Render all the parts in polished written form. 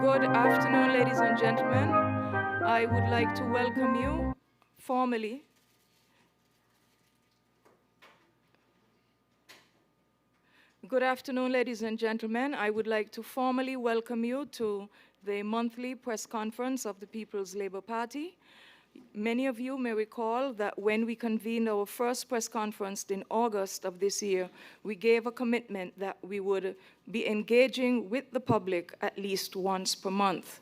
Good afternoon, ladies and gentlemen. I would like to welcome you formally. Good afternoon, ladies and gentlemen. I would like to formally welcome you to the monthly press conference of the People's Labour Party. Many of you may recall that when we convened our first press conference in August of this year, we gave a commitment that we would be engaging with the public at least once per month.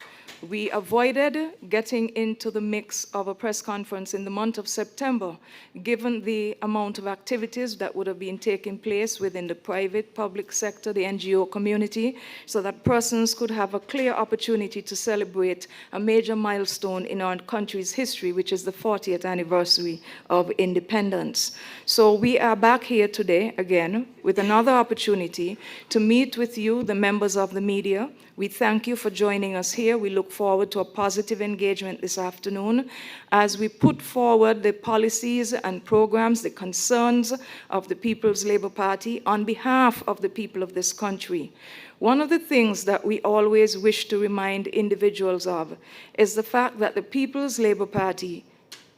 We avoided getting into the mix of a press conference in the month of September, given the amount of activities that would have been taking place within the private, public sector, the NGO community, so that persons could have a clear opportunity to celebrate a major milestone in our country's history, which is the 40th anniversary of independence. So we are back here today again with another opportunity to meet with you, the members of the media. We thank you for joining us here. We look forward to a positive engagement this afternoon as we put forward the policies and programs, the concerns of the People's Labour Party on behalf of the people of this country. One of the things that we always wish to remind individuals of is the fact that the People's Labour Party,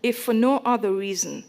if for no other reason,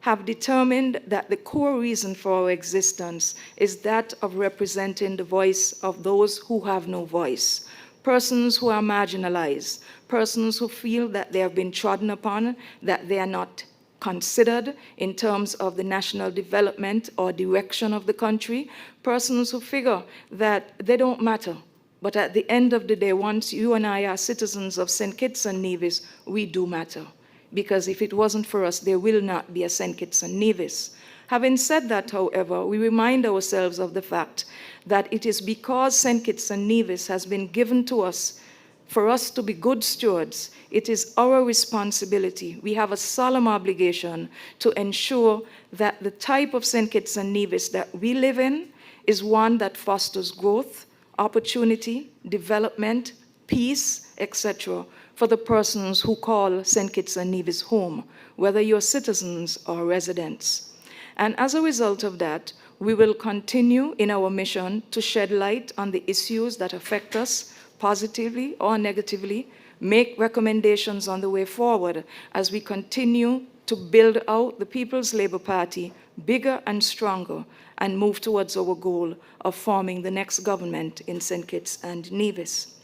have determined that the core reason for our existence is that of representing the voice of those who have no voice, persons who are marginalized, persons who feel that they have been trodden upon, that they are not considered in terms of the national development or direction of the country, persons who figure that they don't matter. But at the end of the day, once you and I are citizens of St. Kitts and Nevis, we do matter. Because if it wasn't for us, there will not be a St. Kitts and Nevis. Having said that, however, we remind ourselves of the fact that it is because St. Kitts and Nevis has been given to us for us to be good stewards. It is our responsibility. We have a solemn obligation to ensure that the type of St. Kitts and Nevis that we live in is one that fosters growth, opportunity, development, peace, etc., for the persons who call St. Kitts and Nevis home, whether you're citizens or residents. And as a result of that, we will continue in our mission to shed light on the issues that affect us positively or negatively, make recommendations on the way forward as we continue to build out the People's Labour Party bigger and stronger and move towards our goal of forming the next government in St. Kitts and Nevis.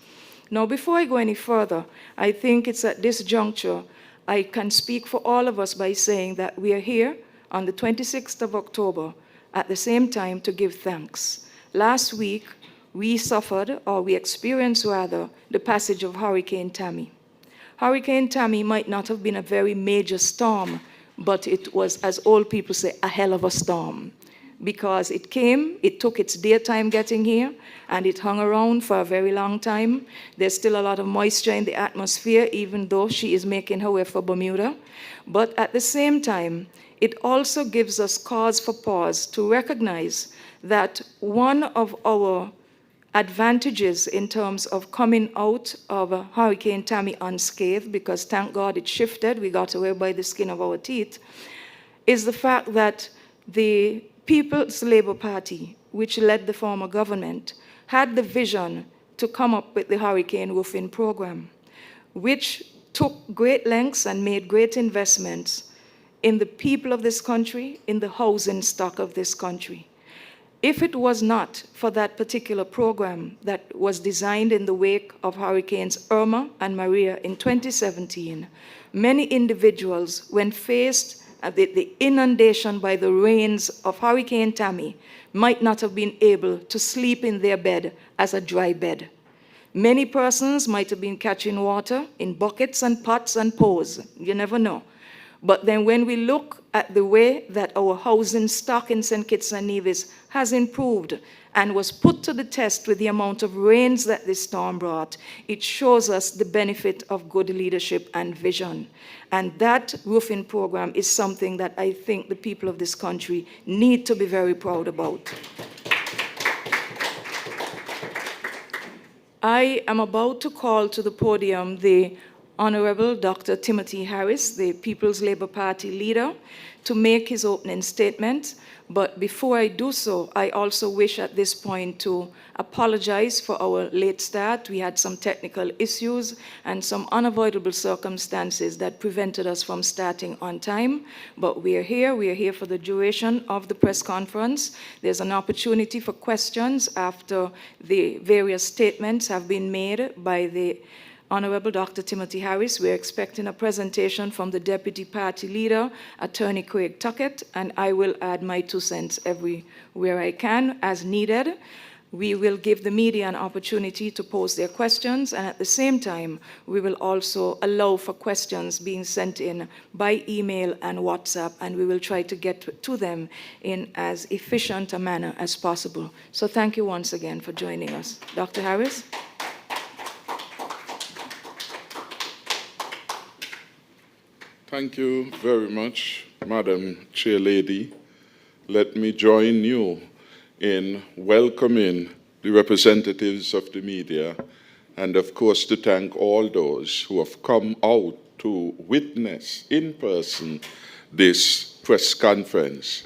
Now, before I go any further, I think it's at this juncture I can speak for all of us by saying that we are here on the 26th of October at the same time to give thanks. Last week, we suffered, or we experienced rather, the passage of Hurricane Tammy. Hurricane Tammy might not have been a very major storm, but it was, as old people say, a hell of a storm. Because it came, it took its daytime getting here, and it hung around for a very long time. There's still a lot of moisture in the atmosphere, even though she is making her way for Bermuda. But at the same time, it also gives us cause for pause to recognize that one of our advantages in terms of coming out of Hurricane Tammy unscathed, because thank God it shifted, we got away by the skin of our teeth, is the fact that the People's Labour Party, which led the former government, had the vision to come up with the hurricane roofing program, which took great lengths and made great investments in the people of this country, in the housing stock of this country. If it was not for that particular program that was designed in the wake of Hurricanes Irma and Maria in 2017, many individuals, when faced the inundation by the rains of Hurricane Tammy, might not have been able to sleep in their bed as a dry bed. Many persons might have been catching water in buckets and pots and pots. You never know. But then when we look at the way that our housing stock in St. Kitts and Nevis has improved and was put to the test with the amount of rains that this storm brought, it shows us the benefit of good leadership and vision. And that roofing program is something that I think the people of this country need to be very proud about. I am about to call to the podium the Honorable Dr. Timothy Harris, the People's Labour Party leader, to make his opening statement. But before I do so, I also wish at this point to apologize for our late start. We had some technical issues and some unavoidable circumstances that prevented us from starting on time. But we are here for the duration of the press conference. There's an opportunity for questions after the various statements have been made by the Honorable Dr. Timothy Harris. We're expecting a presentation from the Deputy Party Leader, Attorney Craig Tuckett, and I will add my 2 cents everywhere I can as needed. We will give the media an opportunity to pose their questions, and at the same time, we will also allow for questions being sent in by email and WhatsApp, and we will try to get to them in as efficient a manner as possible. So thank you once again for joining us. Dr. Harris? Thank you very much, Madam Chairlady. Let me join you in welcoming the representatives of the media and, of course, to thank all those who have come out to witness in person this press conference.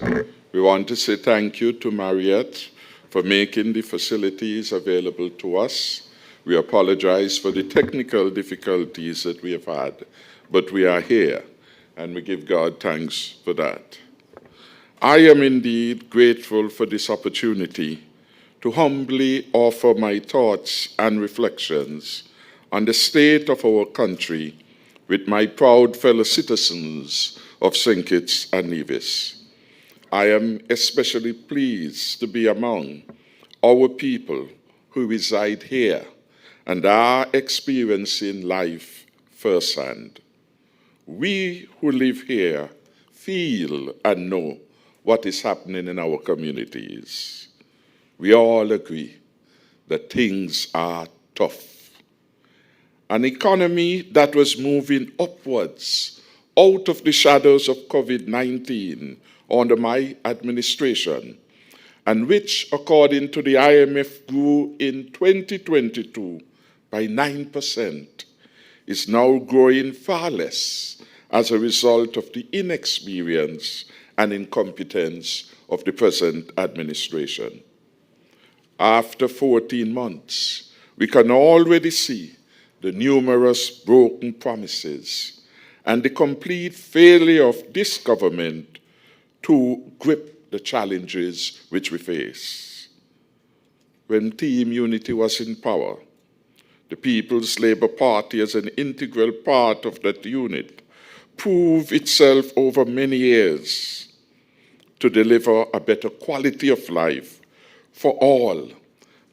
We want to say thank you to Marriott for making the facilities available to us. We apologize for the technical difficulties that we have had, but we are here, and we give God thanks for that. I am indeed grateful for this opportunity to humbly offer my thoughts and reflections on the state of our country with my proud fellow citizens of St. Kitts and Nevis. I am especially pleased to be among our people who reside here and are experiencing life firsthand. We who live here feel and know what is happening in our communities. We all agree that things are tough. An economy that was moving upwards out of the shadows of COVID-19 under my administration, and which, according to the IMF, grew in 2022 by 9%, is now growing far less as a result of the inexperience and incompetence of the present administration. After 14 months, we can already see the numerous broken promises and the complete failure of this government to grip the challenges which we face. When Team Unity was in power, the People's Labour Party, as an integral part of that unit, proved itself over many years to deliver a better quality of life for all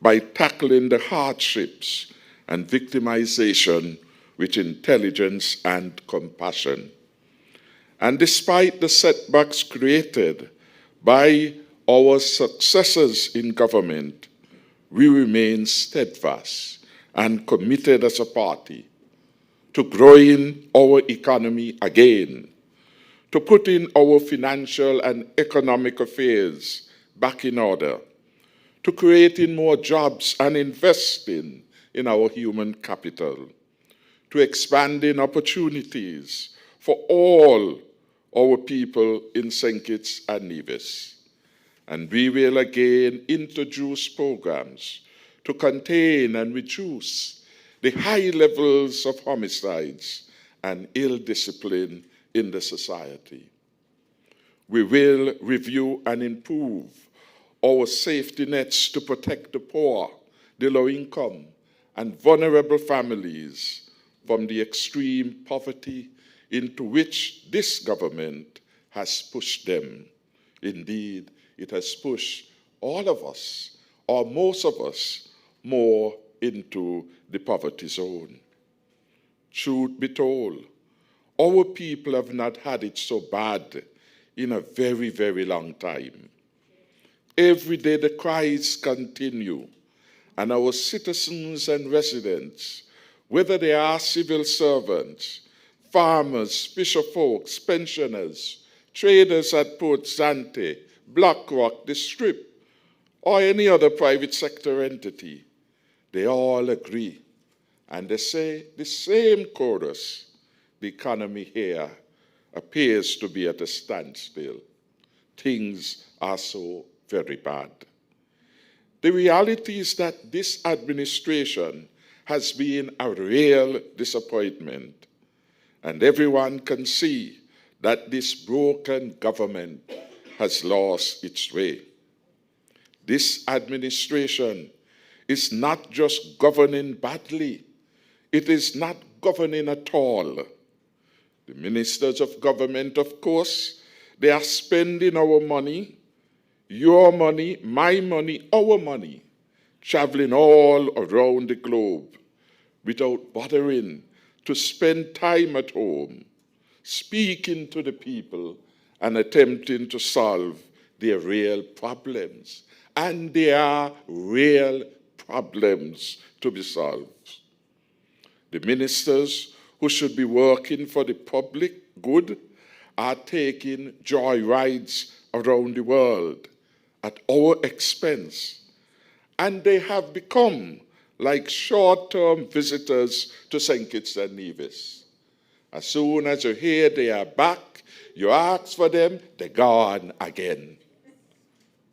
by tackling the hardships and victimization with intelligence and compassion. And despite the setbacks created by our successors in government, we remain steadfast and committed as a party to growing our economy again, to putting our financial and economic affairs back in order, to creating more jobs and investing in our human capital, to expanding opportunities for all our people in St. Kitts and Nevis. And we will again introduce programs to contain and reduce the high levels of homicides and ill discipline in the society. We will review and improve our safety nets to protect the poor, the low income, and vulnerable families from the extreme poverty into which this government has pushed them. Indeed, it has pushed all of us, or most of us, more into the poverty zone. Truth be told, our people have not had it so bad in a very, very long time. Every day the cries continue, and our citizens and residents, whether they are civil servants, farmers, fisherfolks, pensioners, traders at Port Zante, BlackRock, the Strip, or any other private sector entity, they all agree, and they say the same chorus: the economy here appears to be at a standstill. Things are so very bad. The reality is that this administration has been a real disappointment, and everyone can see that this broken government has lost its way. This administration is not just governing badly, it is not governing at all. The ministers of government, of course, they are spending our money, your money, my money, our money, traveling all around the globe without bothering to spend time at home, speaking to the people and attempting to solve their real problems. And there are real problems to be solved. The ministers who should be working for the public good are taking joy rides around the world at our expense. And they have become like short-term visitors to St. Kitts and Nevis. As soon as you hear they are back, you ask for them, they're gone again.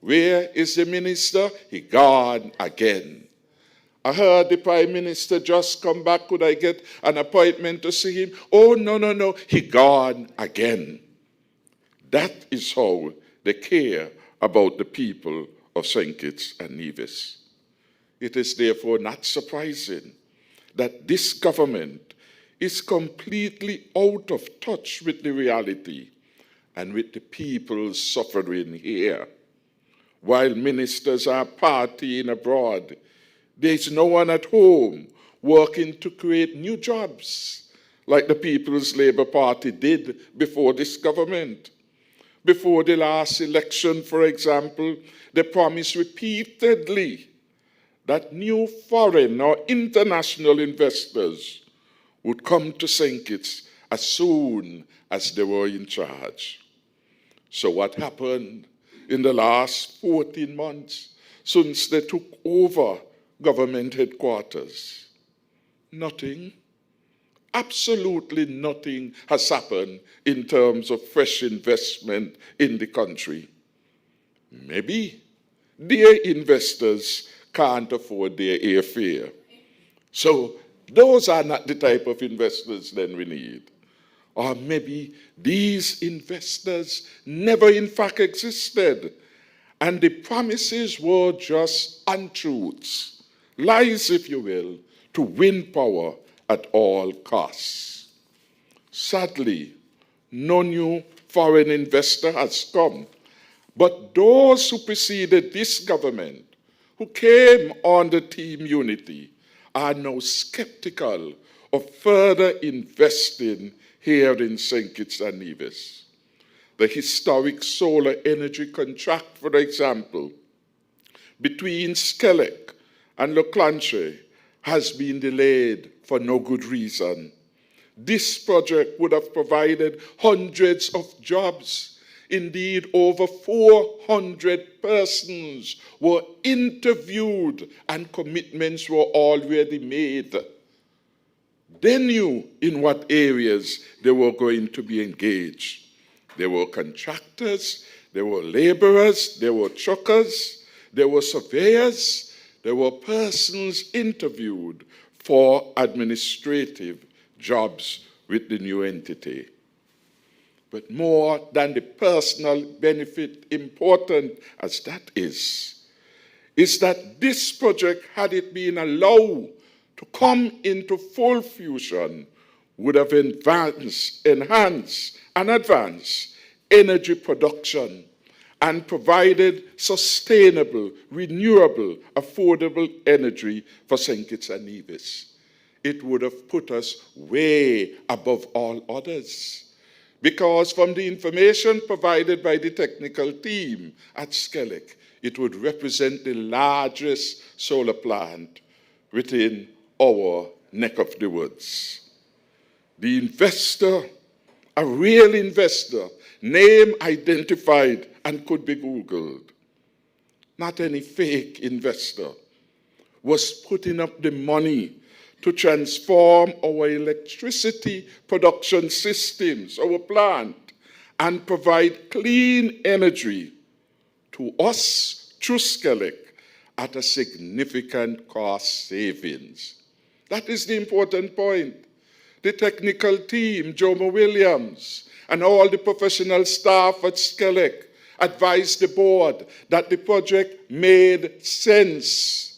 Where is the minister? He gone again. I heard the Prime Minister just come back. Could I get an appointment to see him? Oh, no, he gone again. That is how they care about the people of St. Kitts and Nevis. It is therefore not surprising that this government is completely out of touch with the reality and with the people suffering here. While ministers are partying abroad, there is no one at home working to create new jobs, like the People's Labour Party did before this government. Before the last election, for example, they promised repeatedly that new foreign or international investors would come to St. Kitts as soon as they were in charge. So what happened in the last 14 months since they took over government headquarters? Nothing. Absolutely nothing has happened in terms of fresh investment in the country. Maybe their investors can't afford their airfare. So those are not the type of investors then we need. Or maybe these investors never in fact existed, and the promises were just untruths, lies, if you will, to win power at all costs. Sadly, no new foreign investor has come, but those who preceded this government, who came under Team Unity, are now skeptical of further investing here in St. Kitts and Nevis. The historic solar energy contract, for example, between Skellig and Leclanche has been delayed for no good reason. This project would have provided hundreds of jobs. Indeed, over 400 persons were interviewed and commitments were already made. They knew in what areas they were going to be engaged. There were contractors, there were laborers, there were truckers, there were surveyors, there were persons interviewed for administrative jobs with the new entity. But more than the personal benefit, important as that is that this project, had it been allowed to come into full fusion, would have enhanced and advanced energy production and provided sustainable, renewable, affordable energy for St. Kitts and Nevis. It would have put us way above all others. Because from the information provided by the technical team at Skellig, it would represent the largest solar plant within our neck of the woods. The investor, a real investor, name identified and could be Googled, not any fake investor, was putting up the money to transform our electricity production systems, our plant, and provide clean energy to us through Skellig at a significant cost savings. That is the important point. The technical team, Jomo Williams, and all the professional staff at Skellig advised the board that the project made sense,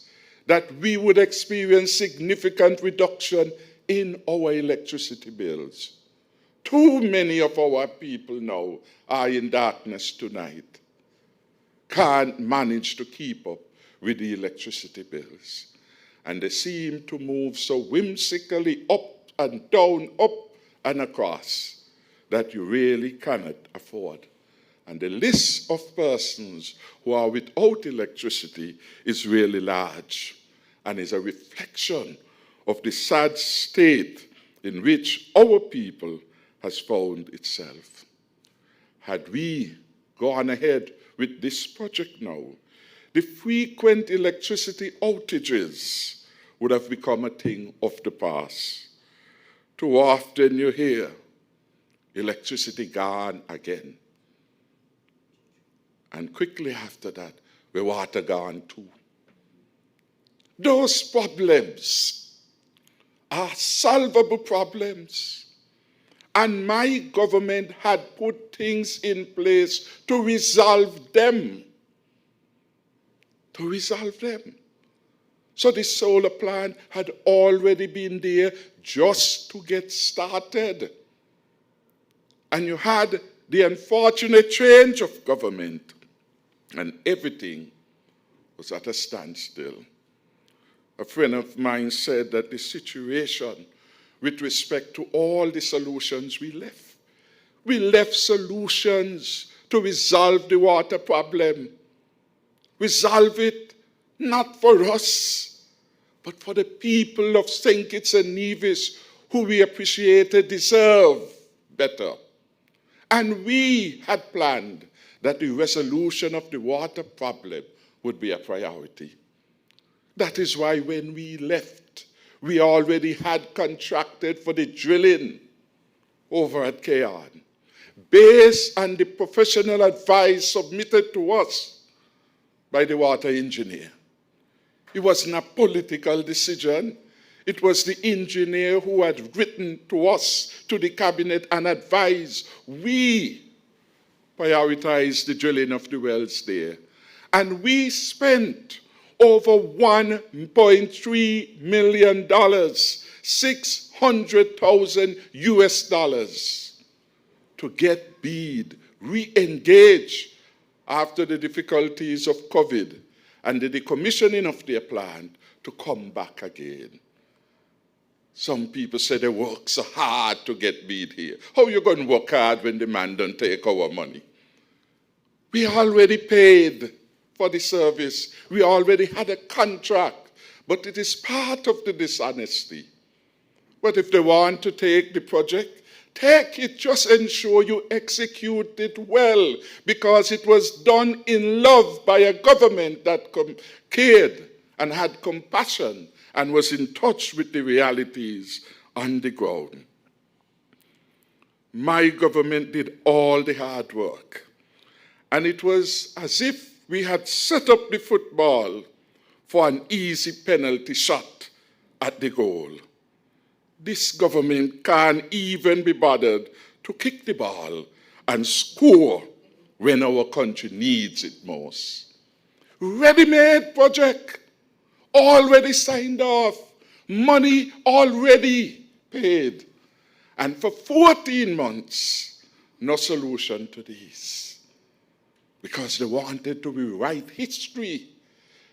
that we would experience significant reduction in our electricity bills. Too many of our people now are in darkness tonight, can't manage to keep up with the electricity bills. And they seem to move so whimsically up and down, up and across, that you really cannot afford. And the list of persons who are without electricity is really large and is a reflection of the sad state in which our people has found itself. Had we gone ahead with this project now, the frequent electricity outages would have become a thing of the past. Too often you hear, electricity gone again. And quickly after that, the water gone too. Those problems are solvable problems. And my government had put things in place to resolve them. To resolve them. So the solar plant had already been there just to get started. And you had the unfortunate change of government, and everything was at a standstill. A friend of mine said that the situation with respect to all the solutions we left solutions to resolve the water problem. Resolve it not for us, but for the people of St. Kitts and Nevis who we appreciated deserve better. And we had planned that the resolution of the water problem would be a priority. That is why when we left, we already had contracted for the drilling over at Kayan, based on the professional advice submitted to us by the water engineer. It wasn't a political decision. It was the engineer who had written to us, to the cabinet, and advised we prioritize the drilling of the wells there. And we spent over $1.3 million, 600,000 US dollars, to get BEAD re-engaged after the difficulties of COVID and the decommissioning of their plant to come back again. Some people say they work so hard to get BEAD here. How are you going to work hard when the man don't take our money? We already paid for the service. We already had a contract, but it is part of the dishonesty. But if they want to take the project, take it, just ensure you execute it well, because it was done in love by a government that cared and had compassion and was in touch with the realities on the ground. My government did all the hard work, and it was as if we had set up the football for an easy penalty shot at the goal. This government can't even be bothered to kick the ball and score when our country needs it most. Ready-made project, already signed off, money already paid. And for 14 months, no solution to this. Because they wanted to rewrite history.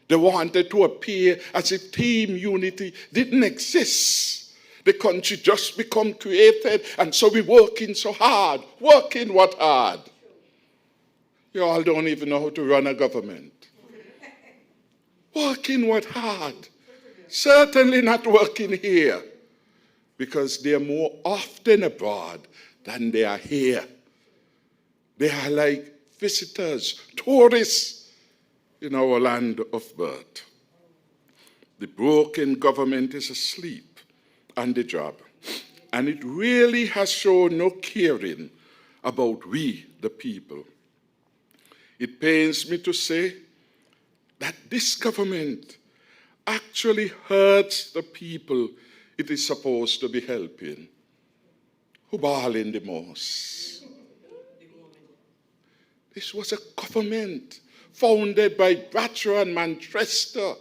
They wanted to appear as if team unity didn't exist. The country just become created, and so we're working so hard. Working what hard? You all don't even know how to run a government. Working what hard? Certainly not working here, because they are more often abroad than they are here. They are like visitors, tourists in our land of birth. The broken government is asleep, on the job. And it really has shown no caring about we, the people. It pains me to say that this government actually hurts the people it is supposed to be helping, who balling the most. This was a government founded by Bratcher and Manchester,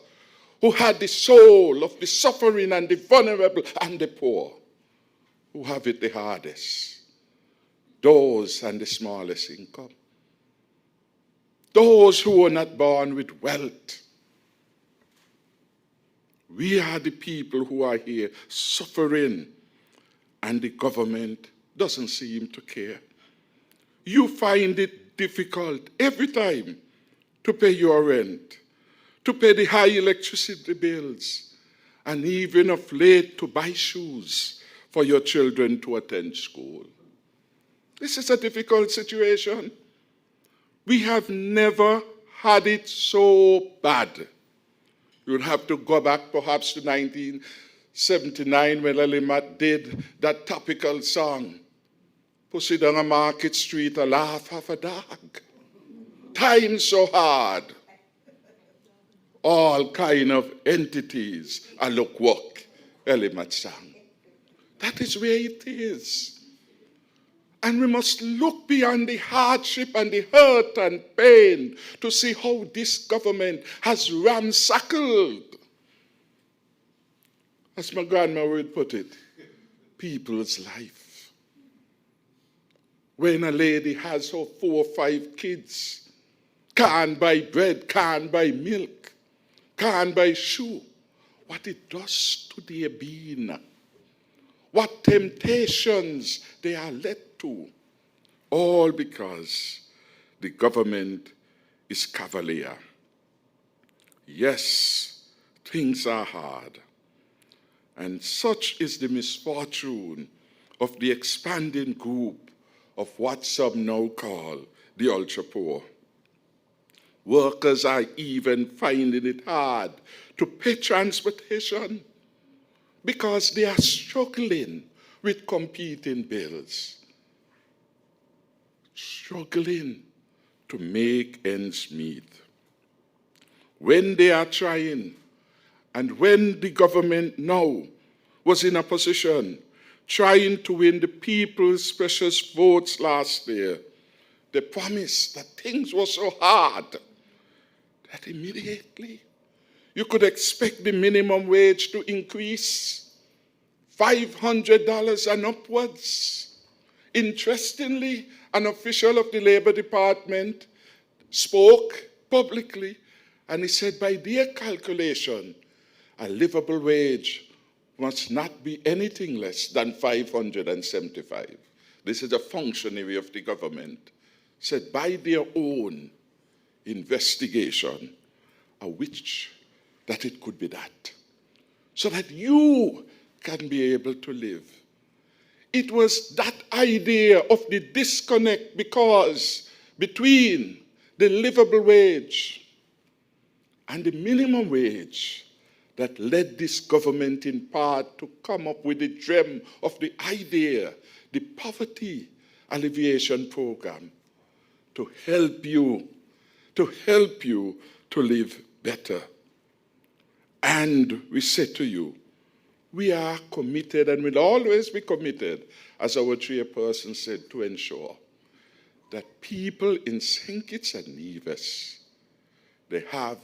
who had the soul of the suffering and the vulnerable and the poor, who have it the hardest, those and the smallest income, those who were not born with wealth. We are the people who are here suffering, and the government doesn't seem to care. You find it difficult every time to pay your rent, to pay the high electricity bills, and even of late to buy shoes for your children to attend school. This is a difficult situation. We have never had it so bad. You would have to go back perhaps to 1979 when Elimat did that topical song, Pussy down a market street, a laugh half a dog. Times so hard. All kind of entities a look work, Elimat sang. That is where it is. And we must look beyond the hardship and the hurt and pain to see how this government has ramsackled, as my grandma would put it, people's life. When a lady has her 4 or 5 kids, can't buy bread, can't buy milk, can't buy shoe, what it does to their being, what temptations they are led to, all because the government is cavalier. Yes, things are hard, and such is the misfortune of the expanding group of what some now call the ultra-poor. Workers are even finding it hard to pay transportation because they are struggling with competing bills, struggling to make ends meet. When they are trying, and when the government now was in a position trying to win the people's precious votes last year, they promised that things were so hard that immediately you could expect the minimum wage to increase $500 and upwards. Interestingly, an official of the Labor Department spoke publicly, and he said, by their calculation, a livable wage must not be anything less than $575. This is a functionary of the government, said by their own investigation, a witch, that it could be that, so that you can be able to live. It was that idea of the disconnect between the livable wage and the minimum wage that led this government in part to come up with the dream of the idea, the poverty alleviation program, to help you to live better. And we say to you, we are committed and will always be committed, as our chairperson said, to ensure that people in St. Kitts and Nevis, they have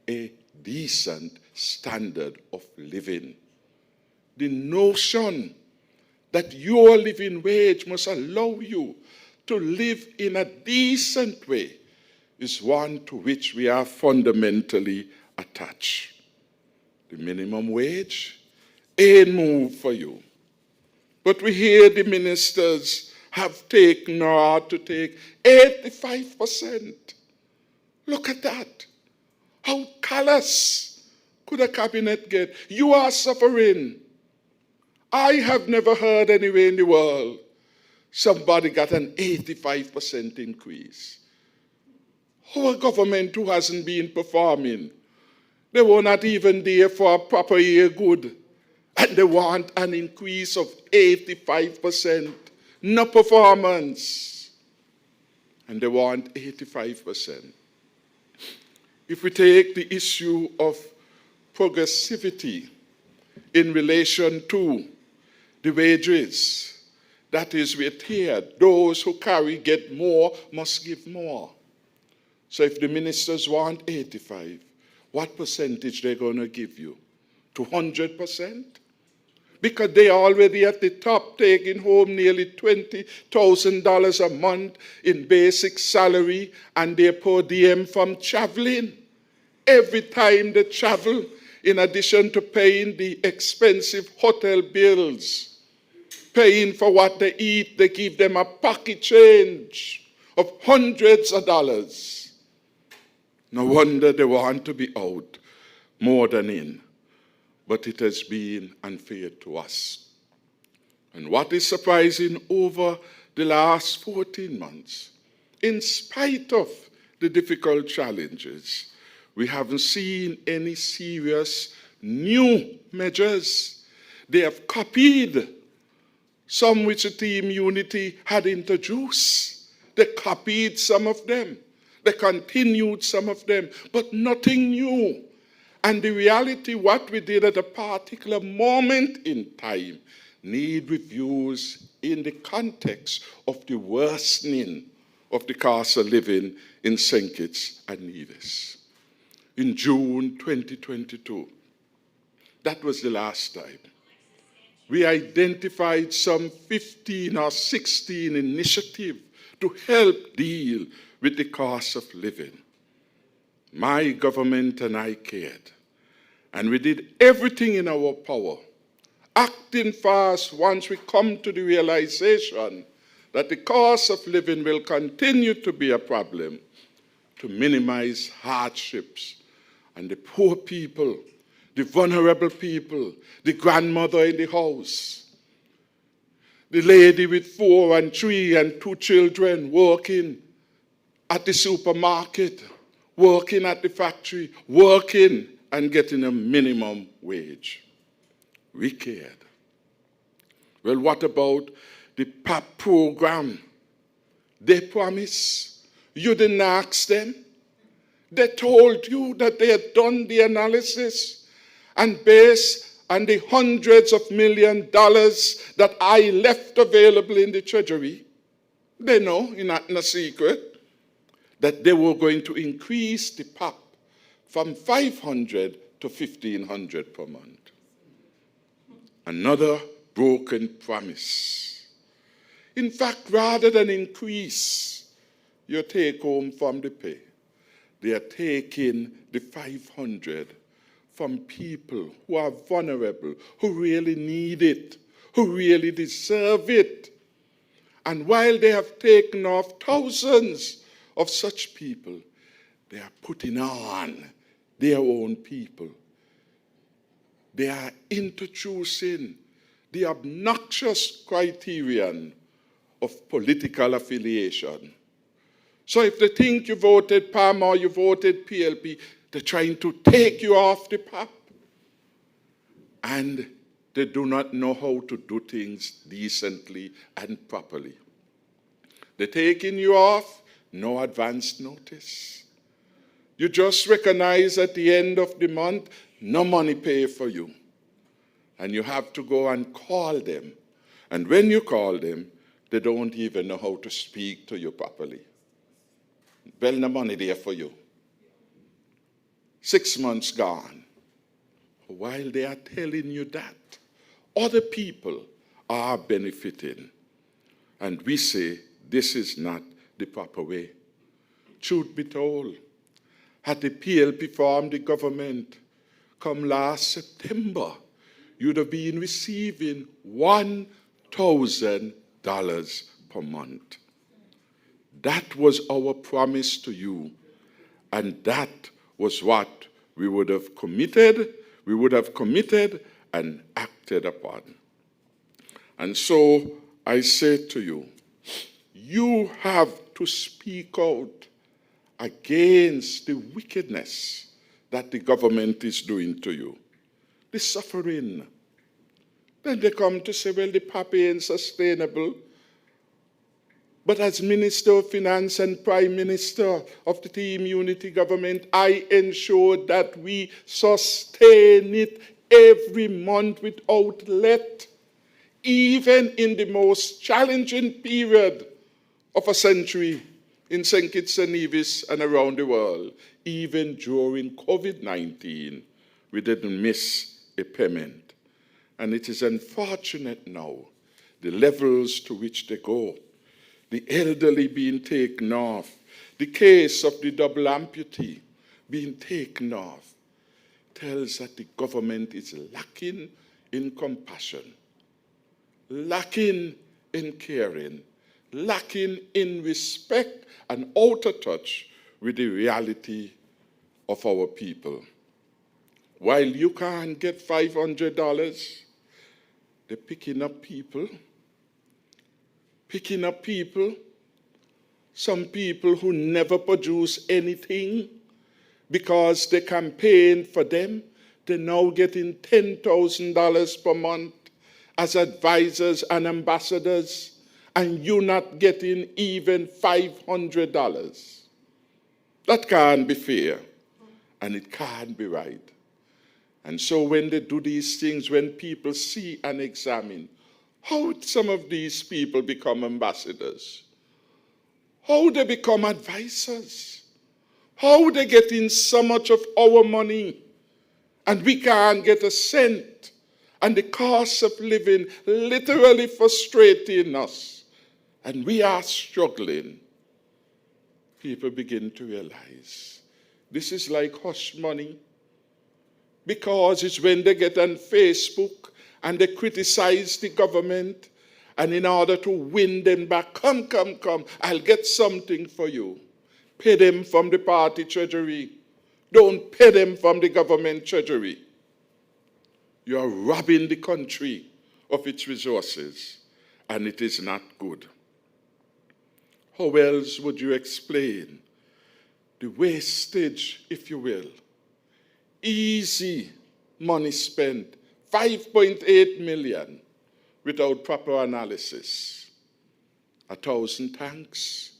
a decent standard of living. The notion that your living wage must allow you to live in a decent way is one to which we are fundamentally attached. The minimum wage ain't moved for you. But we hear the ministers have taken or are to take 85%. Look at that. How callous could a cabinet get? You are suffering. I have never heard anywhere in the world somebody got an 85% increase. Our government who hasn't been performing, they were not even there for a proper year good, And they want an increase of 85%. No performance. And they want 85%. If we take the issue of progressivity in relation to the wages, that is, we're tiered. Those who carry get more must give more. So if the ministers want 85, what percentage they're going to give you? 200%? Because they're already at the top, taking home nearly $20,000 a month in basic salary and their per diem from traveling. Every time they travel, in addition to paying the expensive hotel bills, paying for what they eat, they give them a pocket change of hundreds of dollars. No wonder they want to be out more than in. But it has been unfair to us. And what is surprising, over the last 14 months, in spite of the difficult challenges, we haven't seen any serious new measures. They have copied some which the Team Unity had introduced. They copied some of them. They continued some of them, but nothing new. And the reality, what we did at a particular moment in time, need reviews in the context of the worsening of the cost of living in St. Kitts and Nevis. In June 2022, that was the last time, we identified some 15 or 16 initiatives to help deal with the cost of living. My government and I cared. And we did everything in our power, acting fast once we come to the realization that the cost of living will continue to be a problem, to minimize hardships. And the poor people, the vulnerable people, the grandmother in the house, the lady with 4 and 3 and 2 children working at the supermarket, working at the factory, working and getting a minimum wage. We cared. Well, what about the PAP program? They promised. You didn't ask them. They told you that they had done the analysis, and based on the hundreds of $millions that I left available in the treasury, they know, not in a secret, that they were going to increase the PAP from $500 to $1,500 per month. Another broken promise. In fact, rather than increase your take home from the pay, they are taking the $500 from people who are vulnerable, who really need it, who really deserve it. And while they have taken off thousands of such people, they are putting on their own people. They are introducing the obnoxious criterion of political affiliation. So if they think you voted PAM or you voted PLP, they're trying to take you off the PAP. And they do not know how to do things decently and properly. They're taking you off, no advance notice. You just recognize at the end of the month, no money paid for you. And you have to go and call them. And when you call them, they don't even know how to speak to you properly. Well, no money there for you. 6 months gone. While they are telling you that, other people are benefiting. And we say, this is not the proper way. Truth be told, had the PLP formed the government come last September, you'd have been receiving $1,000 per month. That was our promise to you, and that was what we would have committed and acted upon. And so I say to you, you have to speak out against the wickedness that the government is doing to you. The suffering, Then they come to say, well, the PAP ain't sustainable. But as Minister of Finance and Prime Minister of the Team Unity government, I ensure that we sustain it every month without let, even in the most challenging period of a century in St. Kitts and Nevis and around the world. Even during COVID-19, we didn't miss a payment. And it is unfortunate now, the levels to which they go. The elderly being taken off, the case of the double amputee being taken off, tells that the government is lacking in compassion, lacking in caring, lacking in respect and out of touch with the reality of our people. While you can't get $500, they're picking up people, some people who never produce anything because they campaigned for them. They're now getting $10,000 per month as advisors and ambassadors, and you're not getting even $500. That can't be fair, and it can't be right. And so when they do these things, when people see and examine how some of these people become ambassadors, how they become advisors, how they get in so much of our money, and we can't get a cent, and the cost of living literally frustrating us, and we are struggling, people begin to realize this is like hush money, because it's when they get on Facebook and they criticize the government, and in order to win them back, come, I'll get something for you. Pay them from the party treasury. Don't pay them from the government treasury. You are robbing the country of its resources, and it is not good. How else would you explain the wastage, if you will? Easy money spent, 5.8 million without proper analysis. 1,000 tanks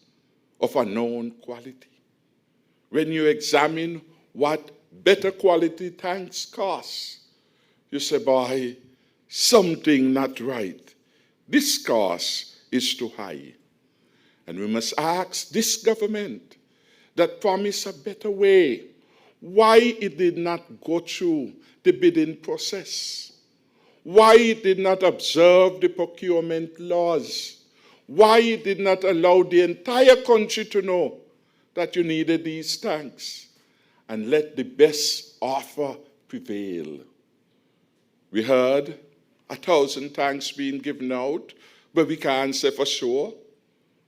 of unknown quality. When you examine what better quality tanks cost, you say, boy, something not right. This cost is too high. And we must ask this government that promised a better way, why it did not go through the bidding process, why it did not observe the procurement laws, why it did not allow the entire country to know that you needed these tanks, and let the best offer prevail. We heard 1,000 tanks being given out, but we can't say for sure.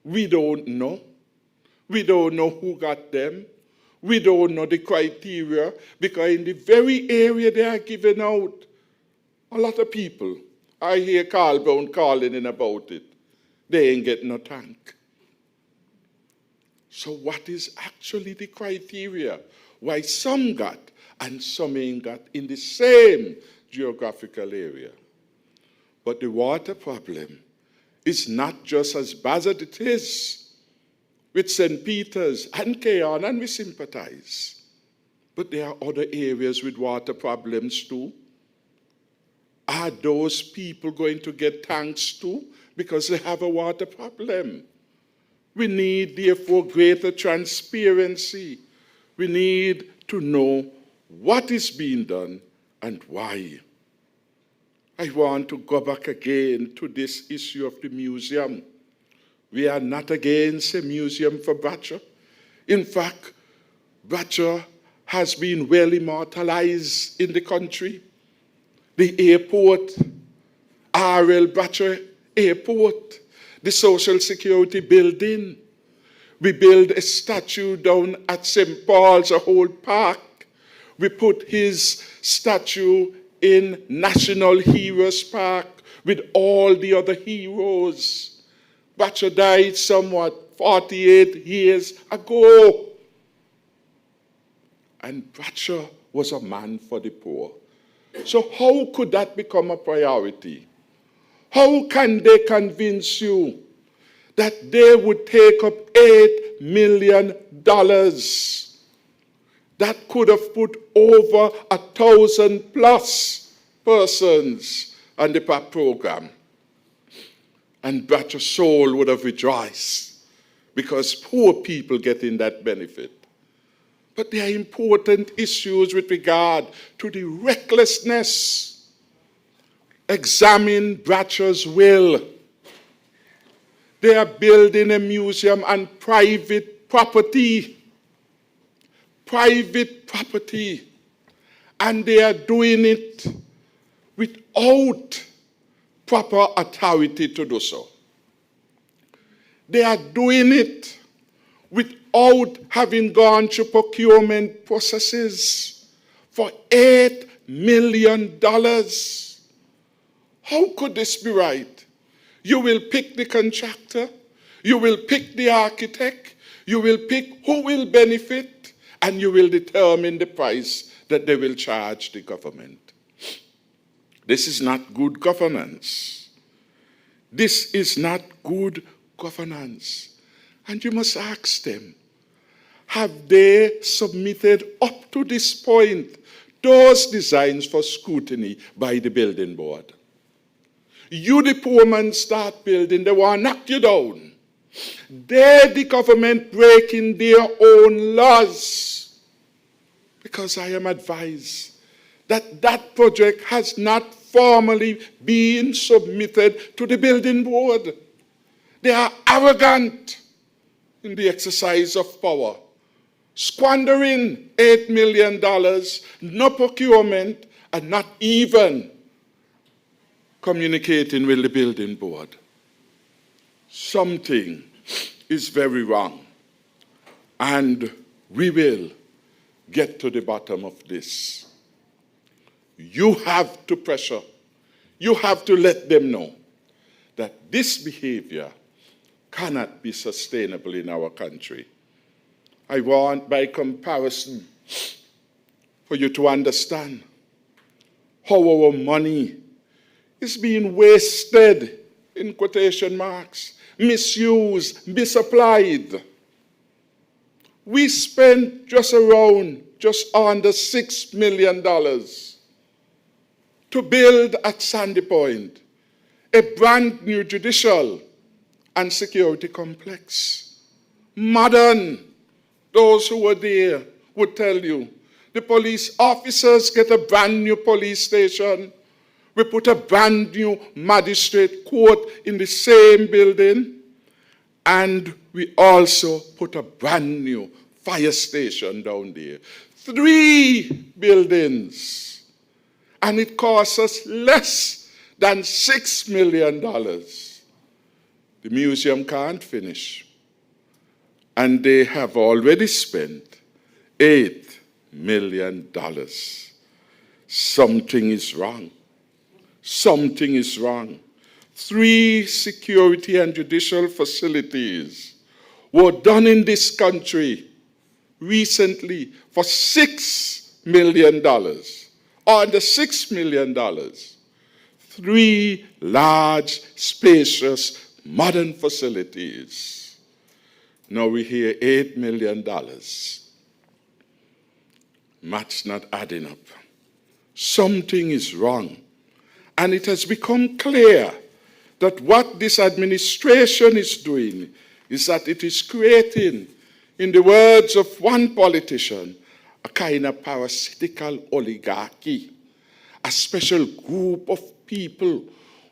We don't know. We don't know who got them. We don't know the criteria, because in the very area they are given out, a lot of people, I hear Carl Brown calling in about it, they ain't getting no tank. So what is actually the criteria? Why some got and some ain't got in the same geographical area? But the water problem is not just as bad as it is with St. Peter's and Keon, and we sympathize. But there are other areas with water problems too. Are those people going to get tanks too because they have a water problem? We need, therefore, greater transparency. We need to know what is being done and why. I want to go back again to this issue of the museum. We are not against a museum for Bratcher. In fact, Bratcher has been well immortalized in the country. The airport, R.L. Bratcher Airport, the Social Security building. We built a statue down at St. Paul's, a whole park. We put his statue in National Heroes Park with all the other heroes. Bratcher died somewhat 48 years ago. And Bratcher was a man for the poor. So how could that become a priority? How can they convince you that they would take up $8 million that could have put over 1,000 plus persons on the PAP program? And Brother Soul would have rejoiced because poor people getting that benefit. But there are important issues with regard to the recklessness. Examine Bratcher's will. They are building a museum on private property. Private property. And they are doing it without proper authority to do so. They are doing it without having gone through procurement processes for $8 million. How could this be right? You will pick the contractor, you will pick the architect, you will pick who will benefit, and you will determine the price that they will charge the government. This is not good governance. This is not good governance. And you must ask them, have they submitted up to this point those designs for scrutiny by the building board? You, the poor man, start building, they want to knock you down. They, the government, breaking their own laws. Because I am advised that that project has not formally been submitted to the building board. They are arrogant in the exercise of power, squandering $8 million, no procurement, and not even communicating with the building board. Something is very wrong, and we will get to the bottom of this. You have to pressure, you have to let them know that this behavior cannot be sustainable in our country. I want, by comparison, for you to understand how our money is being wasted, in quotation marks, misused, misapplied. We spent just under $6 million to build at Sandy Point a brand new judicial and security complex. Modern. Those who were there would tell you, the police officers get a brand new police station. We put a brand new magistrate court in the same building. And we also put a brand new fire station down there. 3 buildings. And it cost us less than $6 million. The museum can't finish. And they have already spent $8 million. Something is wrong. Something is wrong. 3 security and judicial facilities were done in this country recently for $6 million. On the $6 million, 3 large, spacious, modern facilities. Now we hear $8 million. Math's not adding up. Something is wrong. And it has become clear that what this administration is doing is that it is creating, in the words of one politician, a kind of parasitical oligarchy, a special group of people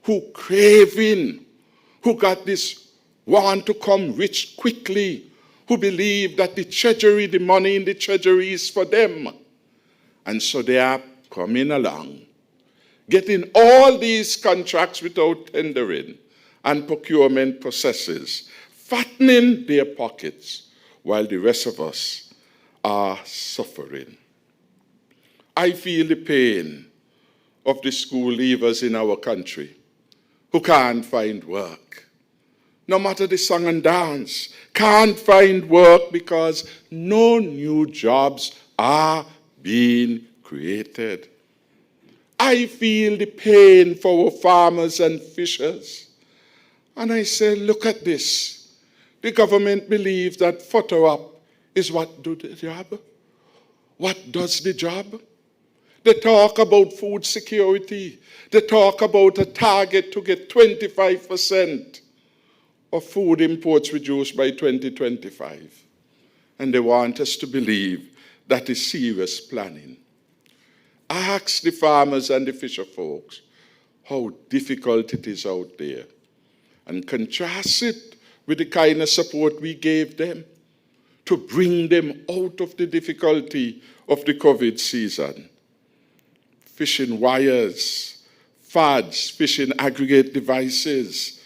who craving, who got this want to come rich quickly, who believe that the treasury, the money in the treasury is for them. And so they are coming along, getting all these contracts without tendering and procurement processes, fattening their pockets while the rest of us are suffering. I feel the pain of the school leavers in our country who can't find work. No matter the song and dance, can't find work because no new jobs are being created. I feel the pain for our farmers and fishers. And I say, look at this. The government believes that photo up is what do the job. What does the job? They talk about food security. They talk about a target to get 25% of food imports reduced by 2025. And they want us to believe that is serious planning. Ask the farmers and the fisher folks how difficult it is out there, and contrast it with the kind of support we gave them to bring them out of the difficulty of the COVID season. Fishing wires, fads, fishing aggregate devices.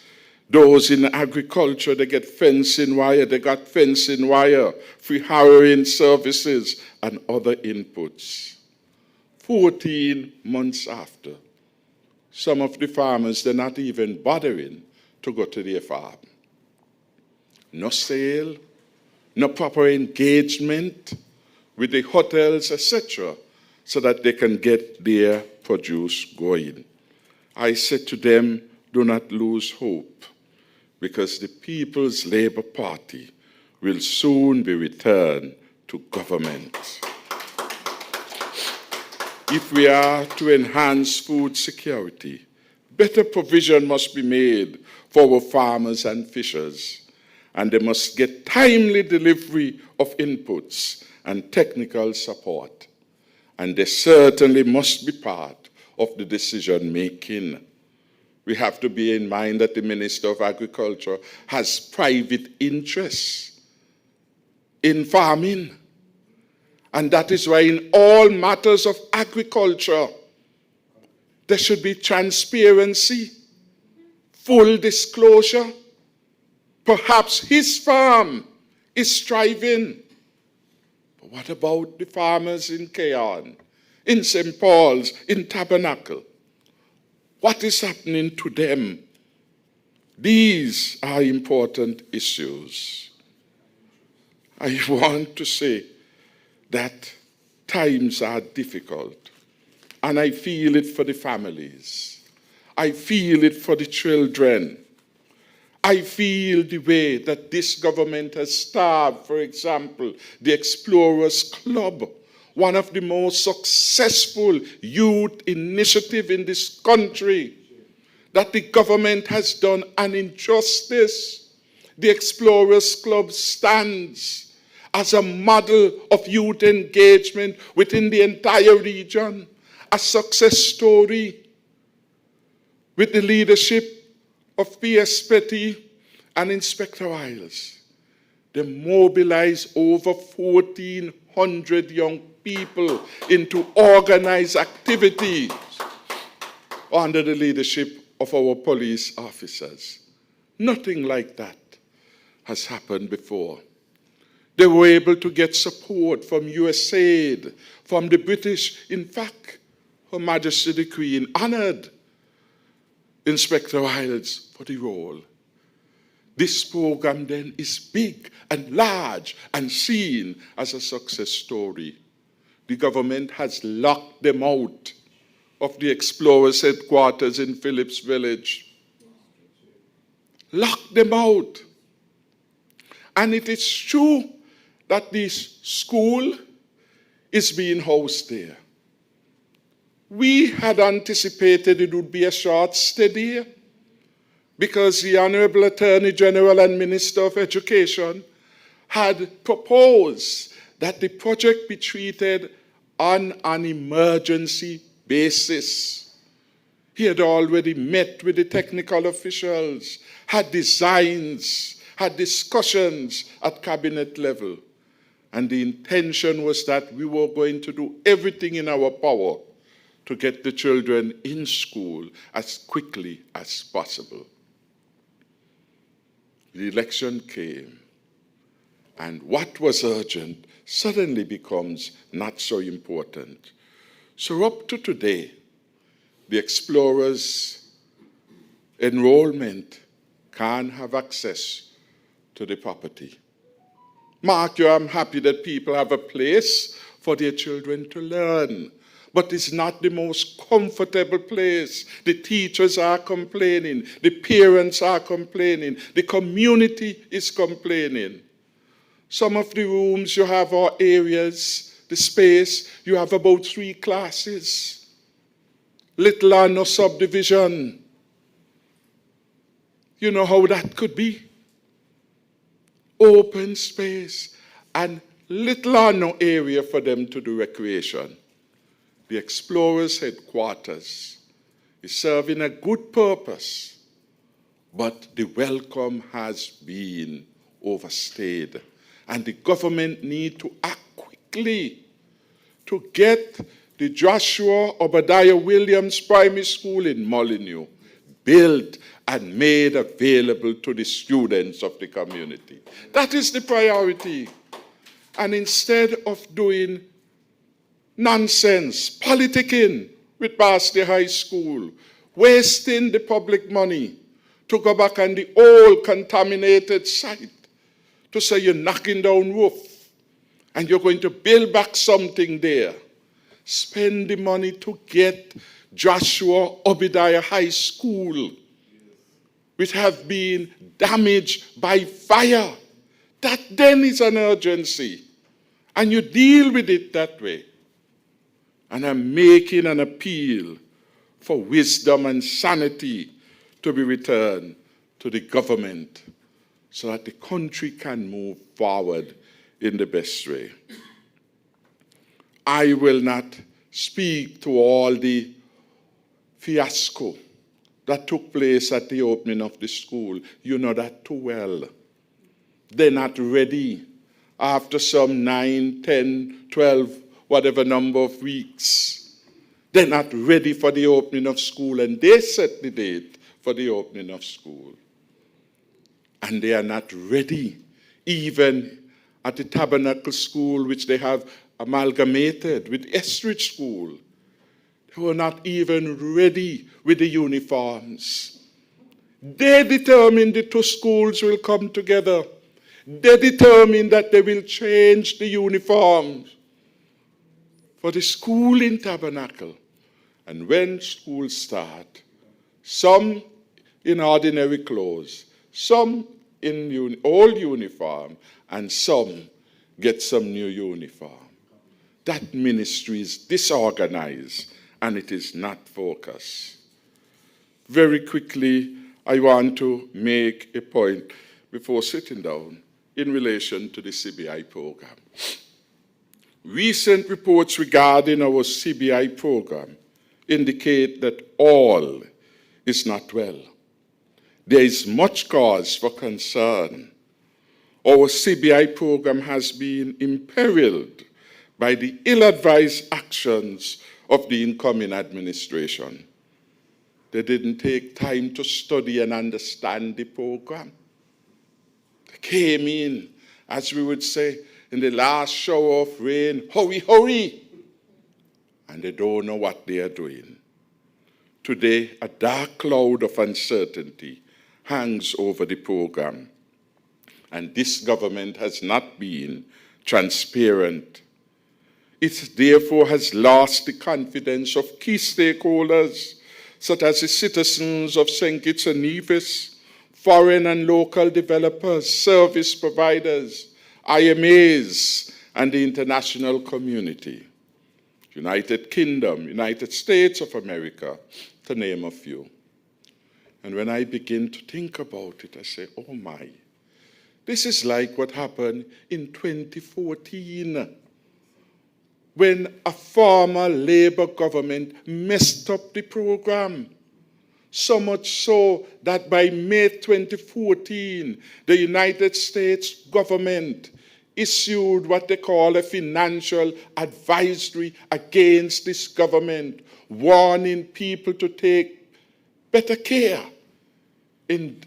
Those in agriculture, they get fencing wire, they got fencing wire, free harrowing services, and other inputs. 14 months after, some of the farmers, they're not even bothering to go to their farm. No sale, no proper engagement with the hotels, etc., so that they can get their produce going. I said to them, do not lose hope, because the People's Labour Party will soon be returned to government. If we are to enhance food security, better provision must be made for our farmers and fishers, and they must get timely delivery of inputs and technical support. And they certainly must be part of the decision making. We have to bear in mind that the Minister of Agriculture has private interests in farming. And that is why in all matters of agriculture, there should be transparency, full disclosure. Perhaps his farm is thriving. But what about the farmers in Keon, in St. Paul's, in Tabernacle? What is happening to them? These are important issues. I want to say that times are difficult, and I feel it for the families. I feel it for the children. I feel the way that this government has starved, for example, the Explorers Club, one of the most successful youth initiatives in this country, that the government has done an injustice. The Explorers Club stands as a model of youth engagement within the entire region, a success story with the leadership of P.S. Petty and Inspector Wiles. They mobilized over 1,400 young people into organized activities under the leadership of our police officers. Nothing like that has happened before. They were able to get support from USAID, from the British. In fact, Her Majesty the Queen honored Inspector Wiles for the role. This program then is big and large and seen as a success story. The government has locked them out of the Explorers headquarters in Phillips Village. Locked them out. And it is true that this school is being housed there. We had anticipated it would be a short stay there, because the Honorable Attorney General and Minister of Education had proposed that the project be treated on an emergency basis. He had already met with the technical officials, had designs, had discussions at cabinet level. And the intention was that we were going to do everything in our power to get the children in school as quickly as possible. The election came, and what was urgent suddenly becomes not so important. So up to today, the Explorers' enrollment can have access to the property. Mark you, I'm happy that people have a place for their children to learn. but it's not the most comfortable place. The teachers are complaining. The parents are complaining. The community is complaining. Some of the rooms you have are areas, the space, you have about 3 classes. Little or no subdivision. You know how that could be? Open space and little or no area for them to do recreation. The Explorers headquarters is serving a good purpose, but the welcome has been overstayed. And the government need to act quickly to get the Joshua Obadiah Williams Primary School in Molyneux built and made available to the students of the community. That is the priority. And instead of doing nonsense, politicking with Barnsley High School, wasting the public money to go back on the old contaminated site, to say you're knocking down roof and you're going to build back something there. Spend the money to get Joshua Obadiah High School, which have been damaged by fire. That then is an urgency. And you deal with it that way. And I'm making an appeal for wisdom and sanity to be returned to the government so that the country can move forward in the best way. I will not speak to all the fiasco that took place at the opening of the school. You know that too well. They're not ready after some 9, 10, 12, whatever number of weeks. They're not ready for the opening of school, and they set the date for the opening of school. And they are not ready, even at the Tabernacle School, which they have amalgamated with Estridge School. They were not even ready with the uniforms. They determined the 2 schools will come together. They determined that they will change the uniforms for the school in Tabernacle. And when schools start, some in ordinary clothes, some in old uniform, and some get some new uniform. That ministry is disorganized and it is not focused. Very quickly, I want to make a point before sitting down in relation to the CBI program. Recent reports regarding our CBI program indicate that all is not well. There is much cause for concern. Our CBI program has been imperiled by the ill-advised actions of the incoming administration. They didn't take time to study and understand the program. They came in, as we would say, in the last shower of rain, hurry, hurry, and they don't know what they are doing. Today, a dark cloud of uncertainty hangs over the program, and this government has not been transparent. It therefore has lost the confidence of key stakeholders, such as the citizens of St. Kitts and Nevis, foreign and local developers, service providers, IMAs, and the international community. United Kingdom, United States of America, to name a few. And when I begin to think about it, I say, oh my, this is like what happened in 2014 when a former Labour government messed up the program. So much so that by May 2014, the United States government issued what they call a financial advisory against this government, warning people to take better care in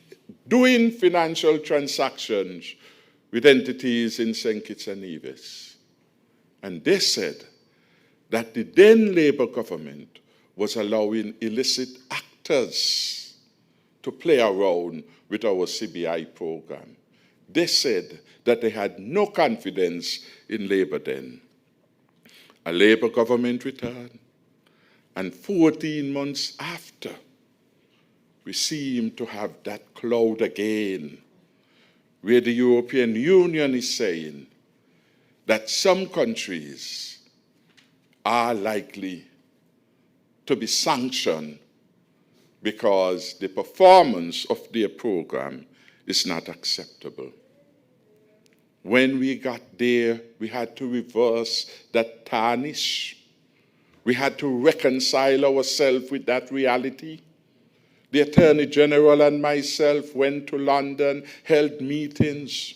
doing financial transactions with entities in St. Kitts and Nevis. And they said that the then Labour government was allowing illicit actors to play around with our CBI program. They said that they had no confidence in Labour then. A Labour government returned. And 14 months after, we seem to have that cloud again, where the European Union is saying that some countries are likely to be sanctioned because the performance of their program is not acceptable. When we got there, we had to reverse that tarnish. We had to reconcile ourselves with that reality. The Attorney General and myself went to London, held meetings,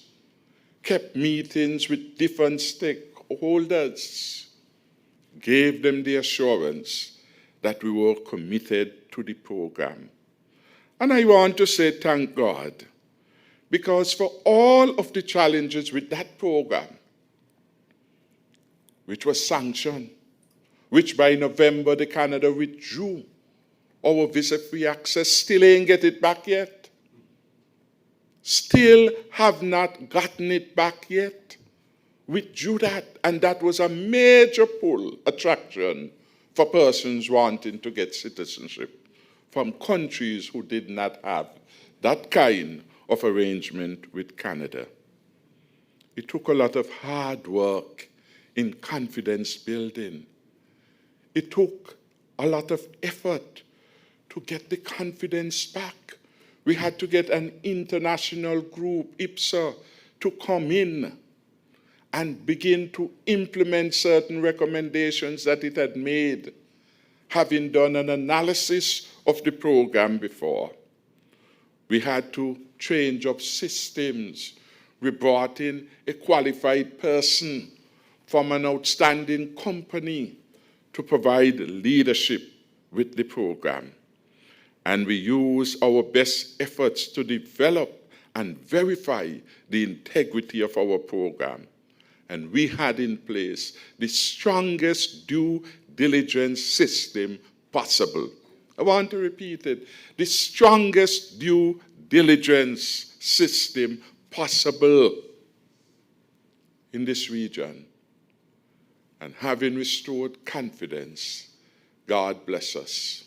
kept meetings with different stakeholders, gave them the assurance that we were committed to the program. And I want to say thank God, because for all of the challenges with that program, which was sanctioned, which by November the Canada withdrew our visa-free access, still ain't get it back yet. Still have not gotten it back yet. Withdrew that, and that was a major pull, attraction for persons wanting to get citizenship from countries who did not have that kind of arrangement with Canada. It took a lot of hard work in confidence building. It took a lot of effort to get the confidence back. We had to get an international group, IPSA, to come in and begin to implement certain recommendations that it had made, having done an analysis of the program before. We had to change up systems. We brought in a qualified person from an outstanding company to provide leadership with the program. And we use our best efforts to develop and verify the integrity of our program. And we had in place the strongest due diligence system possible. I want to repeat it. The strongest due diligence system possible in this region. And having restored confidence, God bless us.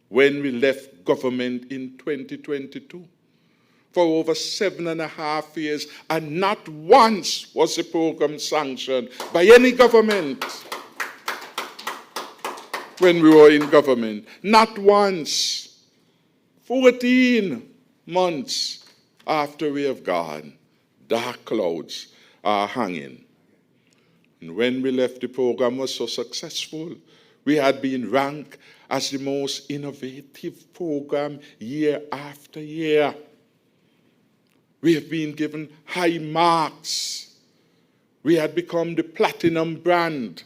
When we left government in 2022, for over 7.5 years, and not once was the program sanctioned by any government. When we were in government, not once. 14 months after we have gone, dark clouds are hanging. And when we left, the program was so successful. We had been ranked as the most innovative program year after year. We have been given high marks. We had become the platinum brand.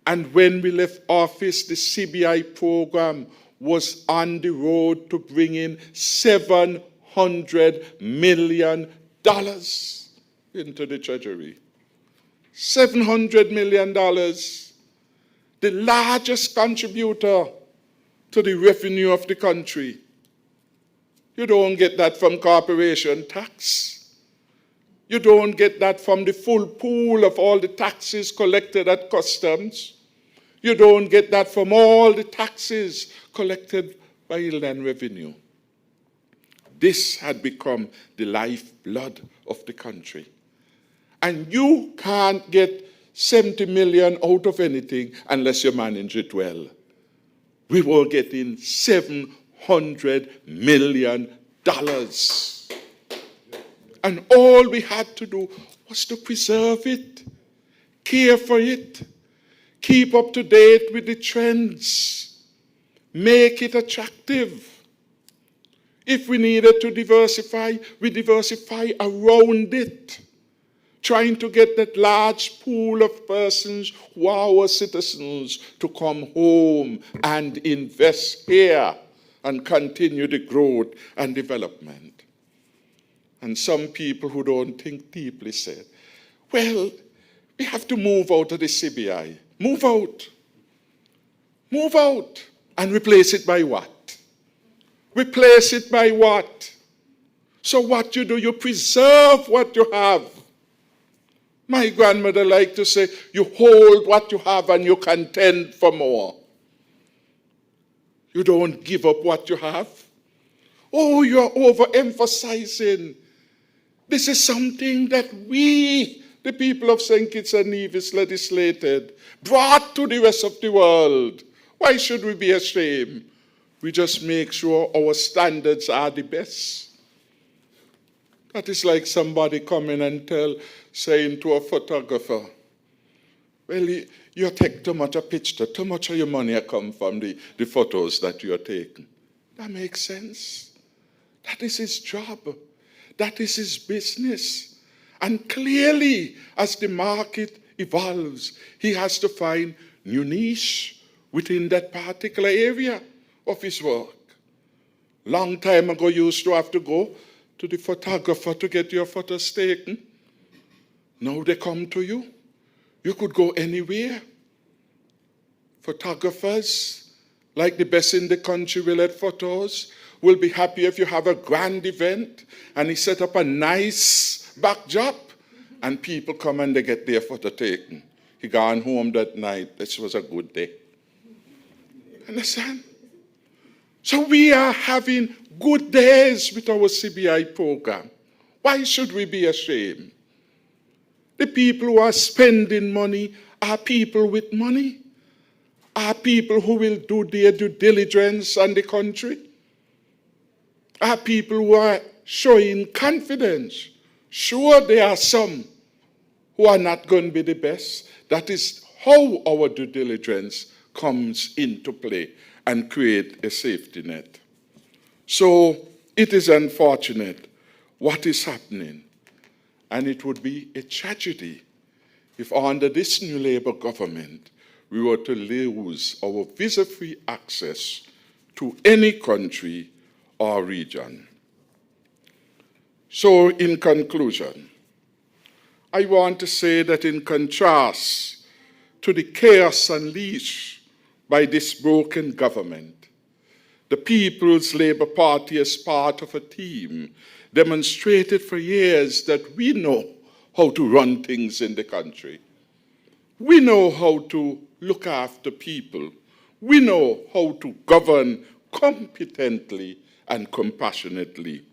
And when we left office, the CBI program was on the road to bring in $700 million into the treasury. $700 million, the largest contributor to the revenue of the country. You don't get that from corporation tax. You don't get that from the full pool of all the taxes collected at customs. You don't get that from all the taxes collected by Inland Revenue. This had become the lifeblood of the country. And you can't get 70 million out of anything unless you manage it well. We were getting $700 million. And all we had to do was to preserve it, care for it, keep up to date with the trends, make it attractive. If we needed to diversify, we diversify around it, trying to get that large pool of persons who are our citizens to come home and invest here and continue the growth and development. And some people who don't think deeply said, well, we have to move out of the CBI. Move out. Move out. And replace it by what? Replace it by what? So what you do, you preserve what you have. My grandmother liked to say, you hold what you have and you contend for more. You don't give up what you have. Oh, you're overemphasizing. This is something that we, the people of St. Kitts and Nevis, legislated, brought to the rest of the world. Why should we be ashamed? We just make sure our standards are the best. That is like somebody coming and saying to a photographer, well, you take too much a picture, too much of your money come from the photos that you're taking. That makes sense. That is his job. That is his business. And clearly, as the market evolves, he has to find new niche within that particular area of his work. Long time ago, you used to have to go to the photographer to get your photos taken. Now they come to you. You could go anywhere. Photographers, like the best in the country, will let photos. Will be happy if you have a grand event and he set up a nice backdrop and people come and they get their photo taken. He gone home that night. This was a good day. Understand? So we are having good days with our CBI program. Why should we be ashamed? The people who are spending money are people with money, are people who will do their due diligence on the country, are people who are showing confidence. Sure, there are some who are not going to be the best. That is how our due diligence comes into play and create a safety net. So it is unfortunate what is happening. And it would be a tragedy if under this new Labour government we were to lose our visa-free access to any country or region. So in conclusion, I want to say that in contrast to the chaos unleashed by this broken government, the People's Labour Party, as part of a team, demonstrated for years that we know how to run things in the country. We know how to look after people. We know how to govern competently and compassionately.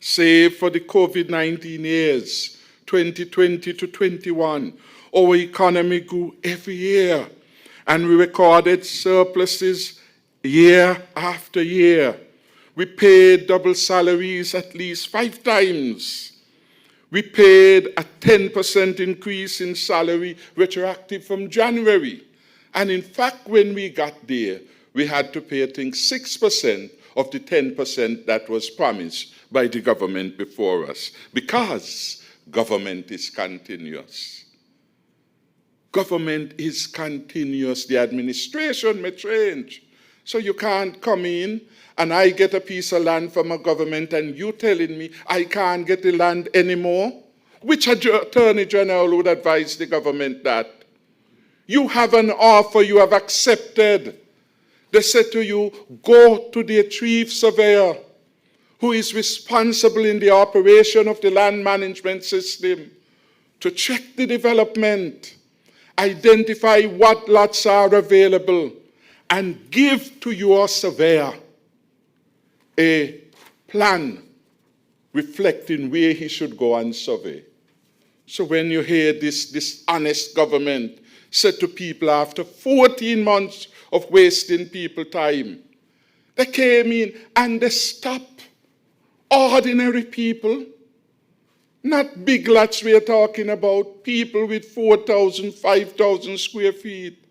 Save for the COVID-19 years, 2020 to 21, our economy grew every year, and we recorded surpluses year after year. We paid double salaries at least 5 times. We paid a 10% increase in salary retroactive from January. And in fact, when we got there, we had to pay, I think, 6% of the 10% that was promised by the government before us, because government is continuous. Government is continuous. The administration may change. So you can't come in and I get a piece of land from a government and you telling me I can't get the land anymore? Which attorney general would advise the government that? You have an offer you have accepted. They said to you, go to the chief surveyor who is responsible in the operation of the land management system to check the development, identify what lots are available, and give to your surveyor a plan reflecting where he should go and survey. So when you hear this honest government said to people after 14 months of wasting people time, they came in and they stopped ordinary people, not big lots we are talking about, people with 4,000, 5,000 square feet,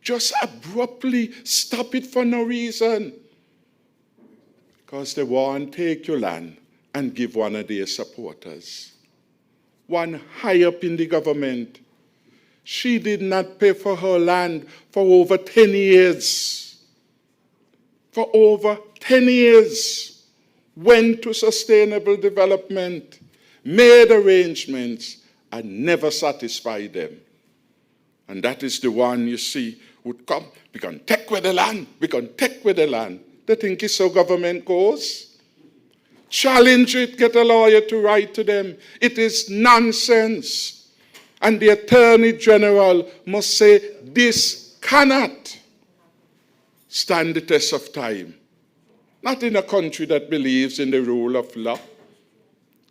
just abruptly stop it for no reason. Because they want to take your land and give one of their supporters. One high up in the government, she did not pay for her land for over 10 years. For over 10 years, went to sustainable development, made arrangements, and never satisfied them. And that is the one you see would come, we can take with the land, we can take with the land. They think it's how government goes. Challenge it, get a lawyer to write to them. It is nonsense. And the Attorney General must say, this cannot stand the test of time. Not in a country that believes in the rule of law.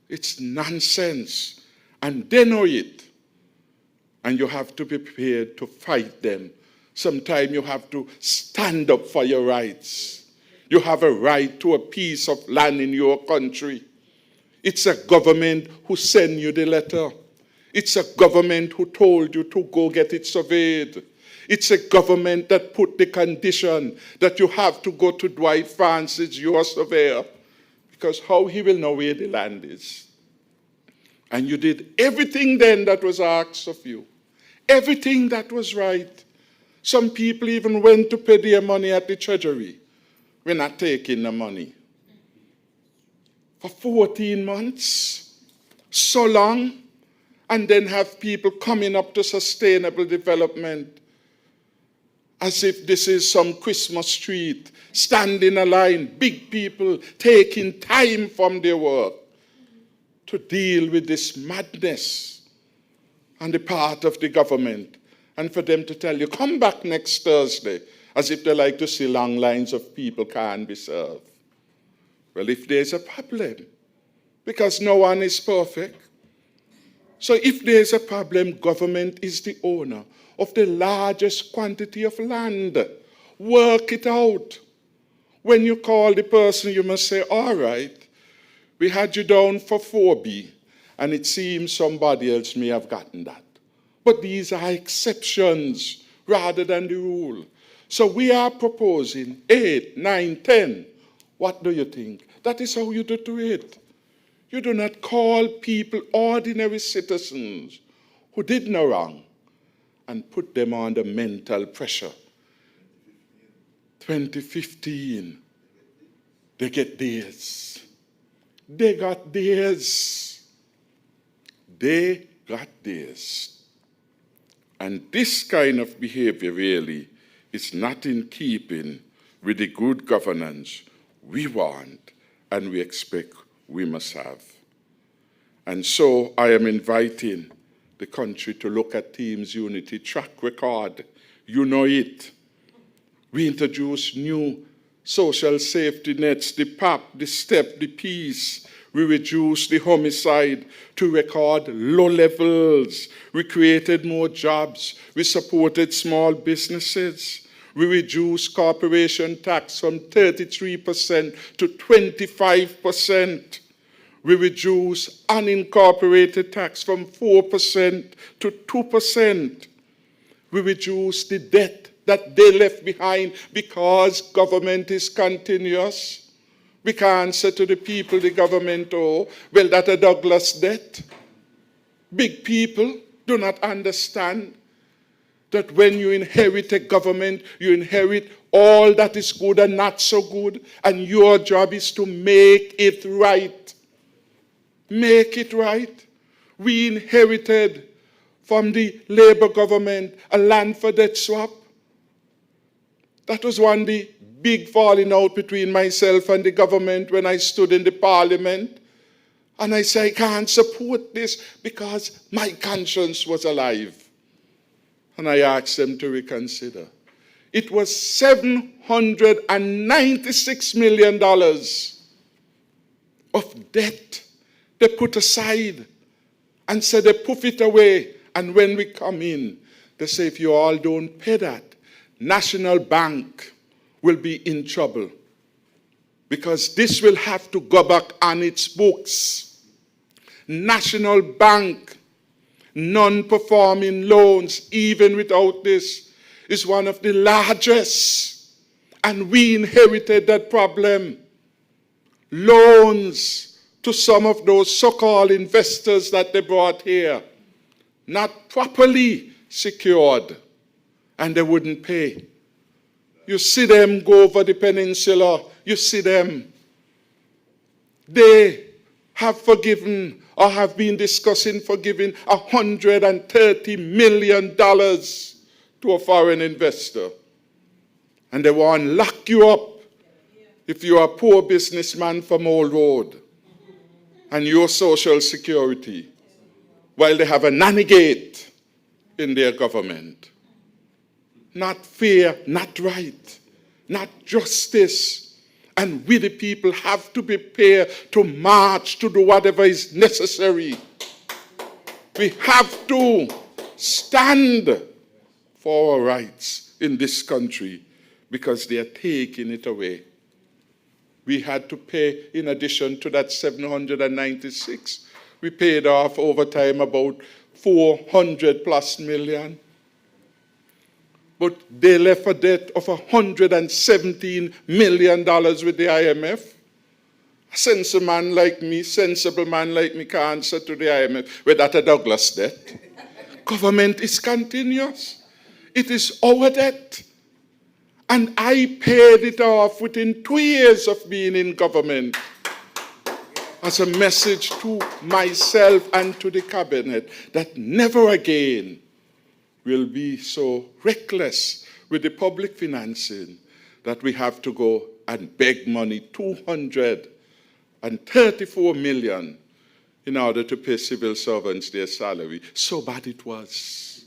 It's nonsense. And they know it. And you have to be prepared to fight them. Sometimes you have to stand up for your rights. You have a right to a piece of land in your country. It's a government who sent you the letter. It's a government who told you to go get it surveyed. It's a government that put the condition that you have to go to Dwight Francis, your surveyor, because how he will know where the land is. And you did everything then that was asked of you. Everything that was right. Some people even went to pay their money at the treasury. We're not taking the money. For 14 months, so long, and then have people coming up to sustainable development as if this is some Christmas street, standing in a line, big people taking time from their work to deal with this madness on the part of the government, and for them to tell you, come back next Thursday, as if they like to see long lines of people can't be served. Well, if there's a problem, because no one is perfect, so if there's a problem, government is the owner of the largest quantity of land. Work it out. When you call the person, you must say, all right, we had you down for 4B, and it seems somebody else may have gotten that. But these are exceptions rather than the rule. So we are proposing 8, 9, 10. What do you think? That is how you do it. You do not call people ordinary citizens who did no wrong and put them under mental pressure. 2015, they get theirs. They got theirs. They got theirs. And this kind of behavior really is not in keeping with the good governance we want and we expect we must have. And so I am inviting the country to look at Team's Unity track record. You know it. We introduced new social safety nets, the PAP, the STEP, the PEACE. We reduced the homicide to record low levels. We created more jobs. We supported small businesses. We reduced corporation tax from 33% to 25%. We reduced unincorporated tax from 4% to 2%. We reduced the debt that they left behind because government is continuous. We can't say to the people, the government, oh, well, that's a Douglas debt. Big people do not understand that when you inherit a government, you inherit all that is good and not so good, and your job is to make it right. Make it right. We inherited from the Labour government a land for debt swap. That was one of the big falling out between myself and the government when I stood in the parliament. And I said, I can't support this because my conscience was alive. And I asked them to reconsider. It was $796 million of debt they put aside and said they put it away. And when we come in, they say, if you all don't pay that, National Bank will be in trouble because this will have to go back on its books. National Bank, non-performing loans, even without this, is one of the largest. And we inherited that problem. Loans to some of those so-called investors that they brought here, not properly secured, and they wouldn't pay. You see them go over the peninsula, you see them. They have forgiven or have been discussing forgiving $130 million to a foreign investor. And they want to lock you up if you're a poor businessman from Old Road and your Social Security, while they have a nanny gate in their government. Not fair, not right. not justice. And we the people have to prepare to march, to do whatever is necessary. We have to stand for our rights in this country because they are taking it away. We had to pay, in addition to that 796, we paid off over time about 400 plus million. But they left a debt of $117 million with the IMF. A sensible man like me can't say to the IMF, well, that's a Douglas debt. Government is continuous. It is our debt. And I paid it off within 2 years of being in government as a message to myself and to the cabinet that never again will be so reckless with the public financing that we have to go and beg money, 234 million, in order to pay civil servants their salary. So bad it was.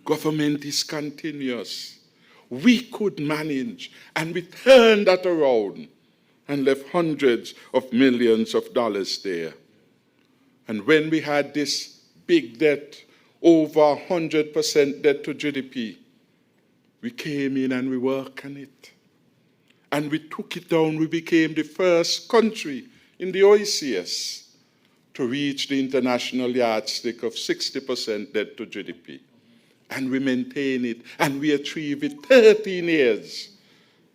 Government is continuous. We could manage, and we turned that around and left hundreds of millions of dollars there. And when we had this big debt, over 100% debt to GDP, we came in and we worked on it. And we took it down. We became the first country in the OECS to reach the international yardstick of 60% debt to GDP. And we maintain it, and we achieve it 13 years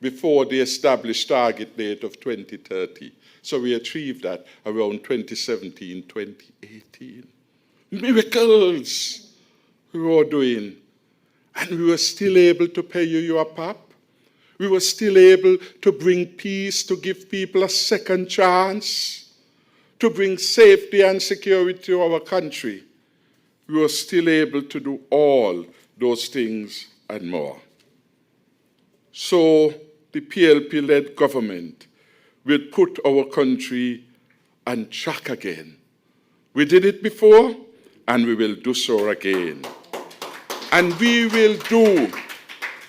before the established target date of 2030. So we achieved that around 2017, 2018. Miracles we were doing. And we were still able to pay you your PAP. We were still able to bring peace, to give people a second chance, to bring safety and security to our country. We were still able to do all those things and more. So the PLP-led government will put our country on track again. We did it before, and we will do so again. And we will do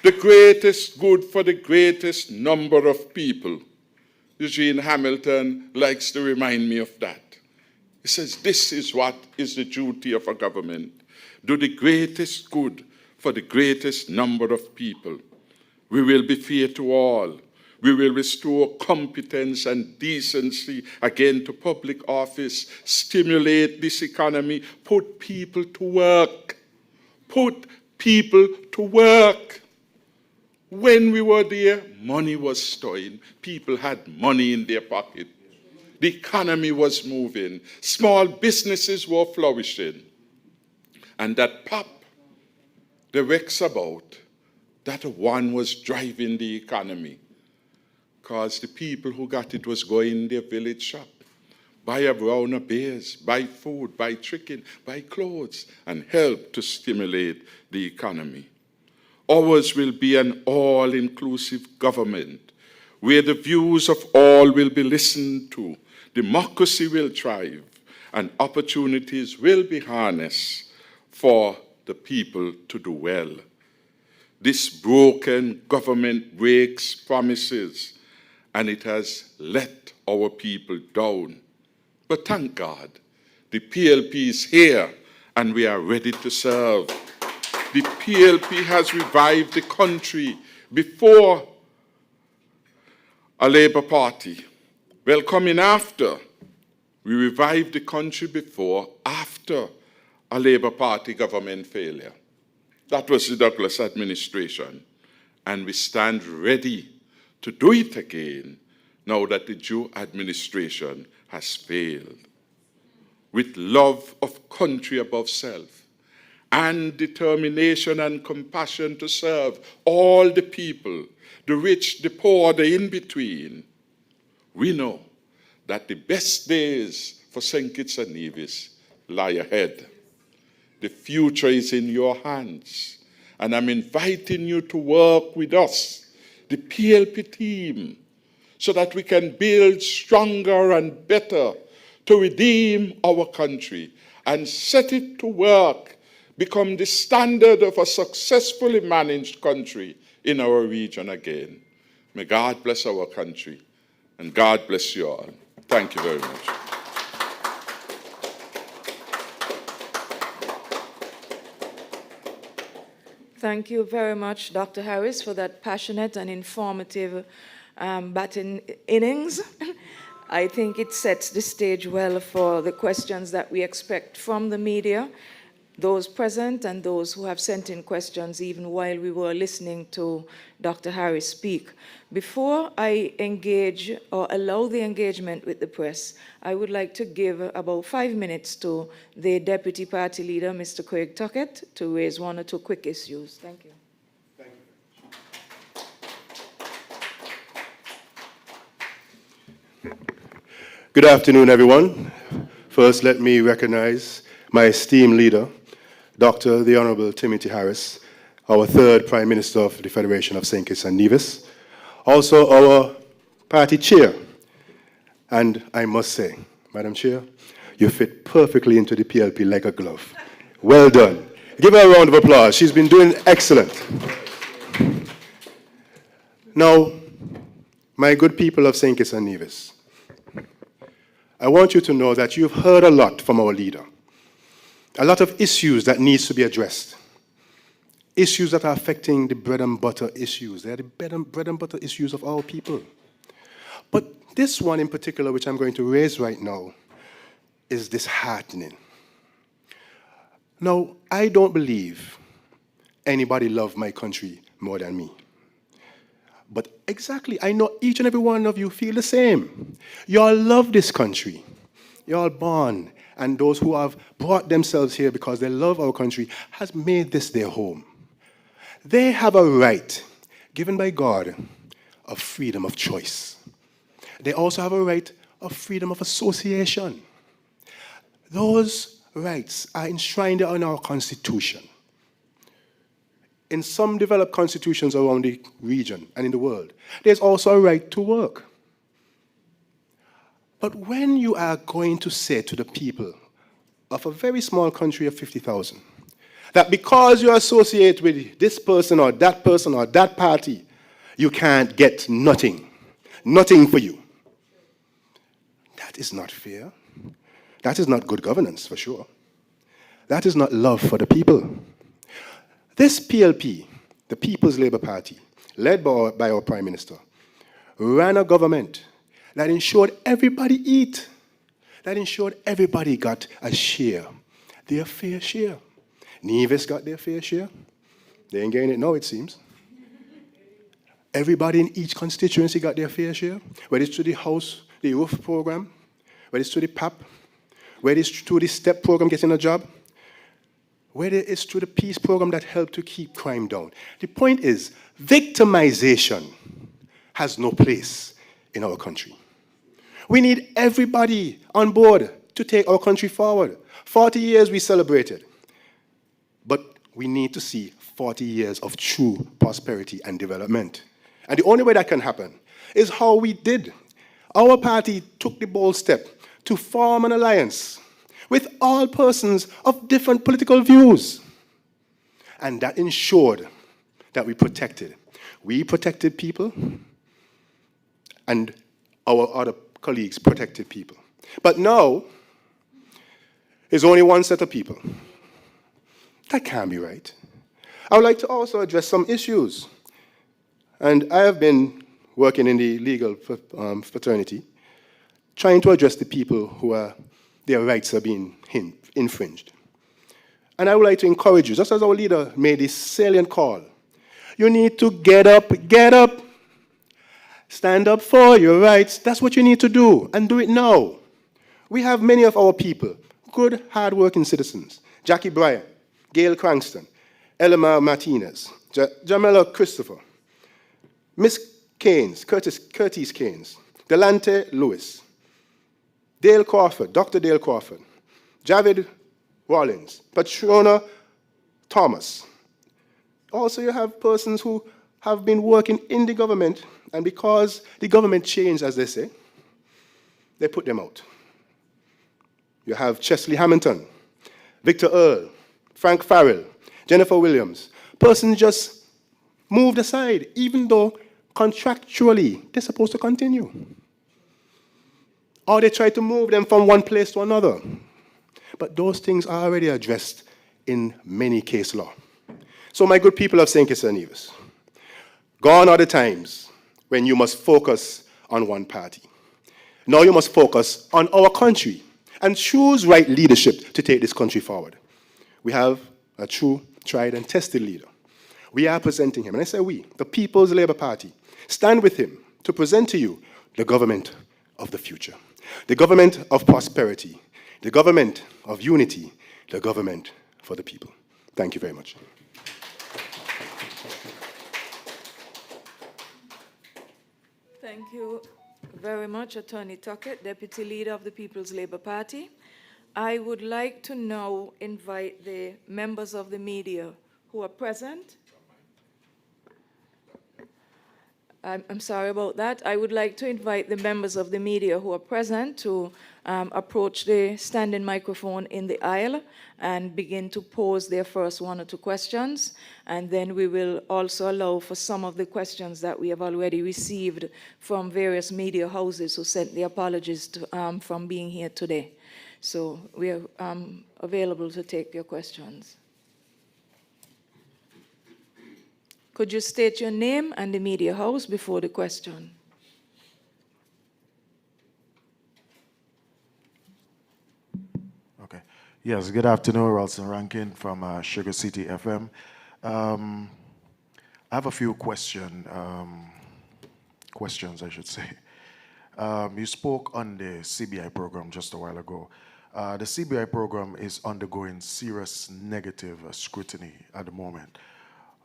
the greatest good for the greatest number of people. Eugene Hamilton likes to remind me of that. He says, this is what is the duty of a government. Do the greatest good for the greatest number of people. We will be fair to all. We will restore competence and decency again to public office, stimulate this economy, put people to work. Put people to work. When we were there, money was storing. People had money in their pocket. The economy was moving. Small businesses were flourishing. And that PAP, the Rex about, that one was driving the economy. Because the people who got it was going in their village shop, buy a brown of beers, buy food, buy chicken, buy clothes, and help to stimulate the economy. Ours will be an all-inclusive government where the views of all will be listened to, democracy will thrive, and opportunities will be harnessed for the people to do well. This broken government breaks promises, and it has let our people down. But thank God, the PLP is here, and we are ready to serve. The PLP has revived the country before a Labour Party. Well, coming after, we revived the country before, after a Labour Party government failure. That was the Douglas administration. And we stand ready to do it again now that the Jew administration has failed. With love of country above self, and determination and compassion to serve all the people, the rich, the poor, the in-between, we know that the best days for St. Kitts and Nevis lie ahead. The future is in your hands, and I'm inviting you to work with us, the PLP team, so that we can build stronger and better to redeem our country and set it to work, become the standard of a successfully managed country in our region again. May God bless our country, and God bless you all. Thank you very much. Thank you very much, Dr. Harris, for that passionate and informative batting innings. I think it sets the stage well for the questions that we expect from the media, those present and those who have sent in questions even while we were listening to Dr. Harris speak. Before I engage or allow the engagement with the press, I would like to give about 5 minutes to the Deputy Party Leader, Mr. Craig Tuckett, to raise one or two quick issues. Thank you. Good afternoon, everyone. First, let me recognize my esteemed leader, Dr. the Honorable Timothy Harris, our third Prime Minister of the Federation of St. Kitts and Nevis, also our party chair. And I must say, Madam Chair, you fit perfectly into the PLP like a glove. Well done. Give her a round of applause. She's been doing excellent. Now, my good people of St. Kitts and Nevis, I want you to know that you've heard a lot from our leader. A lot of issues that needs to be addressed. Issues that are affecting the bread and butter issues. They are the bread and butter issues of our people. But this one in particular, which I'm going to raise right now, is disheartening. Now, I don't believe anybody loves my country more than me. But exactly, I know each and every one of you feel the same. You all love this country. You're all born, and those who have brought themselves here because they love our country has made this their home. They have a right, given by God, of freedom of choice. They also have a right of freedom of association. Those rights are enshrined in our Constitution. In some developed constitutions around the region and in the world, there's also a right to work. But when you are going to say to the people of a very small country of 50,000, that because you associate with this person or that party, you can't get nothing for you. That is not fair. That is not good governance, for sure. That is not love for the people. This PLP, the People's Labour Party, led by our Prime Minister, ran a government that ensured everybody eat, that ensured everybody got a share, their fair share. Nevis got their fair share. They ain't getting it now, it seems. Everybody in each constituency got their fair share, whether it's through the house, the roof program, whether it's through the PAP, whether it's through the STEP program, getting a job, whether it's through the peace program that helped to keep crime down. The point is, victimization has no place in our country. We need everybody on board to take our country forward. 40 years we celebrated, but we need to see 40 years of true prosperity and development. And the only way that can happen is how we did. Our party took the bold step to form an alliance with all persons of different political views. And that ensured that we protected. We protected people, and our other colleagues protected people. But now, there's only one set of people. That can't be right. I would like to also address some issues. And I have been working in the legal fraternity, trying to address the people who are their rights are being infringed. And I would like to encourage you, just as our leader made this salient call, you need to get up, stand up for your rights. That's what you need to do, and do it now. We have many of our people, good, hard-working citizens. Jackie Bryant, Gail Cranston, Elamar Martinez, Jamela Christopher, Miss Keynes, Curtis Keynes, Delante Lewis, Dale Crawford, Dr. Dale Crawford, Javid Rollins, Patrona Thomas. Also, you have persons who have been working in the government, and because the government changed, as they say, they put them out. You have Chesley Hamilton, Victor Earl, Frank Farrell, Jennifer Williams. Persons just moved aside, even though Contractually, they're supposed to continue. Or they try to move them from one place to another. But those things are already addressed in many case law. So my good people of St. Kitts and Nevis, gone are the times when you must focus on one party. Now you must focus on our country and choose right leadership to take this country forward. We have a true, tried, and tested leader. We are presenting him, and I say we, the People's Labour Party, stand with him to present to you the government of the future, the government of prosperity, the government of unity, the government for the people. Thank you very much. Thank you very much, Attorney Tuckett, Deputy Leader of the People's Labour Party. I would like to now invite the members of the media who are present. I'm sorry about that. I would like to invite the members of the media who are present to approach the standing microphone in the aisle and begin to pose their first one or two questions. And then we will also allow for some of the questions that we have already received from various media houses who sent their apologies from being here today. So we are available to take your questions. Could you state your name and the media house before the question? Okay. Yes, good afternoon, Ralston Rankin from Sugar City FM. I have a few questions, I should say. You spoke on the CBI program just a while ago. The CBI program is undergoing serious negative scrutiny at the moment,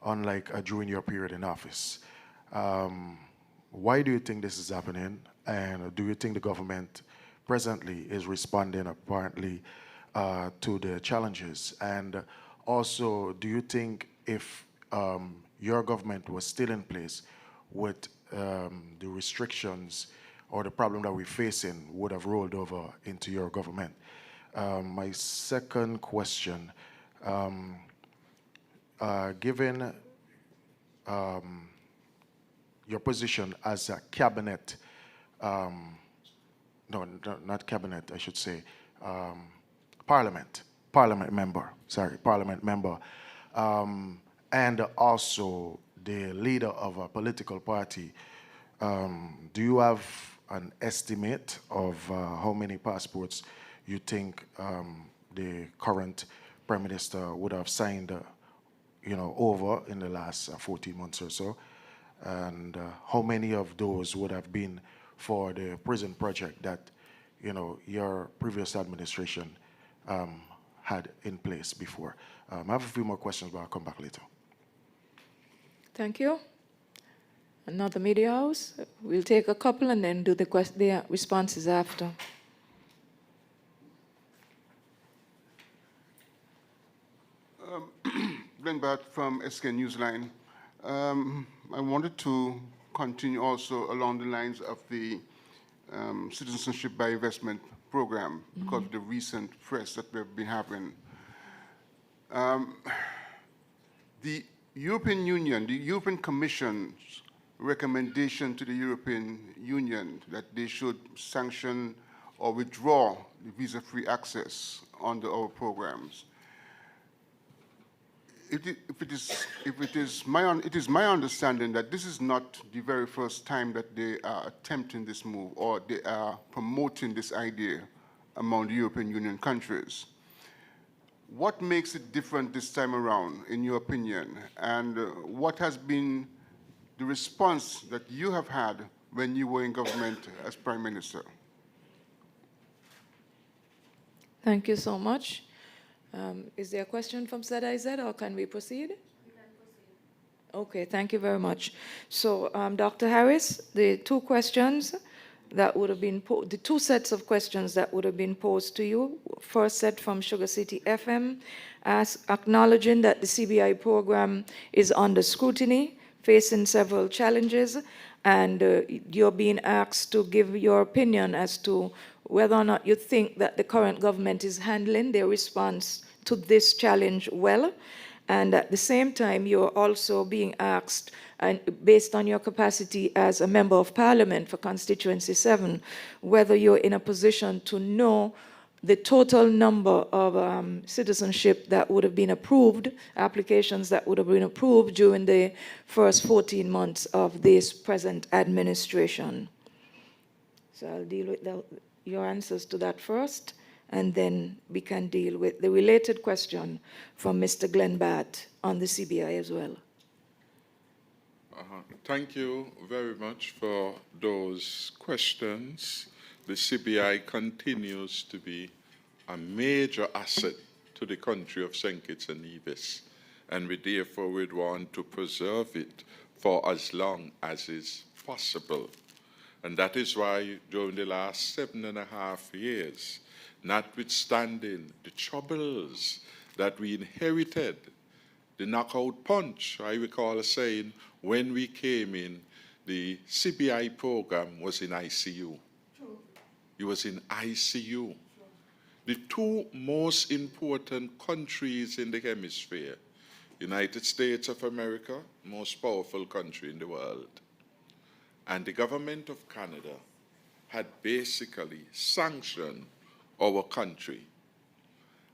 unlike during your period in office. Why do you think this is happening? And do you think the government presently is responding apparently to the challenges? And also, do you think if your government was still in place, would the restrictions or the problem that we're facing would have rolled over into your government? My second question, given your position as a cabinet, not cabinet, I should say, parliament member, and also the leader of a political party, do you have an estimate of how many passports you think the current Prime Minister would have signed over in the last 14 months or so? And how many of those would have been for the prison project that, your previous administration had in place before? I have a few more questions, but I'll come back later. Thank you. Another media house? We'll take a couple and then do the responses after. Glenn Bart from SK Newsline. I wanted to continue also along the lines of the citizenship by investment program because of the recent press that we've been having. The European Union, the European Commission's recommendation to the European Union that they should sanction or withdraw the visa-free access under our programs. It is my understanding that this is not the very first time that they are attempting this move or they are promoting this idea among the European Union countries. What makes it different this time around, in your opinion? And what has been the response that you have had when you were in government as Prime Minister? Thank you so much. Is there a question from ZIZ or can we proceed? We can proceed. Okay, thank you very much. So, Dr. Harris, the two questions that would have been, the two sets of questions that would have been posed to you, first set from Sugar City FM, as acknowledging that the CBI program is under scrutiny, facing several challenges, and you're being asked to give your opinion as to whether or not you think that the current government is handling their response to this challenge well. And at the same time, you're also being asked, and based on your capacity as a member of parliament for constituency 7, whether you're in a position to know the total number of citizenship that would have been approved, applications that would have been approved during the first 14 months of this present administration. So I'll deal with your answers to that first, and then we can deal with the related question from Mr. Glenn Batt on the CBI as well. Thank you very much for those questions. The CBI continues to be a major asset to the country of St. Kitts and Nevis, and we therefore would want to preserve it for as long as is possible. And that is why during the last 7.5 years, notwithstanding the troubles that we inherited, the knockout punch, I recall saying, when we came in, the CBI program was in ICU. True. It was in ICU. True. The two most important countries in the hemisphere, United States of America, most powerful country in the world, and the government of Canada had basically sanctioned our country.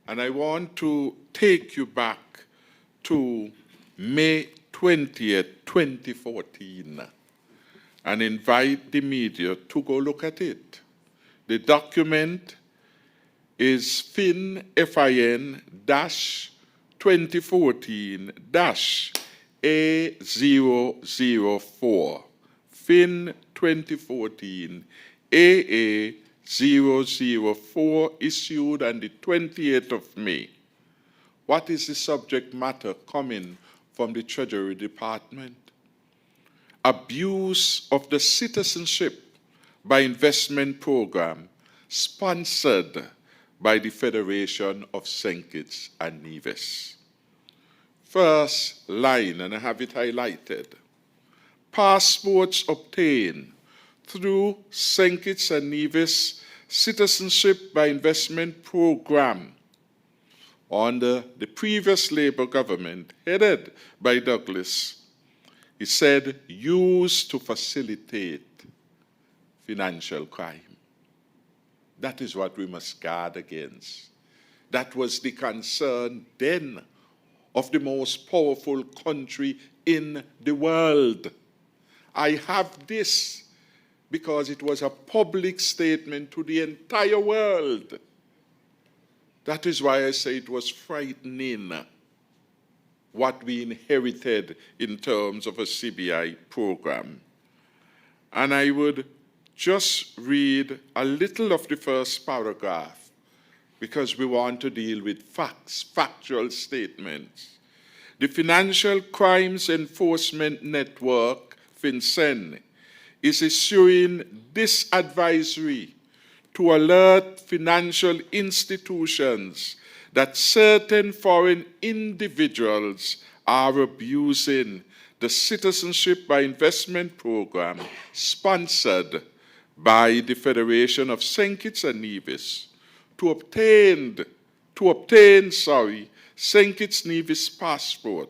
And I want to take you back to May 20th, 2014, and invite the media to go look at it. The document is FIN-2014-A004. FIN 2014 AA004, issued on the 28th of May. What is the subject matter coming from the Treasury Department? Abuse of the Citizenship by Investment Program, sponsored by the Federation of St. Kitts and Nevis. First line, and I have it highlighted: passports obtained through St. Kitts and Nevis Citizenship by Investment Program under the previous Labour government, headed by Douglas. He said, used to facilitate financial crime. That is what we must guard against. That was the concern then of the most powerful country in the world. I have this because it was a public statement to the entire world. That is why I say it was frightening what we inherited in terms of a CBI program. And I would just read a little of the first paragraph because we want to deal with facts, factual statements. The Financial Crimes Enforcement Network, FinCEN, is issuing this advisory to alert financial institutions that certain foreign individuals are abusing the Citizenship by Investment Program sponsored by the Federation of St. Kitts and Nevis to obtain St. Kitts Nevis passport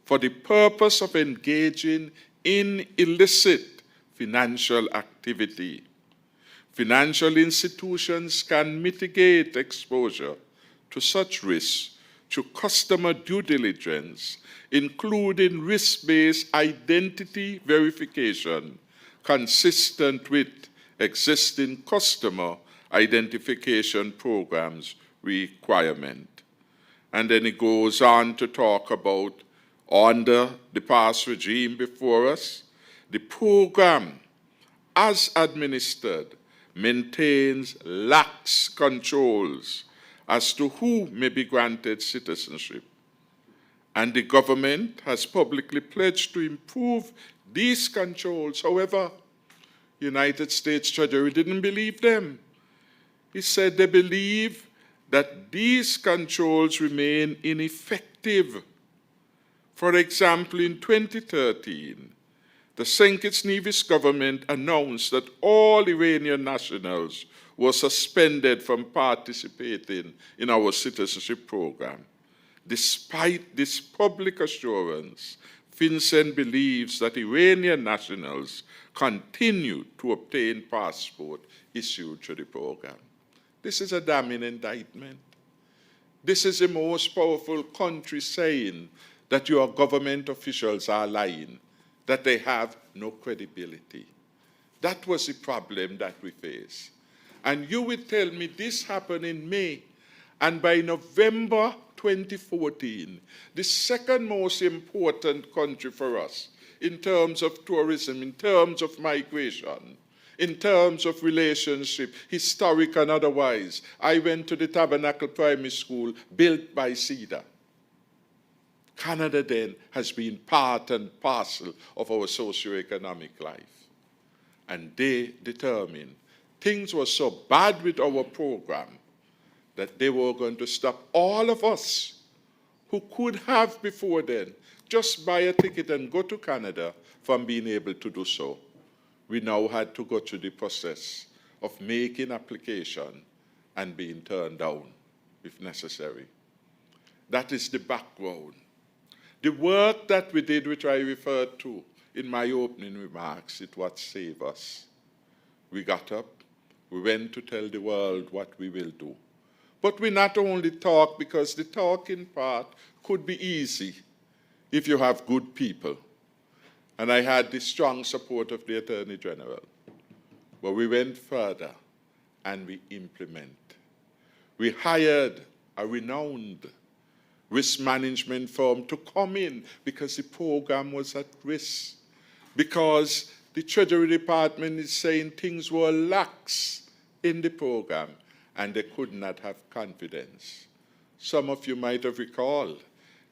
for the purpose of engaging in illicit financial activity. Financial institutions can mitigate exposure to such risks through customer due diligence, including risk-based identity verification consistent with existing customer identification programs requirement. And then it goes on to talk about, under the past regime before us, the program, as administered, maintains lax controls as to who may be granted citizenship. And the government has publicly pledged to improve these controls. However, United States Treasury didn't believe them. He said they believe that these controls remain ineffective. For example, in 2013, the St. Kitts Nevis government announced that all Iranian nationals were suspended from participating in our citizenship program. Despite this public assurance, FinCEN believes that Iranian nationals continue to obtain passports issued through the program. This is a damning indictment. This is the most powerful country saying that your government officials are lying, that they have no credibility. That was the problem that we face. And you will tell me this happened in May, and by November 2014, the second most important country for us in terms of tourism, in terms of migration, in terms of relationship, historic and otherwise. I went to the Tabernacle Primary School built by Cedar. Canada then has been part and parcel of our socio-economic life. And they determined things were so bad with our program that they were going to stop all of us who could have before then just buy a ticket and go to Canada from being able to do so. We now had to go through the process of making application and being turned down if necessary. That is the background. The work that we did, which I referred to in my opening remarks, it what saved us. We got up, we went to tell the world what we will do. But we not only talk, because the talking part could be easy if you have good people. And I had the strong support of the Attorney General. But we went further and we implement. We hired a renowned risk management firm to come in because the program was at risk. Because the Treasury Department is saying things were lax in the program and they could not have confidence. Some of you might have recalled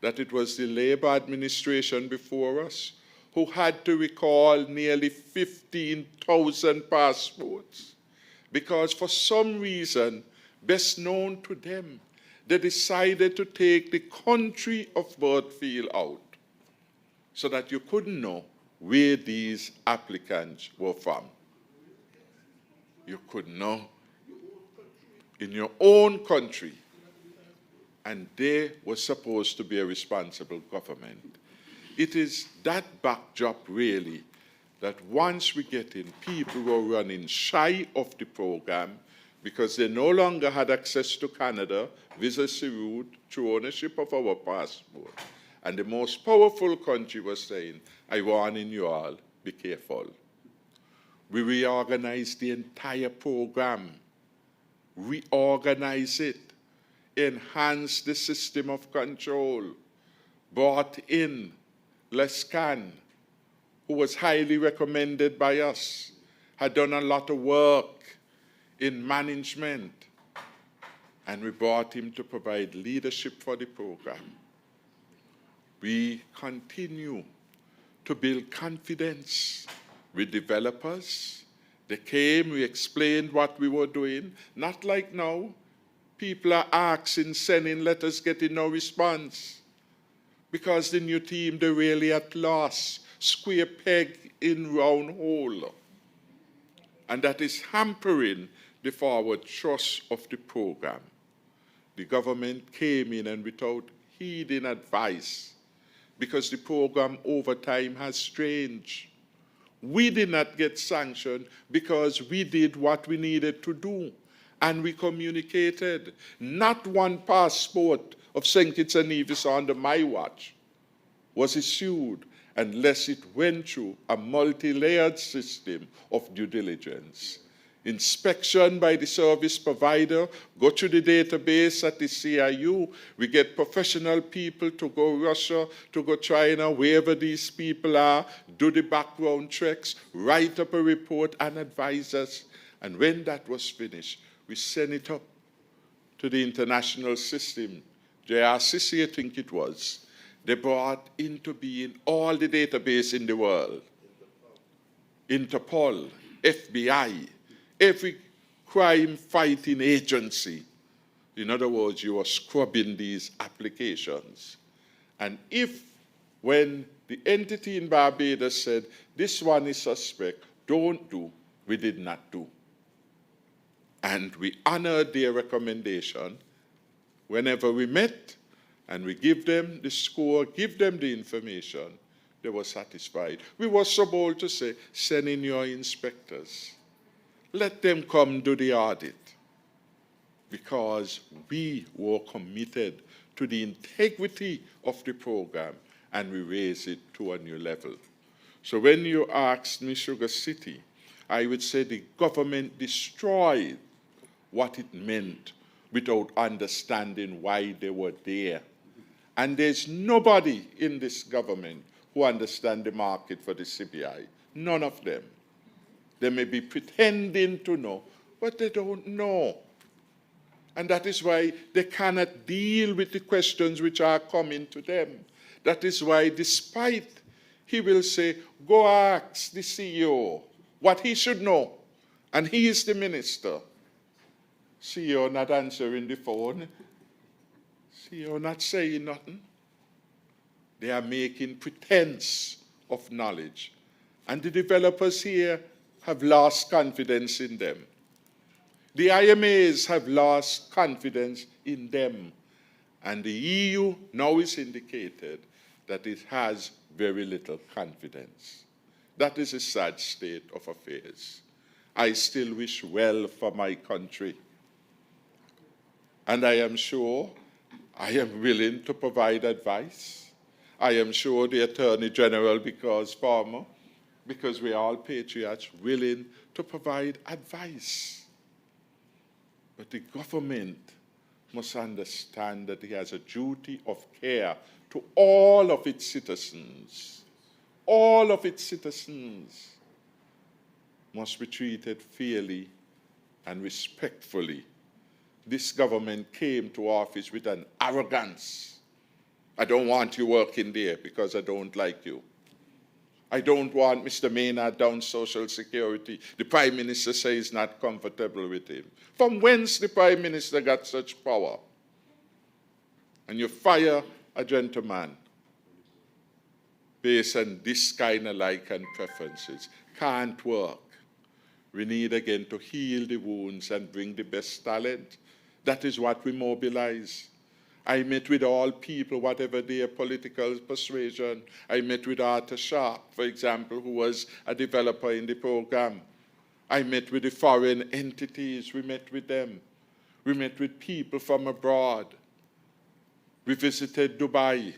that it was the Labour administration before us who had to recall nearly 15,000 passports because for some reason, best known to them, they decided to take the country of birth field out so that you couldn't know where these applicants were from. You couldn't know in your own country. And they were supposed to be a responsible government. It is that backdrop really that once we get in, people were running shy of the program because they no longer had access to Canada, visa route, through ownership of our passport. And the most powerful country was saying, I warn you all, be careful. We reorganized the entire program, reorganize it, enhance the system of control, brought in Lescan, who was highly recommended by us, had done a lot of work in management, and we brought him to provide leadership for the program. We continue to build confidence with developers. They came, we explained what we were doing, not like now. People are asking, sending letters, getting no response. Because the new team, they're really at loss, square peg in round hole. And that is hampering the forward thrust of the program. The government came in and without heeding advice, because the program over time has changed. We did not get sanctioned because we did what we needed to do. And we communicated. Not one passport of St. Kitts and Nevis under my watch was issued unless it went through a multi-layered system of due diligence. Inspection by the service provider, go through the database at the CIU. We get professional people to go Russia, to go China, wherever these people are, do the background checks, write up a report and advise us. And when that was finished, we sent it up to the international system, JRCC, I think it was. They brought into being all the database in the world. Interpol, FBI, every crime-fighting agency. In other words, you are scrubbing these applications. And if, when the entity in Barbados said, this one is suspect, don't do, we did not do. And we honored their recommendation. Whenever we met, And we give them the score, give them the information. They were satisfied. We were so bold to say, send in your inspectors. Let them come do the audit. Because we were committed to the integrity of the program, and we raised it to a new level. So when you asked me Sugar City, I would say the government destroyed what it meant without understanding why they were there. And there's nobody in this government who understands the market for the CBI. None of them. They may be pretending to know, but they don't know. And that is why they cannot deal with the questions which are coming to them. That is why, despite he will say, go ask the CEO what he should know, and he is the minister. CEO not answering the phone. CEO not saying nothing. They are making pretense of knowledge. And the developers here have lost confidence in them. The IMAs have lost confidence in them. And the EU now is indicated that it has very little confidence. That is a sad state of affairs. I still wish well for my country. And I am sure I am willing to provide advice. I am sure the Attorney General, because we are all patriots, willing to provide advice. But the government must understand that it has a duty of care to all of its citizens. All of its citizens must be treated fairly and respectfully. This government came to office with an arrogance. I don't want you working there because I don't like you. I don't want Mr. Maynard down Social Security. The Prime Minister says he's not comfortable with him. From whence the Prime Minister got such power? And you fire a gentleman based on this kind of like and preferences. Can't work. We need again to heal the wounds and bring the best talent. That is what we mobilize. I met with all people, whatever their political persuasion. I met with Arthur Sharp, for example, who was a developer in the program. I met with the foreign entities. We met with them. We met with people from abroad. We visited Dubai.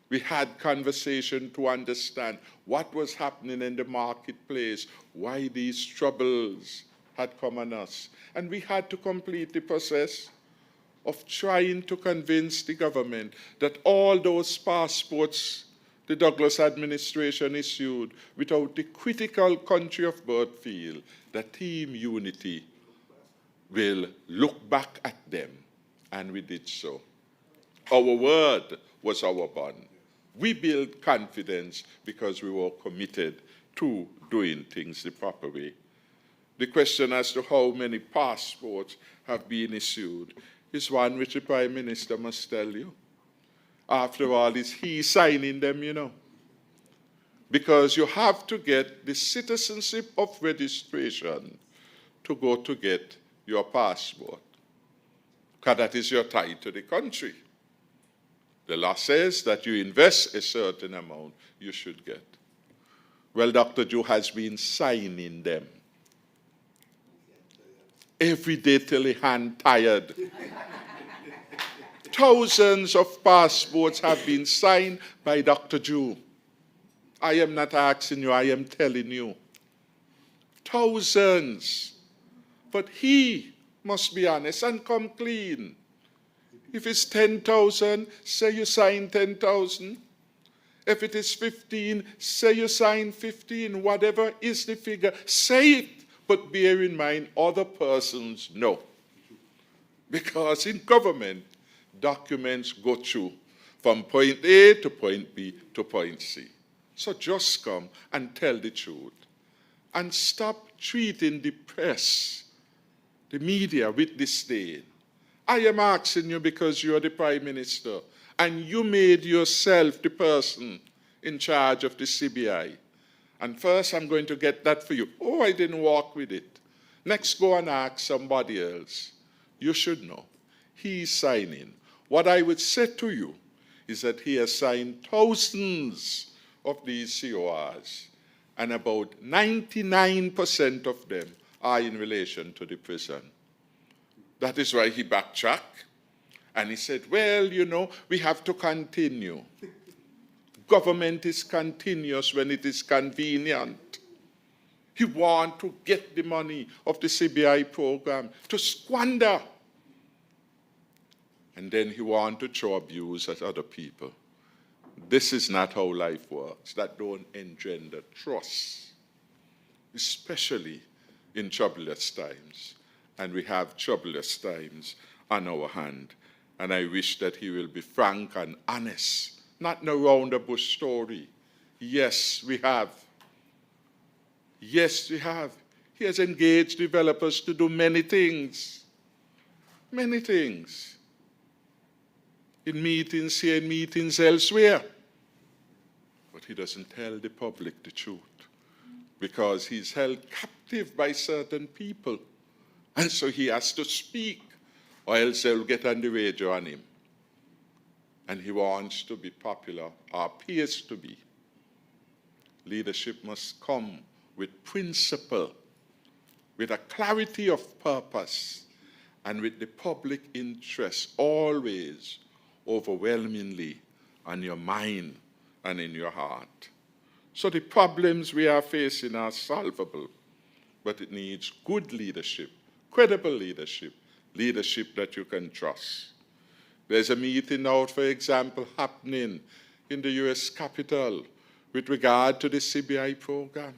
We had conversation to understand what was happening in the marketplace, why these troubles had come on us. And we had to complete the process of trying to convince the government that all those passports the Douglas administration issued without the critical country of birth field, that Team Unity will look back at them. And we did so. Our word was our bond. We built confidence because we were committed to doing things the proper way. The question as to how many passports have been issued is one which the Prime Minister must tell you. After all, it's he signing them, you know. Because you have to get the citizenship of registration to go to get your passport. Because that is your tie to the country. The law says that you invest a certain amount, you should get. Well, Dr. Joe has been signing them. Every day till the hand tired. Thousands of passports have been signed by Dr. Joe. I am not asking you, I am telling you. Thousands. But he must be honest and come clean. If it's 10,000, say you sign 10,000. If it is 15, say you sign 15. Whatever is the figure, say it. But bear in mind, other persons know. Because in government, documents go through from point A to point B to point C. So just come and tell the truth. And stop treating the press, the media, with disdain. I am asking you because you are the Prime Minister and you made yourself the person in charge of the CBI. And first I'm going to get that for you. Oh, I didn't walk with it. Next, go and ask somebody else. You should know. He's signing What I would say to you is that he has signed thousands of these CORs, and about 99% of them are in relation to the prison. That is why he backtracked, and he said, well, you know, we have to continue. Government is continuous when it is convenient. He wants to get the money of the CBI program to squander. And then he wants to throw abuse at other people. This is not how life works. That don't engender trust, especially in troublous times. And we have troublous times on our hand. And I wish that he will be frank and honest, not no round-the-bush story. Yes, we have. Yes, we have. He has engaged developers to do many things. Many things. In meetings here, in meetings elsewhere. But he doesn't tell the public the truth, because he's held captive by certain people. And so he has to speak, or else they'll get on the radio on him. And he wants to be popular, or appears to be. Leadership must come with principle, with a clarity of purpose, and with the public interest always overwhelmingly on your mind and in your heart. So the problems we are facing are solvable, but it needs good leadership, credible leadership, leadership that you can trust. There's a meeting now, for example, happening in the US Capitol with regard to the CBI program.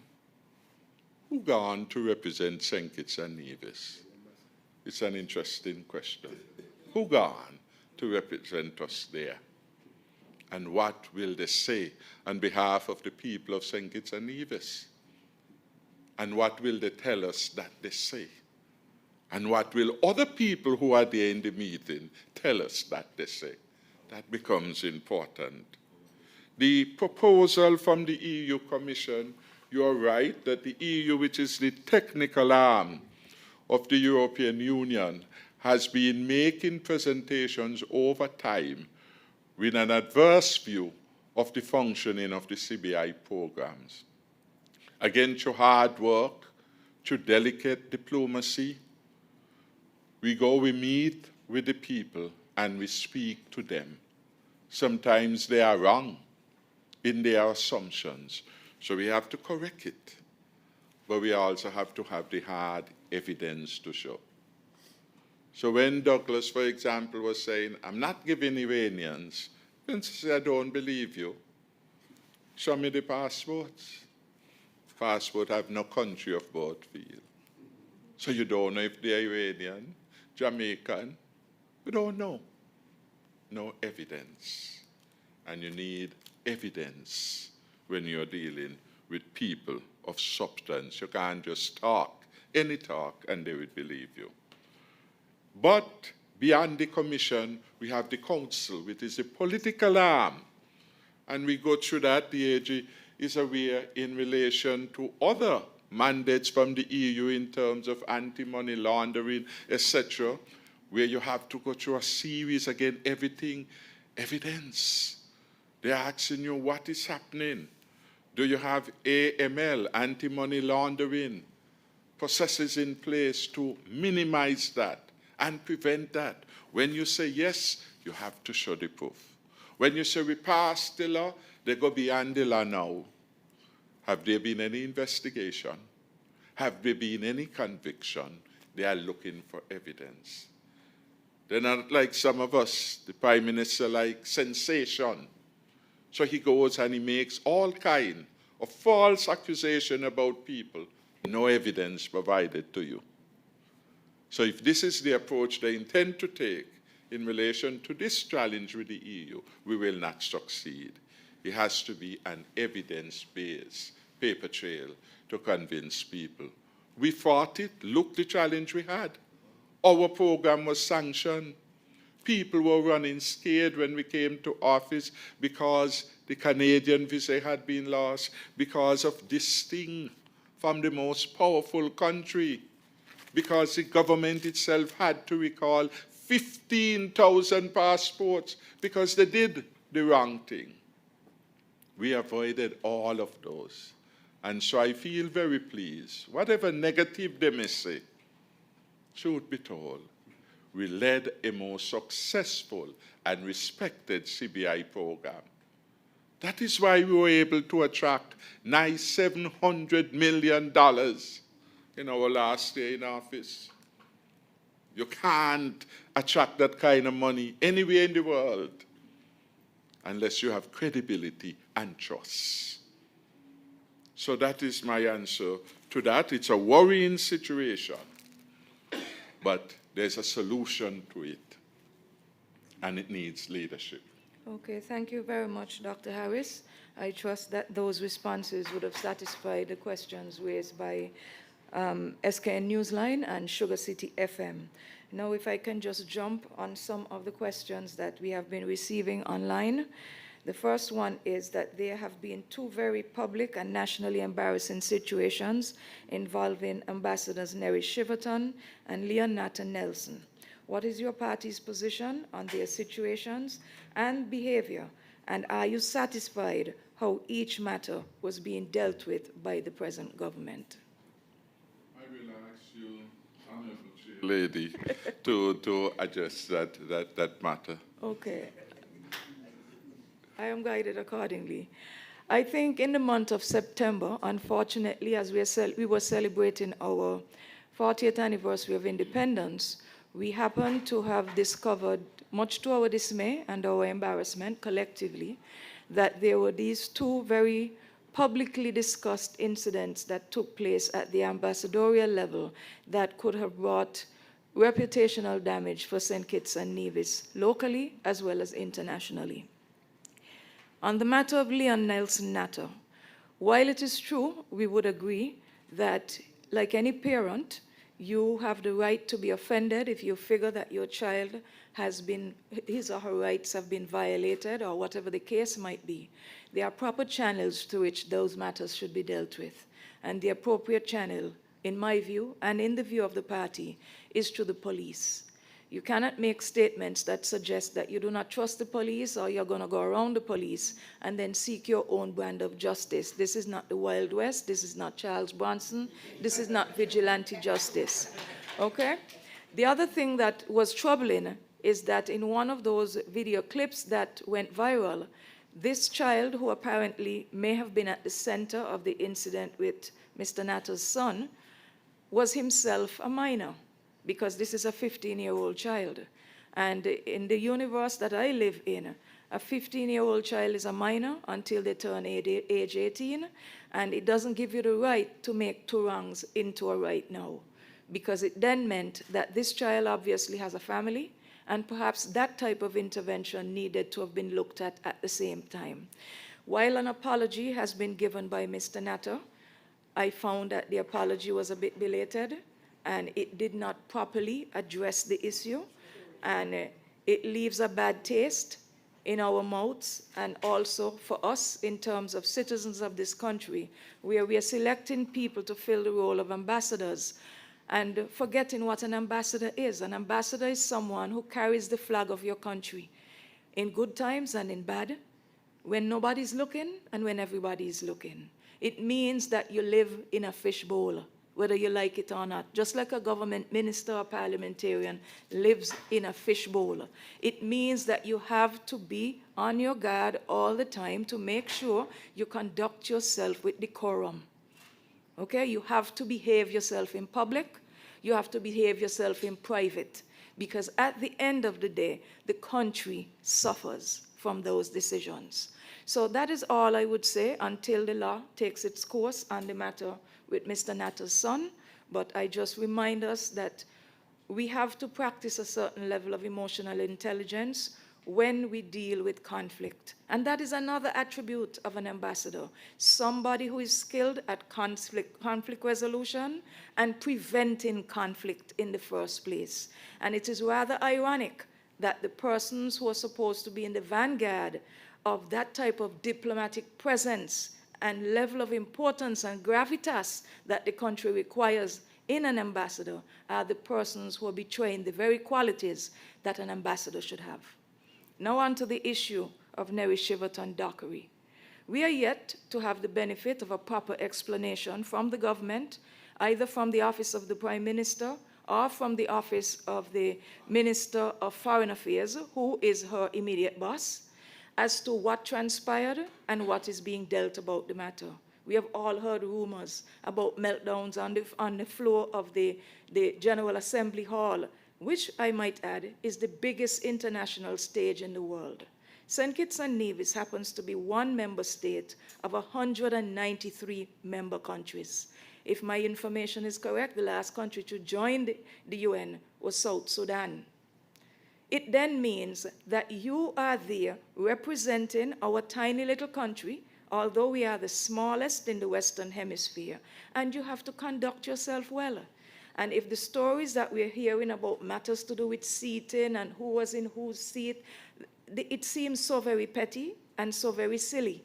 Who gone to represent St. Kitts and Nevis? It's an interesting question. Who gone to represent us there? And what will they say on behalf of the people of St. Kitts and Nevis? And what will they tell us that they say? And what will other people who are there in the meeting tell us that they say? That becomes important. The proposal from the EU Commission, you're right that the EU, which is the technical arm of the European Union, has been making presentations over time with an adverse view of the functioning of the CBI programs. Again, through hard work, through delicate diplomacy, we meet with the people, and we speak to them. Sometimes they are wrong in their assumptions, so we have to correct it. But we also have to have the hard evidence to show. So when Douglas, for example, was saying, I'm not giving Iranians, then say, I don't believe you. Show me the passports. Passport have no country of birth field. So you don't know if they're Iranian, Jamaican. You don't know. No evidence. And you need evidence when you're dealing with people of substance. You can't just talk, any talk, and they would believe you. But beyond the commission, we have the council, which is a political arm. And we go through that. The AG is aware in relation to other mandates from the EU in terms of anti-money laundering, etc., where you have to go through a series, again, everything, evidence. They're asking you what is happening. Do you have AML, anti-money laundering, processes in place to minimize that and prevent that? When you say yes, you have to show the proof. When you say we passed the law, they go beyond the law now. Have there been any investigation? Have there been any conviction? They are looking for evidence. They're not like some of us. The Prime Minister likes sensation. So he goes and he makes all kind of false accusation about people. No evidence provided to you. So if this is the approach they intend to take in relation to this challenge with the EU, we will not succeed. It has to be an evidence-based paper trail to convince people. We fought it. Look the challenge we had. Our program was sanctioned. People were running scared when we came to office because the Canadian visa had been lost because of this thing from the most powerful country, because the government itself had to recall 15,000 passports because they did the wrong thing. We avoided all of those. And so I feel very pleased. Whatever negative they may say, truth be told, we led a more successful and respected CBI program. That is why we were able to attract nice $700 million in our last year in office. You can't attract that kind of money anywhere in the world unless you have credibility and trust. So that is my answer to that. It's a worrying situation, but there's a solution to it, and it needs leadership. Okay, thank you very much, Dr. Harris. I trust that those responses would have satisfied the questions raised by SKN Newsline and Sugar City FM. Now, if I can just jump on some of the questions that we have been receiving online. The first one is that there have been two very public and nationally embarrassing situations involving Ambassadors Neri Shiverton and Leon Nathan Nelson. What is your party's position on their situations and behavior? And are you satisfied how each matter was being dealt with by the present government? I will ask you, Honorable Chair Lady, to address that matter. Okay. I am guided accordingly. I think in the month of September, unfortunately, as we were celebrating our 40th anniversary of independence, we happened to have discovered, much to our dismay and our embarrassment collectively, that there were these two very publicly discussed incidents that took place at the ambassadorial level that could have brought reputational damage for St. Kitts and Nevis locally as well as internationally. On the matter of Leon Nelson Natter, while it is true, we would agree that, like any parent, you have the right to be offended if you figure that your child has been, his or her rights have been violated or whatever the case might be. There are proper channels through which those matters should be dealt with. And the appropriate channel, in my view, and in the view of the party, is to the police. You cannot make statements that suggest that you do not trust the police or you're going to go around the police and then seek your own brand of justice. This is not the Wild West. This is not Charles Bronson. This is not vigilante justice. Okay? The other thing that was troubling is that in one of those video clips that went viral, this child, who apparently may have been at the center of the incident with Mr. Natter's son, was himself a minor, because this is a 15-year-old child. And in the universe that I live in, a 15-year-old child is a minor until they turn age 18, and it doesn't give you the right to make two wrongs into a right now, because it then meant that this child obviously has a family, and perhaps that type of intervention needed to have been looked at the same time. While an apology has been given by Mr. Natter, I found that the apology was a bit belated, and it did not properly address the issue, and it leaves a bad taste in our mouths and also for us in terms of citizens of this country, where we are selecting people to fill the role of ambassadors and forgetting what an ambassador is. An ambassador is someone who carries the flag of your country in good times and in bad, when nobody's looking and when everybody is looking. It means that you live in a fishbowl, whether you like it or not. Just like a government minister or parliamentarian lives in a fishbowl. It means that you have to be on your guard all the time to make sure you conduct yourself with decorum. Okay? You have to behave yourself in public. You have to behave yourself in private. Because at the end of the day, the country suffers from those decisions. So that is all I would say until the law takes its course on the matter with Mr. Natter's son. But I just remind us that we have to practice a certain level of emotional intelligence when we deal with conflict. And that is another attribute of an ambassador, somebody who is skilled at conflict resolution and preventing conflict in the first place. And it is rather ironic that the persons who are supposed to be in the vanguard of that type of diplomatic presence and level of importance and gravitas that the country requires in an ambassador are the persons who are betraying the very qualities that an ambassador should have. Now on to the issue of Neri Shiverton Dockery. We are yet to have the benefit of a proper explanation from the government, either from the Office of the Prime Minister or from the Office of the Minister of Foreign Affairs, who is her immediate boss, as to what transpired and what is being dealt about the matter. We have all heard rumors about meltdowns on the floor of the General Assembly Hall, which I might add is the biggest international stage in the world. St. Kitts and Nevis happens to be one member state of 193 member countries. If my information is correct, the last country to join the UN was South Sudan. It then means that you are there representing our tiny little country, although we are the smallest in the Western Hemisphere, and you have to conduct yourself well. And if the stories that we're hearing about matters to do with seating and who was in whose seat, it seems so very petty and so very silly.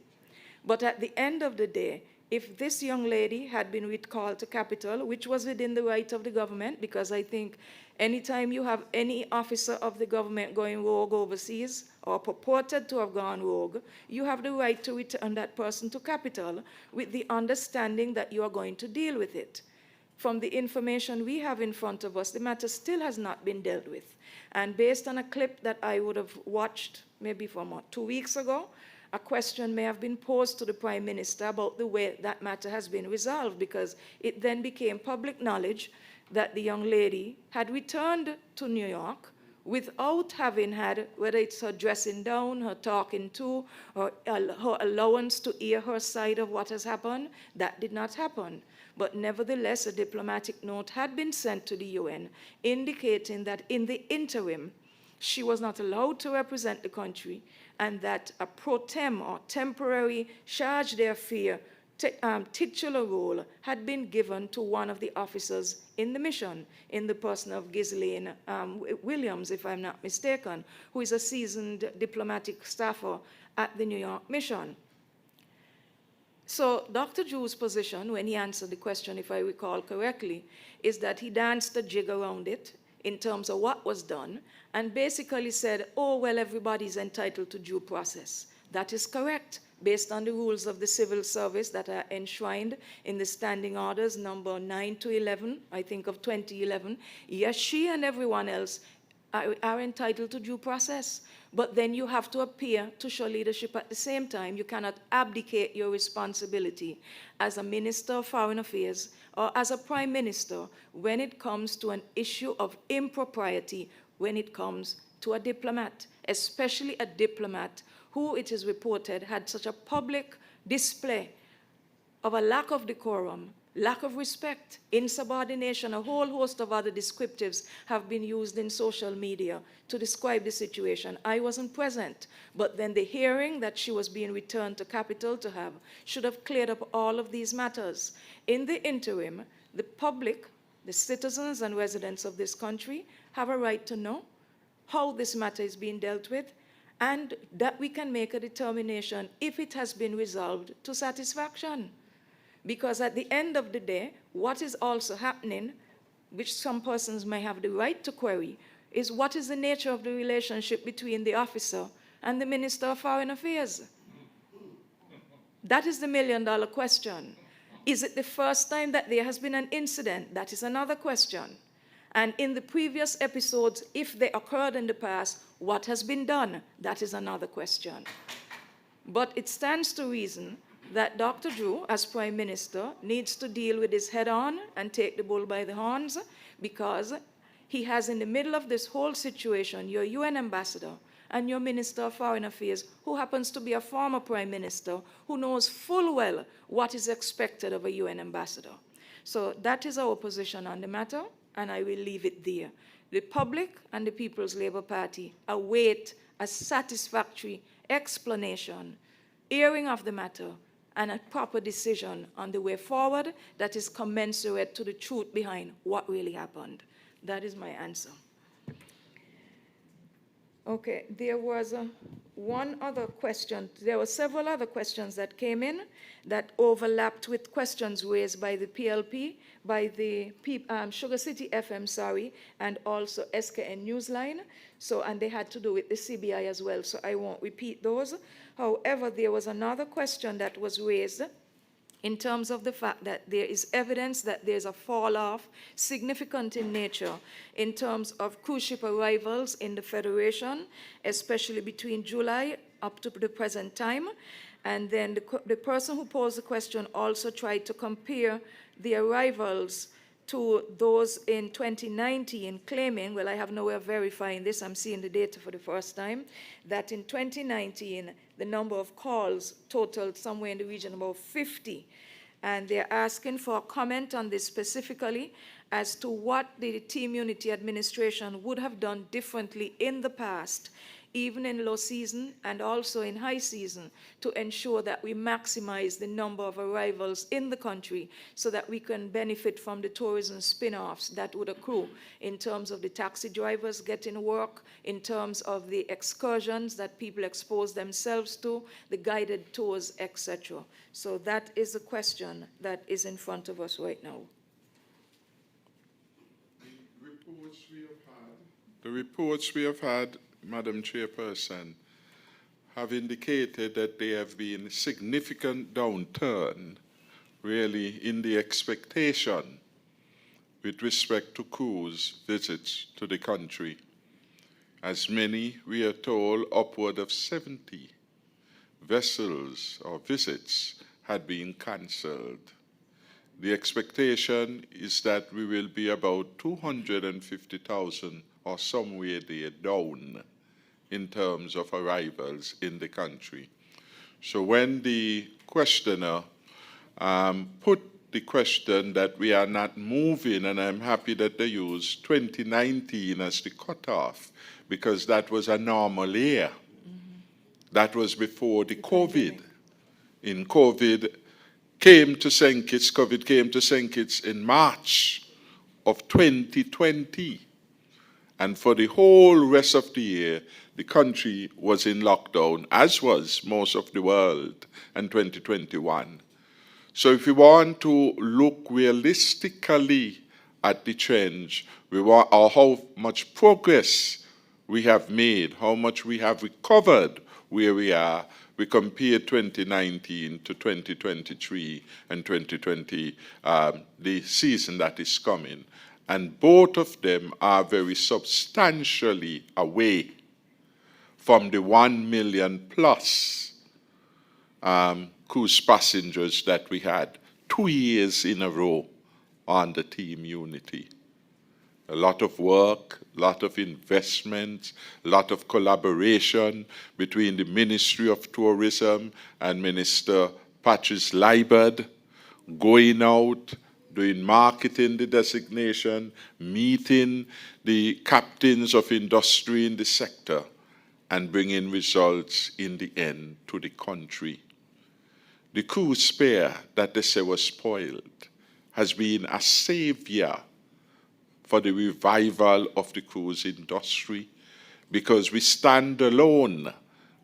But at the end of the day, if this young lady had been recalled to capital, which was within the right of the government, because I think anytime you have any officer of the government going rogue overseas or purported to have gone rogue, you have the right to return that person to capital with the understanding that you are going to deal with it. From the information we have in front of us, the matter still has not been dealt with. And based on a clip that I would have watched maybe from 2 weeks ago, a question may have been posed to the Prime Minister about the way that matter has been resolved, because it then became public knowledge that the young lady had returned to New York without having had, whether it's her dressing down, her talking to, or her allowance to hear her side of what has happened. That did not happen. But nevertheless, a diplomatic note had been sent to the UN indicating that in the interim, she was not allowed to represent the country, and that a pro tem or temporary charge d'affaires titular role had been given to one of the officers in the mission, in the person of Ghislaine Williams, if I'm not mistaken, who is a seasoned diplomatic staffer at the New York mission. So Dr. Drew's position, when he answered the question, if I recall correctly, is that he danced a jig around it in terms of what was done, and basically said, oh, well, everybody's entitled to due process. That is correct, based on the rules of the civil service that are enshrined in the standing orders number 9 to 11, I think of 2011. Yes, she and everyone else are entitled to due process. But then you have to appear to show leadership at the same time. You cannot abdicate your responsibility as a Minister of Foreign Affairs or as a Prime Minister when it comes to an issue of impropriety, when it comes to a diplomat, especially a diplomat who, it is reported, had such a public display of a lack of decorum, lack of respect, insubordination. A whole host of other descriptives have been used in social media to describe the situation. I wasn't present, but then the hearing that she was being returned to capital to have should have cleared up all of these matters. In the interim, the public, the citizens and residents of this country have a right to know how this matter is being dealt with, and that we can make a determination if it has been resolved to satisfaction. Because at the end of the day, what is also happening, which some persons may have the right to query, is what is the nature of the relationship between the officer and the Minister of Foreign Affairs? That is the million-dollar question. Is it the first time that there has been an incident? That is another question. And in the previous episodes, if they occurred in the past, what has been done? That is another question. But it stands to reason that Dr. Drew, as Prime Minister, needs to deal with this head on and take the bull by the horns, because he has, in the middle of this whole situation, your UN ambassador and your Minister of Foreign Affairs, who happens to be a former Prime Minister, who knows full well what is expected of a UN ambassador. So that is our position on the matter, and I will leave it there. The public and the People's Labour Party await a satisfactory explanation, airing of the matter, and a proper decision on the way forward that is commensurate to the truth behind what really happened. That is my answer. Okay, there was one other question. There were several other questions that came in that overlapped with questions raised by the PLP, by the Sugar City FM, sorry, and also SKN Newsline. So, and they had to do with the CBI as well, so I won't repeat those. However, there was another question that was raised in terms of the fact that there is evidence that there's a fall off, significant in nature, in terms of cruise ship arrivals in the Federation, especially between July up to the present time. And then the person who posed the question also tried to compare the arrivals to those in 2019, claiming, well, I have no way of verifying this, I'm seeing the data for the first time, that in 2019, the number of calls totaled somewhere in the region of about 50. And they're asking for a comment on this specifically as to what the Team Unity administration would have done differently in the past, even in low season and also in high season, to ensure that we maximize the number of arrivals in the country so that we can benefit from the tourism spin-offs that would accrue in terms of the taxi drivers getting work, in terms of the excursions that people expose themselves to, the guided tours, etc. So that is a question that is in front of us right now. The reports we have had, Madam Chairperson, have indicated that there have been significant downturn, really, in the expectation with respect to cruise visits to the country. As many, we are told, upward of 70 vessels or visits had been cancelled. The expectation is that we will be about 250,000 or somewhere there down in terms of arrivals in the country. So when the questioner put the question that we are not moving, and I'm happy that they used 2019 as the cutoff, because that was a normal year. That was before the COVID. In COVID came to St. Kitts, COVID came to St. Kitts in March of 2020. And for the whole rest of the year, the country was in lockdown, as was most of the world in 2021. So if we want to look realistically at the change, we want how much progress we have made, how much we have recovered where we are. We compare 2019 to 2023 and 2020, the season that is coming. And both of them are very substantially away from the 1 million plus cruise passengers that we had 2 years in a row on the Team Unity. A lot of work, a lot of investment, a lot of collaboration between the Ministry of Tourism and Minister Patrice Liebert, going out, doing marketing the designation, meeting the captains of industry in the sector, and bringing results in the end to the country. The cruise spare that they say was spoiled has been a savior for the revival of the cruise industry, because we stand alone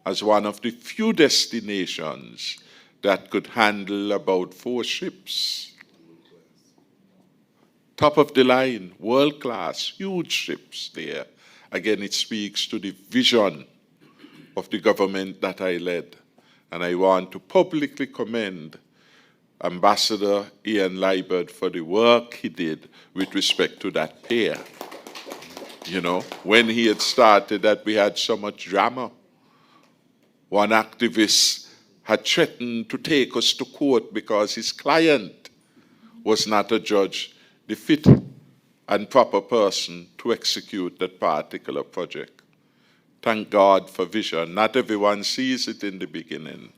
as one of the few destinations that could handle about 4 ships. Top of the line, world class, huge ships there. Again, it speaks to the vision of the government that I led. And I want to publicly commend Ambassador Ian Liebert for the work he did with respect to that pair. You know, when he had started that, we had so much drama. One activist had threatened to take us to court because his client was not a judge, the fit and proper person to execute that particular project. Thank God for vision. Not everyone sees it in the beginning,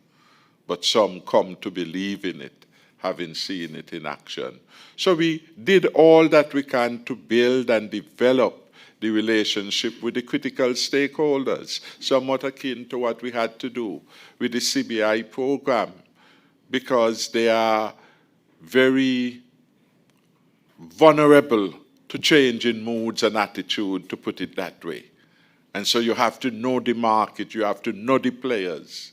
but some come to believe in it, having seen it in action. So we did all that we can to build and develop the relationship with the critical stakeholders, somewhat akin to what we had to do with the CBI program, because they are very vulnerable to change in moods and attitude, to put it that way. And so you have to know the market, you have to know the players,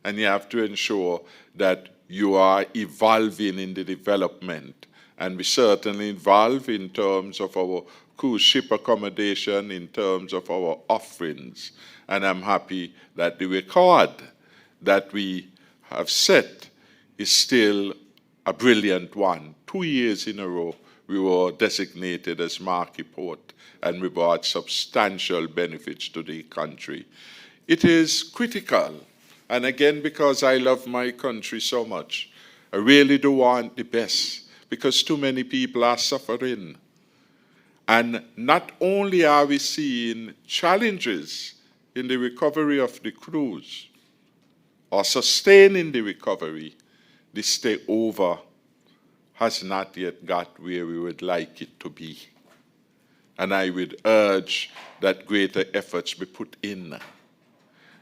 and you have to ensure that you are evolving in the development. And we certainly evolve in terms of our cruise ship accommodation, in terms of our offerings. And I'm happy that the record that we have set is still a brilliant one. 2 years in a row, we were designated as marquee port, and we brought substantial benefits to the country. It is critical, and again, because I love my country so much, I really do want the best, because too many people are suffering. And not only are we seeing challenges in the recovery of the cruise, or sustaining the recovery, the stay over has not yet got where we would like it to be. And I would urge that greater efforts be put in,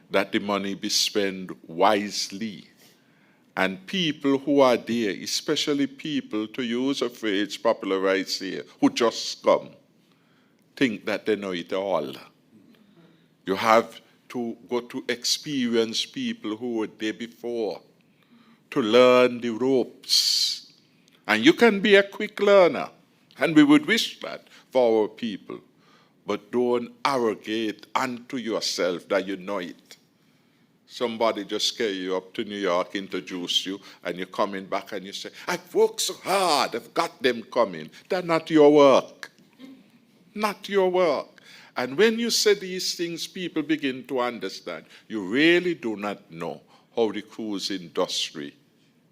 that the money be spent wisely, and people who are there, especially people, to use a phrase popularized here, who just come, think that they know it all. You have to go to experienced people who were there before to learn the ropes. And you can be a quick learner, and we would wish that for our people. But don't arrogate unto yourself that you know it. Somebody just carry you up to New York, introduce you, and you're coming back and you say, I've worked so hard, I've got them coming. That's not your work. Not your work. And when you say these things, people begin to understand. You really do not know how the cruise industry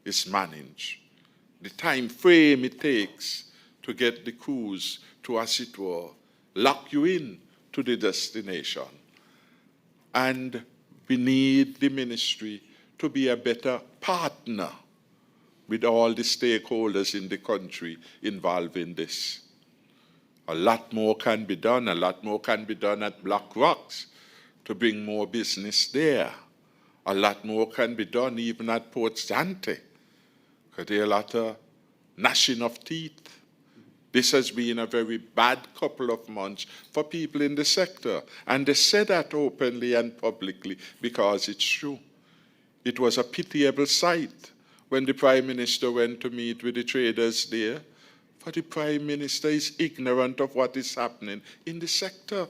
is managed. The time frame it takes to get the cruise to, as it were, lock you in to the destination. And we need the ministry to be a better partner with all the stakeholders in the country involved in this. A lot more can be done. A lot more can be done at Black Rocks to bring more business there. A lot more can be done even at Port Zante, because there are a lot of gnashing of teeth. This has been a very bad couple of months for people in the sector. And they said that openly and publicly because it's true. It was a pitiable sight when the Prime Minister went to meet with the traders there. For the Prime Minister is ignorant of what is happening in the sector.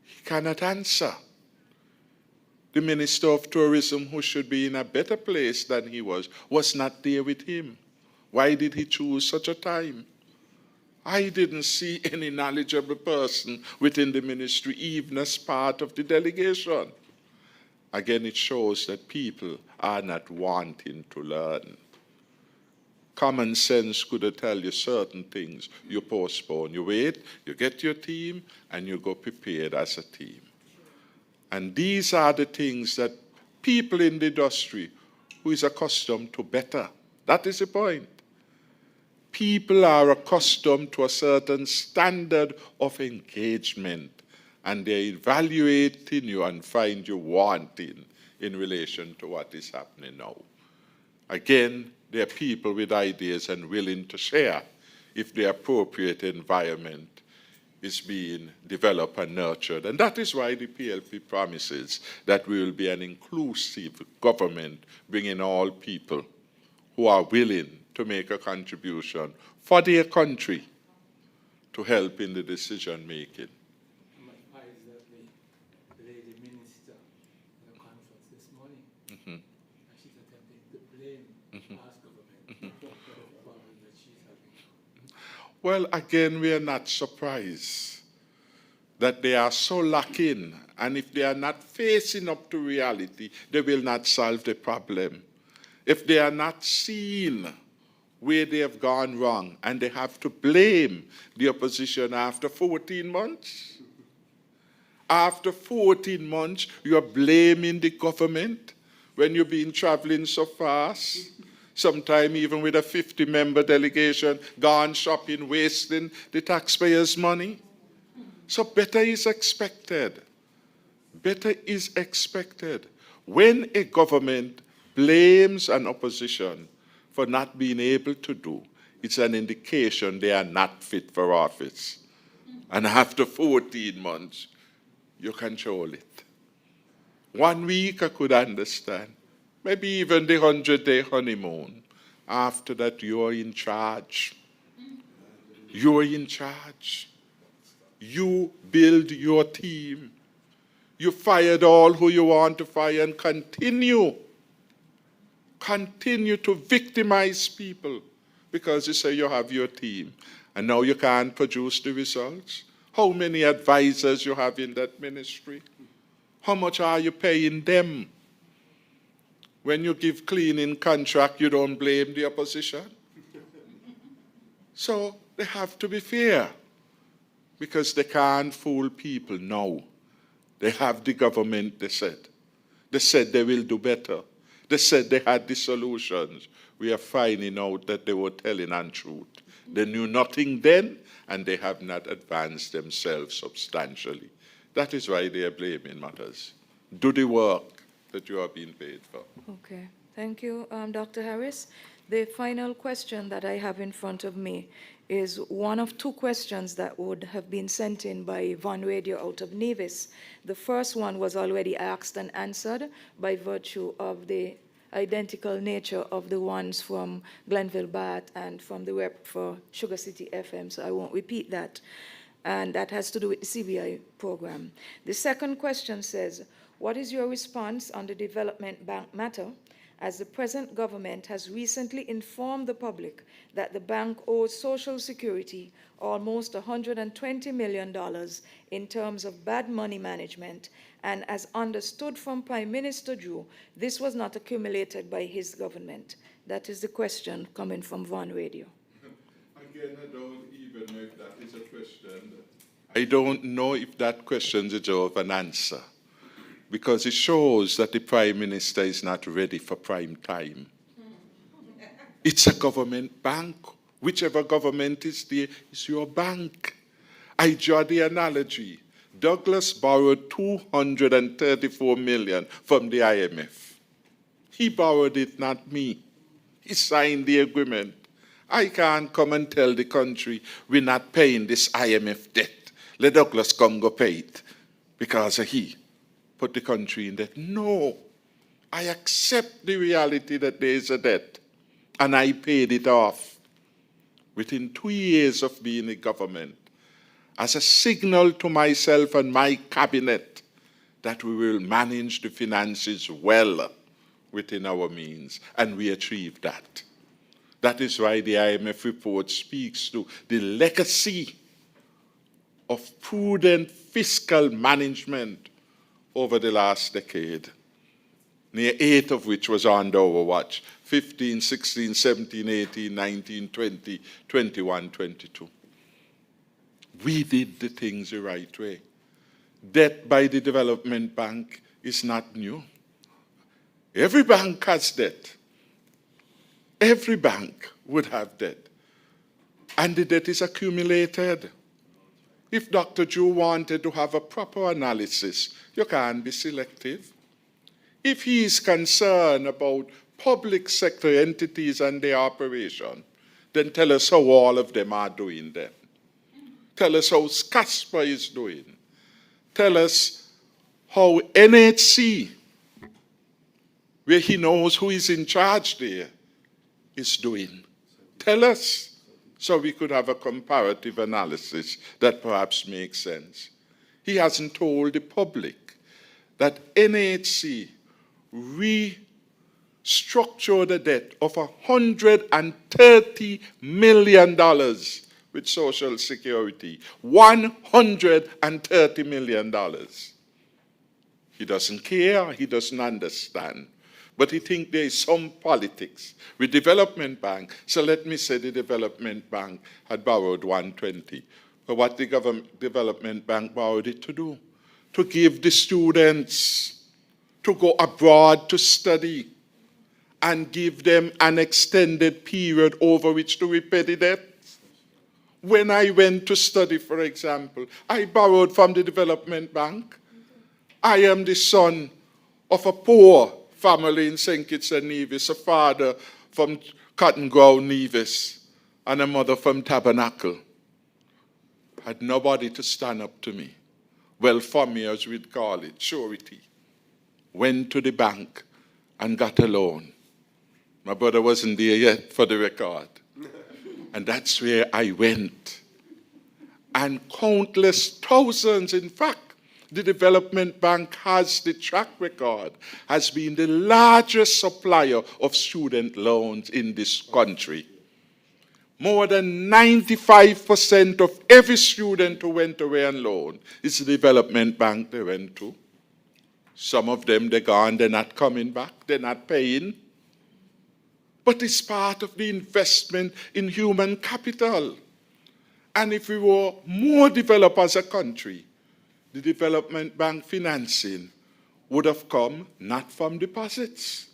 He cannot answer. The Minister of Tourism, who should be in a better place than he was not there with him. Why did he choose such a time? I didn't see any knowledgeable person within the ministry, even as part of the delegation. Again, it shows that people are not wanting to learn. Common sense could tell you certain things. You postpone, you wait, you get your team, and you go prepared as a team. And these are the things that people in the industry who is accustomed to better. That is the point. People are accustomed to a certain standard of engagement, and they're evaluating you and find you wanting in relation to what is happening now. Again, there are people with ideas and willing to share if the appropriate environment is being developed and nurtured. And that is why the PLP promises that we will be an inclusive government, bringing all people who are willing to make a contribution for their country to help in the decision making. I'm advised that the lady minister in the conference this morning, and she's attempting to blame past government for the problems that she's having. Well, again, we are not surprised that they are so locked in, and if they are not facing up to reality, they will not solve the problem. If they are not seeing where they have gone wrong, and they have to blame the opposition after 14 months. After 14 months, you are blaming the government when you've been traveling so fast, sometime even with a 50-member delegation, gone shopping, wasting the taxpayers' money. So better is expected. Better is expected. When a government blames an opposition for not being able to do, it's an indication they are not fit for office. And after 14 months, you control it. 1 week I could understand. Maybe even the 100-day honeymoon. After that, you're in charge. You're in charge. You build your team. You fired all who you want to fire and continue to victimize people because you say you have your team and now you can't produce the results. How many advisors you have in that ministry? How much are you paying them? When you give cleaning contract, you don't blame the opposition. So they have to be fair because they can't fool people now. They have the government, they said. They said they will do better. They said they had the solutions. We are finding out that they were telling untruth. They knew nothing then, and they have not advanced themselves substantially. That is why they are blaming matters. Do the work that you are being paid for. Okay, thank you, Dr. Harris. The final question that I have in front of me is one of two questions that would have been sent in by Von Radio out of Nevis. The first one was already asked and answered by virtue of the identical nature of the ones from Glenville Bath and from the rep for Sugar City FM, so I won't repeat that. And that has to do with the CBI program. The second question says, what is your response on the development bank matter, as the present government has recently informed the public that the bank owes Social Security almost $120 million in terms of bad money management, and as understood from Prime Minister Drew, this was not accumulated by his government? That is the question coming from Von Radio. Again, I don't even know if that is a question. I don't know if that question deserves an answer, because it shows that the Prime Minister is not ready for prime time. It's a government bank. Whichever government is there, it's your bank. I draw the analogy. Douglas borrowed $234 million from the IMF. He borrowed it, not me. He signed the agreement. I can't come and tell the country we're not paying this IMF debt. Let Douglas come go pay it because he put the country in debt. No, I accept the reality that there is a debt, and I paid it off within 2 years of being in government as a signal to myself and my cabinet that we will manage the finances well within our means, and we achieved that. That is why the IMF report speaks to the legacy of prudent fiscal management over the last decade, near 8 of which was under our watch: 15, 16, 17, 18, 19, 20, 21, 22. We did the things the right way. Debt by the Development Bank is not new. Every bank has debt. Every bank would have debt. And the debt is accumulated. If Dr. Drew wanted to have a proper analysis, you can't be selective. If he is concerned about public sector entities and their operation, then tell us how all of them are doing them. Tell us how Casper is doing. Tell us how NHC, where he knows who is in charge there, is doing. Tell us, so we could have a comparative analysis that perhaps makes sense. He hasn't told the public that NHC restructured a debt of $130 million with Social Security. $130 million. He doesn't care, he doesn't understand. But he thinks there is some politics with Development Bank. So let me say the Development Bank had borrowed 120. But what the Development Bank borrowed it to do? To give the students to go abroad to study and give them an extended period over which to repay the debt. When I went to study, for example, I borrowed from the Development Bank. I am the son of a poor family in St. Kitts and Nevis, a father from Cotton Ground, Nevis, and a mother from Tabernacle. Had nobody to stand up to me. well, for me, as we'd call it, surety, went to the bank and got a loan. My brother wasn't there yet, for the record. And that's where I went. And countless thousands, in fact, the Development Bank has the track record, has been the largest supplier of student loans in this country. More than 95% of every student who went away on loan is the Development Bank they went to. Some of them, they're gone, they're not coming back, they're not paying. But it's part of the investment in human capital. And if we were more developed as a country, the Development Bank financing would have come not from deposits.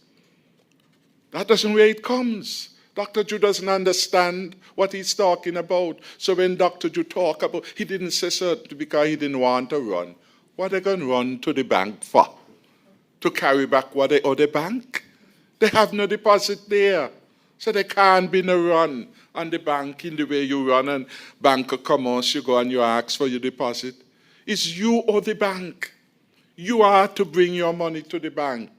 That isn't where it comes. Dr. Ju doesn't understand what he's talking about. So when Dr. Ju talk about, he didn't say certainty because he didn't want to run. What are they going to run to the bank for? To carry back what they owe the bank? They have no deposit there. So there can't be no run on the bank in the way you run and bank commerce, you go and you ask for your deposit. It's you or the bank. You are to bring your money to the bank.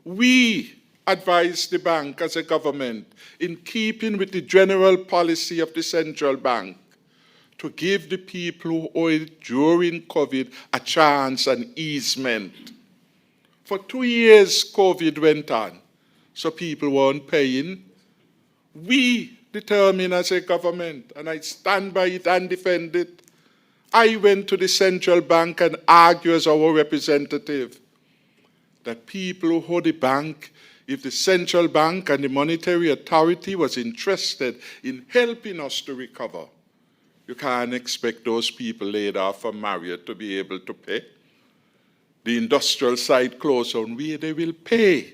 We advise the bank as a government, in keeping with the general policy of the central bank, to give the people who owe it during COVID a chance and easement. For 2 years, COVID went on, so people weren't paying. We determine as a government, and I stand by it and defend it. I went to the central bank and argued as our representative that people who owe the bank, if the central bank and the monetary authority was interested in helping us to recover, you can't expect those people laid off from Marriott to be able to pay. The industrial side closed on where they will pay.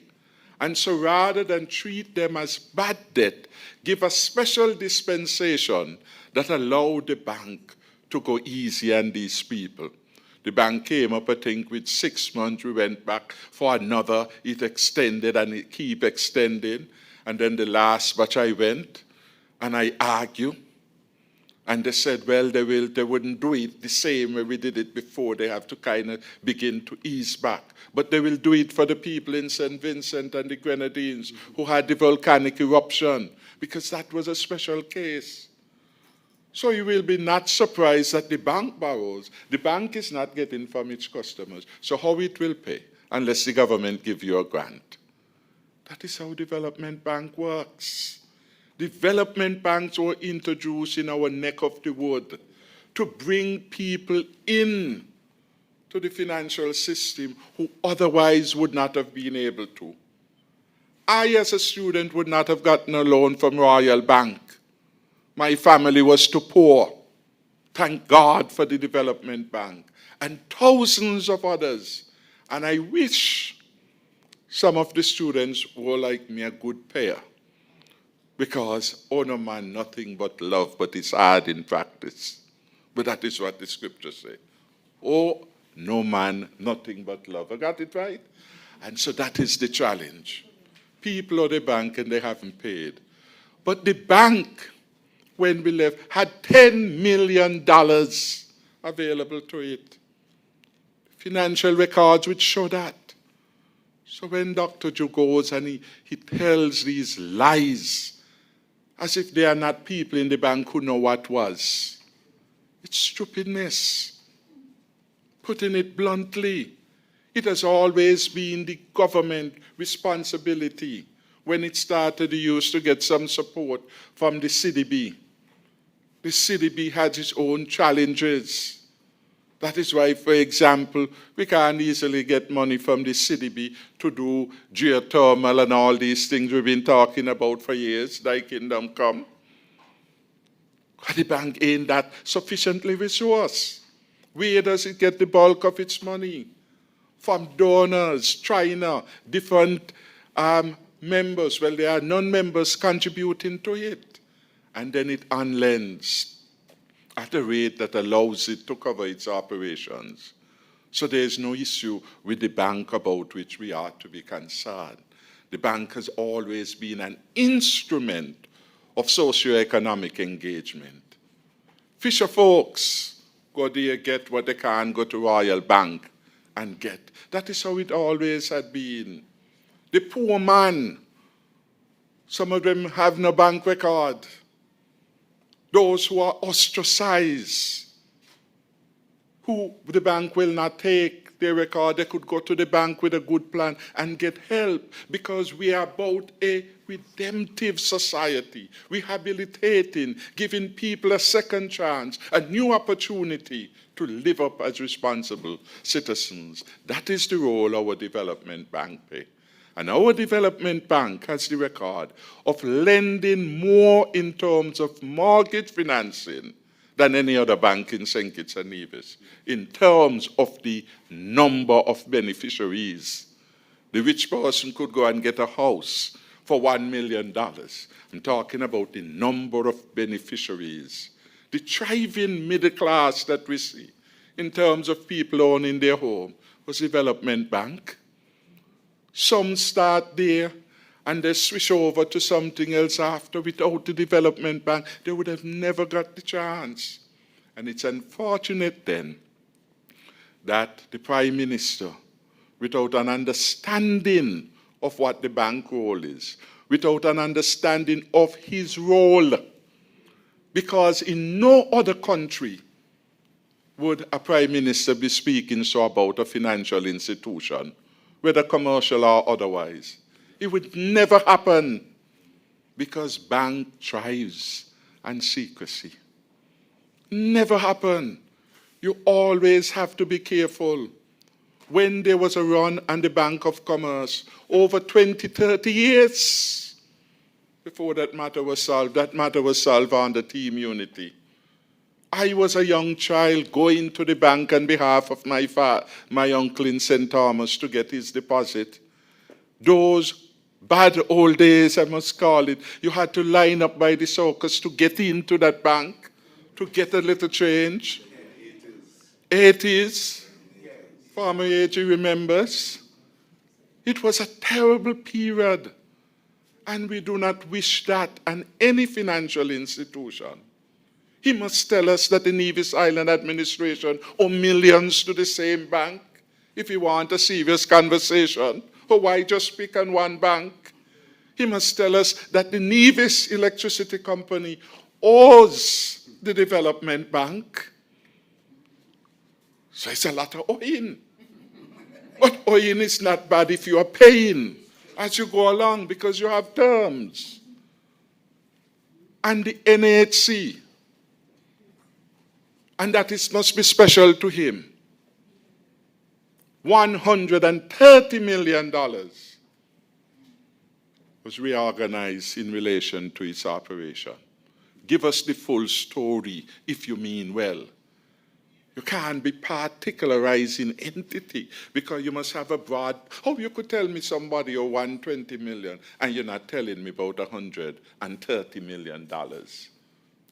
And so rather than treat them as bad debt, give a special dispensation that allowed the bank to go easy on these people. The bank came up, I think, with 6 months. We went back for another. It extended and it keep extending. And then the last batch I went and I argued. And they said, well, they wouldn't do it the same way we did it before. They have to kind of begin to ease back. But they will do it for the people in St. Vincent and the Grenadines who had the volcanic eruption, because that was a special case. So you will be not surprised that the bank borrows. The bank is not getting from its customers. So how it will pay unless the government give you a grant? That is how development bank works. Development banks were introduced in our neck of the wood to bring people in to the financial system who otherwise would not have been able to. I, as a student, would not have gotten a loan from Royal Bank. My family was too poor. Thank God for the Development Bank and thousands of others. And I wish some of the students were like me, a good payer. Because, oh no man, nothing but love, but it's hard in practice. But that is what the scriptures say. Oh, no man, nothing but love. I got it right? And so that is the challenge. People owe the bank and they haven't paid. But the bank, when we left, had $10 million available to it. Financial records which show that. So when Dr. Ju goes and he tells these lies, as if they are not people in the bank who know what was, it's stupidness. Putting it bluntly, it has always been the government responsibility. When it started, they used to get some support from the CDB. The CDB has its own challenges. That is why, for example, we can't easily get money from the CDB to do geothermal and all these things we've been talking about for years, thy kingdom come. But the bank ain't that sufficiently resourced. Where does it get the bulk of its money? From donors, China, different members. Well, there are non-members contributing to it. And then it unlends at a rate that allows it to cover its operations. So there is no issue with the bank about which we are to be concerned. The bank has always been an instrument of socioeconomic engagement. Fisher folks go there, get what they can, go to Royal Bank and get. That is how it always had been. The poor man, some of them have no bank record. Those who are ostracized, who the bank will not take their record, they could go to the bank with a good plan and get help, because we are about a redemptive society, rehabilitating, giving people a second chance, a new opportunity to live up as responsible citizens. That is the role our development bank plays. And our development bank has the record of lending more in terms of mortgage financing than any other bank in St. Kitts and Nevis, in terms of the number of beneficiaries. The rich person could go and get a house for $1 million. I'm talking about the number of beneficiaries. The thriving middle class that we see in terms of people owning their home was Development Bank. Some start there and they switch over to something else after. Without the Development Bank, they would have never got the chance. And it's unfortunate then that the Prime Minister, without an understanding of what the bank role is, without an understanding of his role, because in no other country would a Prime Minister be speaking so about a financial institution, whether commercial or otherwise. It would never happen, because bank thrives on secrecy. Never happen. You always have to be careful. When there was a run on the Bank of Commerce, over 20, 30 years before that matter was solved under Team Unity. I was a young child going to the bank on behalf of my uncle in St. Thomas to get his deposit. Those bad old days, I must call it. You had to line up by the circus to get into that bank, to get a little change. 80s. Farmer A.G. remembers. It was a terrible period, and we do not wish that on any financial institution. He must tell us that the Nevis Island administration owe millions to the same bank if you want a serious conversation. Or why just pick on one bank? He must tell us that the Nevis Electricity Company owes the Development Bank. So it's a lot of owing. But owing is not bad if you are paying as you go along, because you have terms. And the NHC, and that must be special to him, $130 million was reorganized in relation to its operation. Give us the full story if you mean well. You can't be particularizing entity, because you must have a broad. Oh, you could tell me somebody owed $120 million, and you're not telling me about $130 million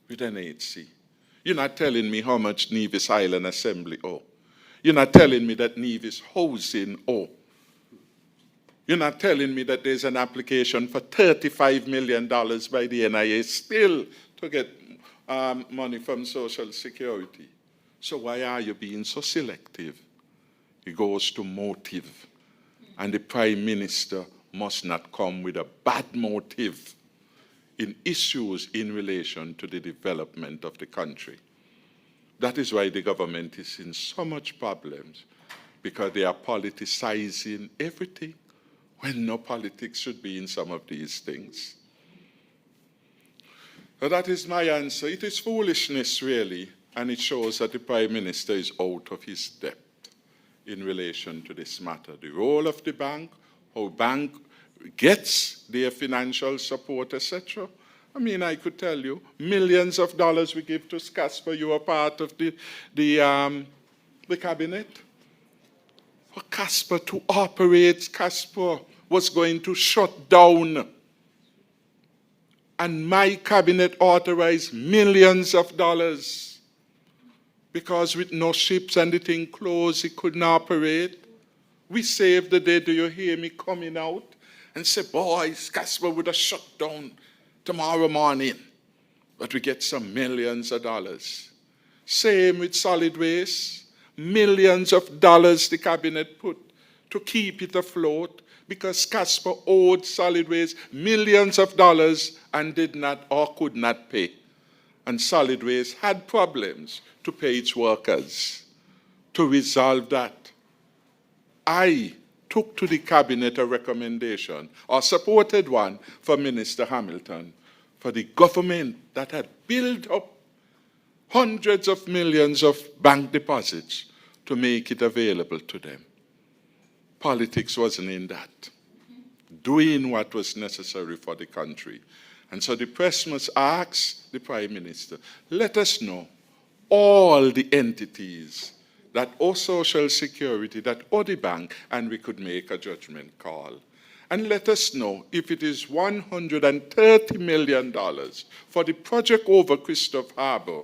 with NHC. You're not telling me how much Nevis Island Assembly owe. You're not telling me that Nevis Housing owe. You're not telling me that there's an application for $35 million by the NIA still to get money from Social Security. So why are you being so selective? It goes to motive. And the Prime Minister must not come with a bad motive in issues in relation to the development of the country. That is why the government is in so much problems, because they are politicizing everything when no politics should be in some of these things. So that is my answer. It is foolishness, really, and it shows that the Prime Minister is out of his depth in relation to this matter. The role of the bank, how bank gets their financial support, etc. I mean, I could tell you, millions of dollars we give to Casper. You are part of the cabinet. For Casper to operate, Casper was going to shut down. And my cabinet authorized millions of dollars, because with no ships and the thing closed, it couldn't operate. We saved the day. Do you hear me coming out and say, boys, Casper would have shut down tomorrow morning, but we get some millions of dollars. Same with solid waste. Millions of dollars the cabinet put to keep it afloat because Casper owed solid waste millions of dollars and did not or could not pay. And solid waste had problems to pay its workers. To resolve that, I took to the cabinet a recommendation or supported one for Minister Hamilton for the government that had built up hundreds of millions of bank deposits to make it available to them. Politics wasn't in that. Doing what was necessary for the country. And so the press must ask the Prime Minister, let us know all the entities that owe Social Security, that owe the bank, and we could make a judgment call. And let us know if it is $130 million for the project over Christoph Harbour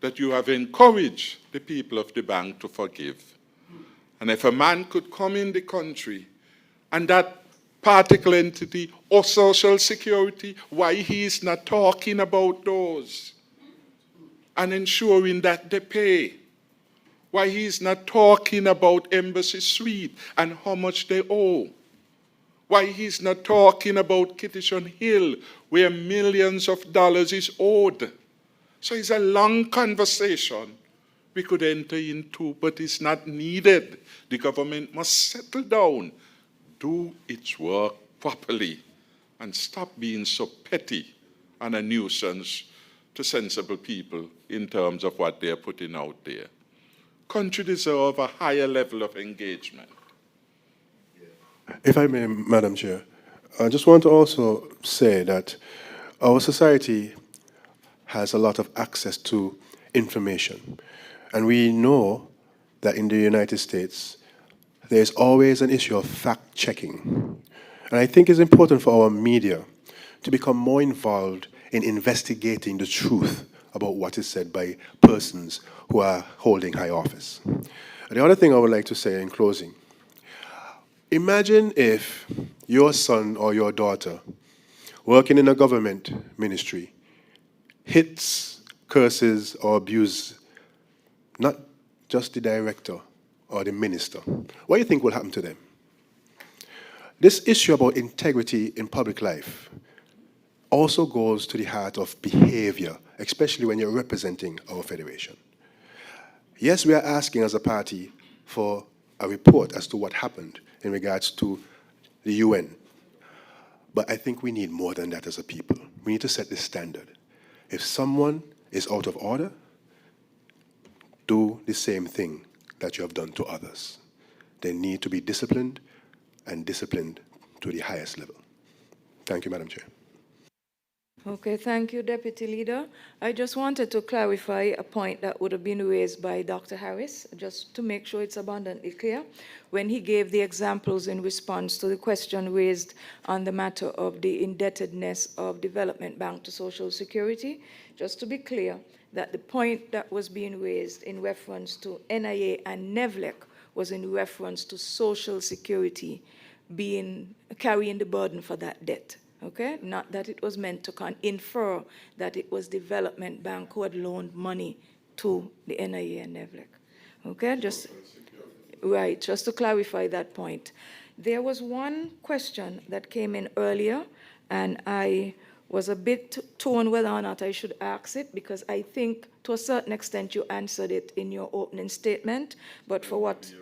that you have encouraged the people of the bank to forgive. And if a man could come in the country and that particular entity or Social Security, why he is not talking about those and ensuring that they pay? Why he is not talking about Embassy Suite and how much they owe? Why he's not talking about Kittison Hill, where millions of dollars is owed? So it's a long conversation we could enter into, but it's not needed. The government must settle down, do its work properly, and stop being so petty and a nuisance to sensible people in terms of what they're putting out there. Country deserves a higher level of engagement. If I may, Madam Chair, I just want to also say that our society has a lot of access to information. And we know that in the United States, there's always an issue of fact-checking. And I think it's important for our media to become more involved in investigating the truth about what is said by persons who are holding high office. The other thing I would like to say in closing, imagine if your son or your daughter working in a government ministry hits, curses, or abuses not just the director or the minister. What do you think will happen to them? This issue about integrity in public life also goes to the heart of behavior, especially when you're representing our federation. Yes, we are asking as a party for a report as to what happened in regards to the UN. But I think we need more than that as a people. We need to set the standard. If someone is out of order, do the same thing that you have done to others. They need to be disciplined and disciplined to the highest level. Thank you, Madam Chair. Okay, thank you, Deputy Leader. I just wanted to clarify a point that would have been raised by Dr. Harris, just to make sure it's abundantly clear, when he gave the examples in response to the question raised on the matter of the indebtedness of Development Bank to Social Security. Just to be clear, that the point that was being raised in reference to NIA and NEVLEC was in reference to Social Security carrying the burden for that debt. Okay, not that it was meant to infer that it was Development Bank who had loaned money to the NIA and NEVLEC. Okay, just to clarify that point. There was one question that came in earlier, and I was a bit torn whether or not I should ask it, because I think to a certain extent you answered it in your opening statement, but for what?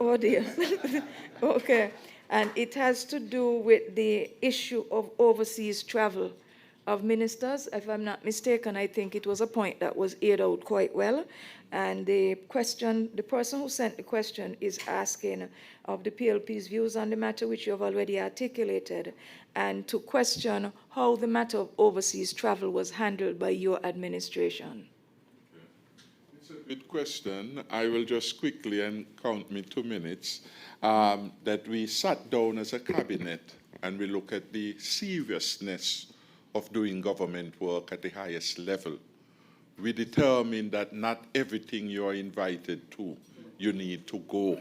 Oh dear. Okay. And it has to do with the issue of overseas travel of ministers. If I'm not mistaken, I think it was a point that was aired out quite well. And the person who sent the question is asking of the PLP's views on the matter, which you have already articulated, and to question how the matter of overseas travel was handled by your administration. It's a good question. I will just quickly, and count me 2 minutes, that we sat down as a cabinet and we look at the seriousness of doing government work at the highest level. We determined that not everything you are invited to, you need to go.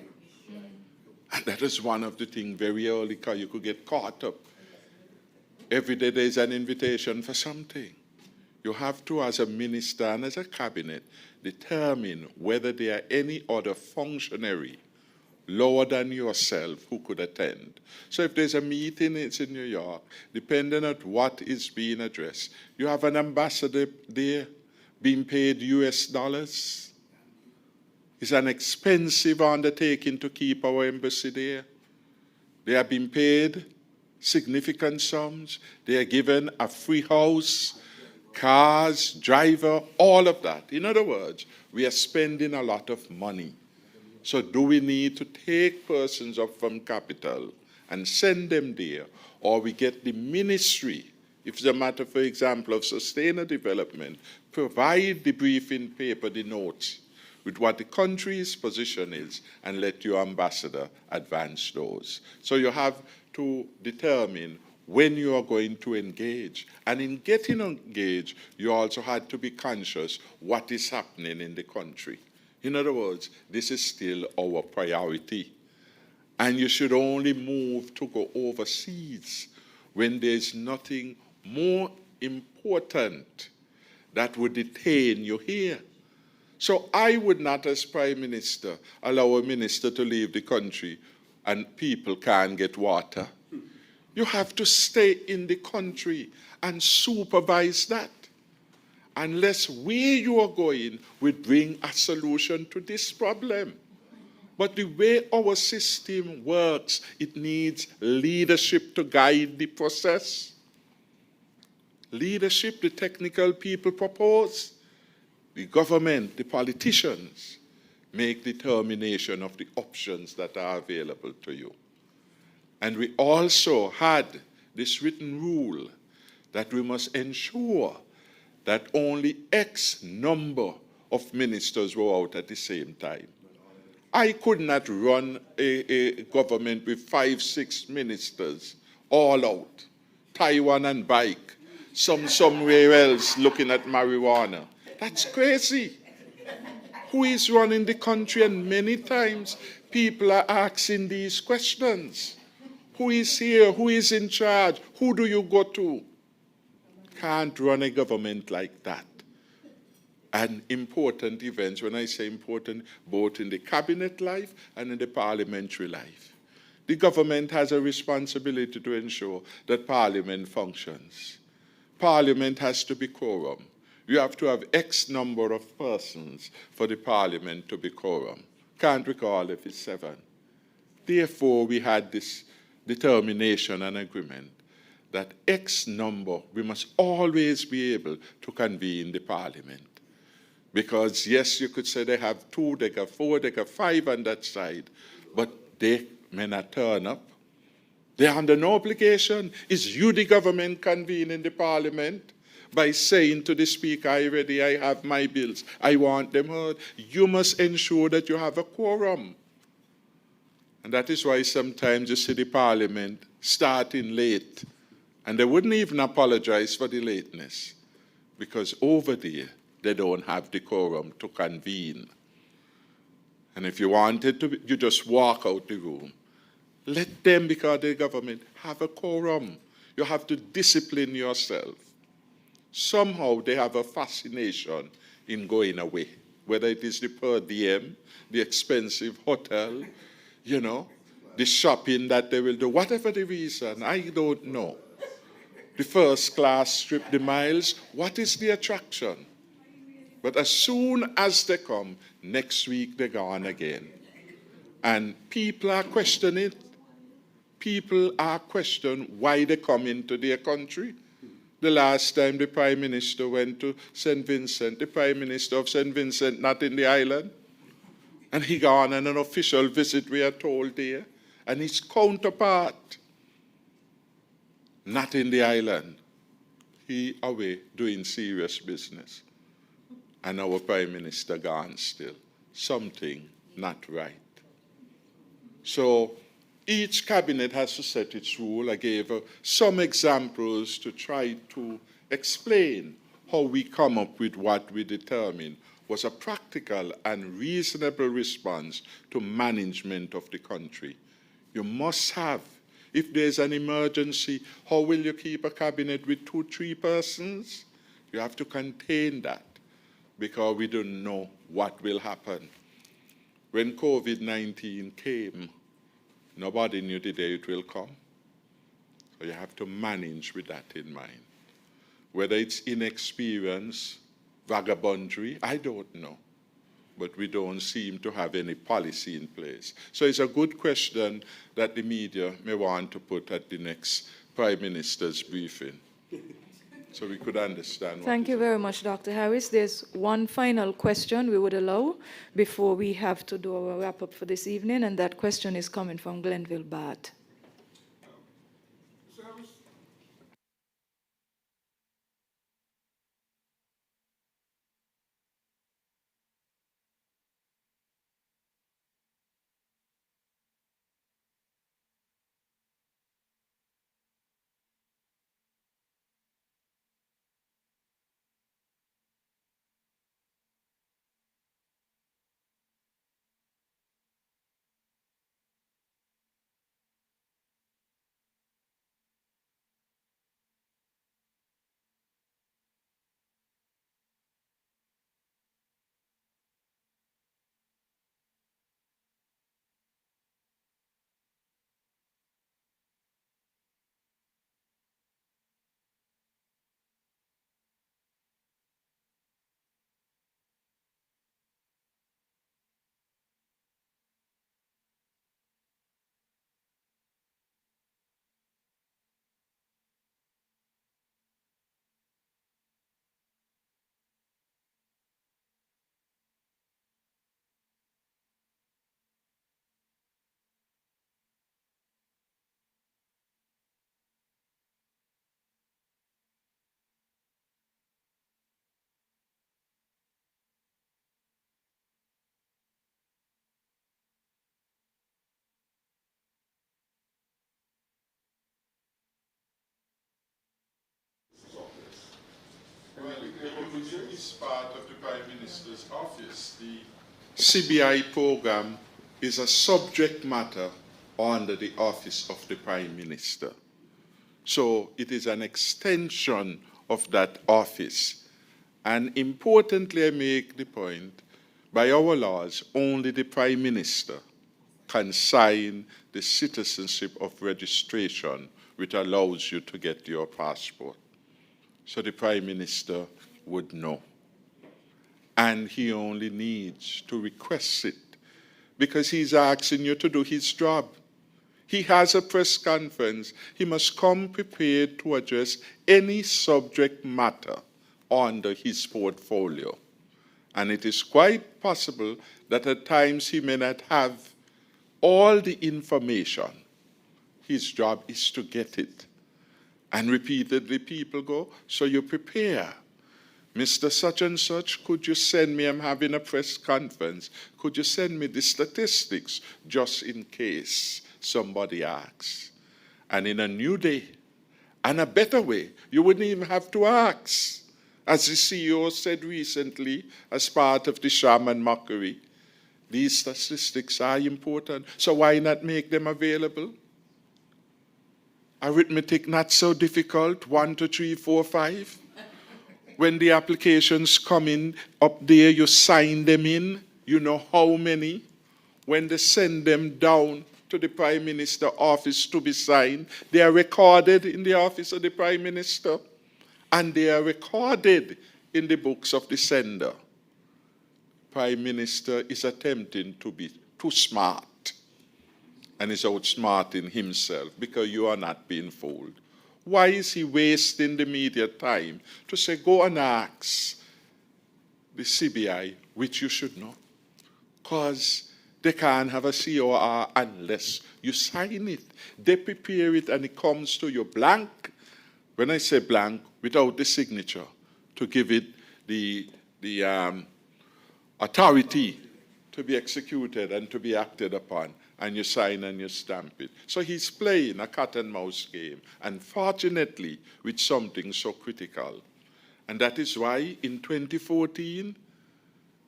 And that is one of the things very early, because you could get caught up. Every day there's an invitation for something. you have to, as a minister and as a cabinet, determine whether there are any other functionary lower than yourself who could attend. So if there's a meeting, it's in New York, depending on what is being addressed, you have an ambassador there being paid US dollars. It's an expensive undertaking to keep our embassy there. They are being paid significant sums. They are given a free house, cars, driver, all of that. In other words, we are spending a lot of money. So do we need to take persons up from capital and send them there, or we get the ministry, if it's a matter, for example, of sustainable development, provide the briefing paper, the notes, with what the country's position is, and let your ambassador advance those. So you have to determine when you are going to engage. And in getting engaged, you also had to be conscious what is happening in the country. In other words, this is still our priority. And you should only move to go overseas when there's nothing more important that would detain you here. So I would not, as Prime Minister, allow a minister to leave the country and people can't get water. You have to stay in the country and supervise that. Unless where you are going will bring a solution to this problem. But the way our system works, it needs leadership to guide the process. Leadership, the technical people propose. The government, the politicians, make determination of the options that are available to you. And we also had this written rule that we must ensure that only X number of ministers were out at the same time. I could not run a government with 5, 6 ministers all out, Taiwan and bike, some somewhere else looking at marijuana. That's crazy. Who is running the country? And many times people are asking these questions. Who is here? Who is in charge? Who do you go to? Can't run a government like that. And important events, when I say important, both in the cabinet life and in the parliamentary life. The government has a responsibility to ensure that parliament functions. Parliament has to be quorum. You have to have X number of persons for the parliament to be quorum. Can't recall if it's 7. Therefore, we had this determination and agreement that X number, we must always be able to convene the parliament. Because yes, you could say they have 2, they got 4, they got 5 on that side, but they may not turn up. They're under no obligation. Is you, the government, convening the parliament by saying to the speaker, I have my bills, I want them heard. You must ensure that you have a quorum. And that is why sometimes you see the parliament starting late, and they wouldn't even apologize for the lateness, because over there, they don't have the quorum to convene. And if you wanted to, you just walk out the room. Let them, because the government, have a quorum. You have to discipline yourself. Somehow they have a fascination in going away, whether it is the per diem, the expensive hotel, you know, the shopping that they will do, whatever the reason, I don't know. The first class trip, the miles, what is the attraction? But as soon as they come, next week they're gone again. And people are questioning it. People are questioning why they come into their country. The last time the Prime Minister went to St. Vincent, the Prime Minister of St. Vincent not in the island, and he gone on an official visit, we are told there, and his counterpart not in the island. He away doing serious business. And our Prime Minister gone still. Something not right. So each cabinet has to set its rule. I gave some examples to try to explain how we come up with what we determine was a practical and reasonable response to management of the country. You must have, if there's an emergency, how will you keep a cabinet with 2, 3 persons? You have to contain that because we don't know what will happen. When COVID-19 came, nobody knew the day it will come. So you have to manage with that in mind. Whether it's inexperience, vagabondry, I don't know. But we don't seem to have any policy in place. So it's a good question that the media may want to put at the next Prime Minister's briefing. So we could understand. Thank you very much, Dr. Harris. There's one final question we would allow before we have to do our wrap-up for this evening, and that question is coming from Glenville Bart. Well, it's part of the Prime Minister's office. The CBI program is a subject matter under the office of the Prime Minister. So it is an extension of that office. And importantly, I make the point, by our laws, only the Prime Minister can sign the citizenship of registration, which allows you to get your passport. So the Prime Minister would know. And he only needs to request it because he's asking you to do his job. He has a press conference. He must come prepared to address any subject matter under his portfolio. And it is quite possible that at times he may not have all the information. His job is to get it. And repeatedly people go, so you prepare. Mr. Such and such, could you send me, I'm having a press conference, could you send me the statistics just in case somebody asks? And in a new day and a better way, you wouldn't even have to ask. As the CEO said recently, as part of the sham and mockery, these statistics are important, so why not make them available? Arithmetic not so difficult, 1, 2, 3, 4, 5. When the applications come in up there, you sign them in, you know how many. When they send them down to the Prime Minister office to be signed, they are recorded in the office of the Prime Minister, and they are recorded in the books of the sender. Prime Minister is attempting to be too smart, and is outsmarting himself because you are not being fooled. Why is he wasting the media time to say, go and ask the CBI, which you should know? Because they can't have a COR unless you sign it. They prepare it and it comes to you blank. When I say blank, without the signature, to give it the authority to be executed and to be acted upon. And you sign and you stamp it. So he's playing a cat and mouse game, unfortunately, with something so critical. And that is why in 2014,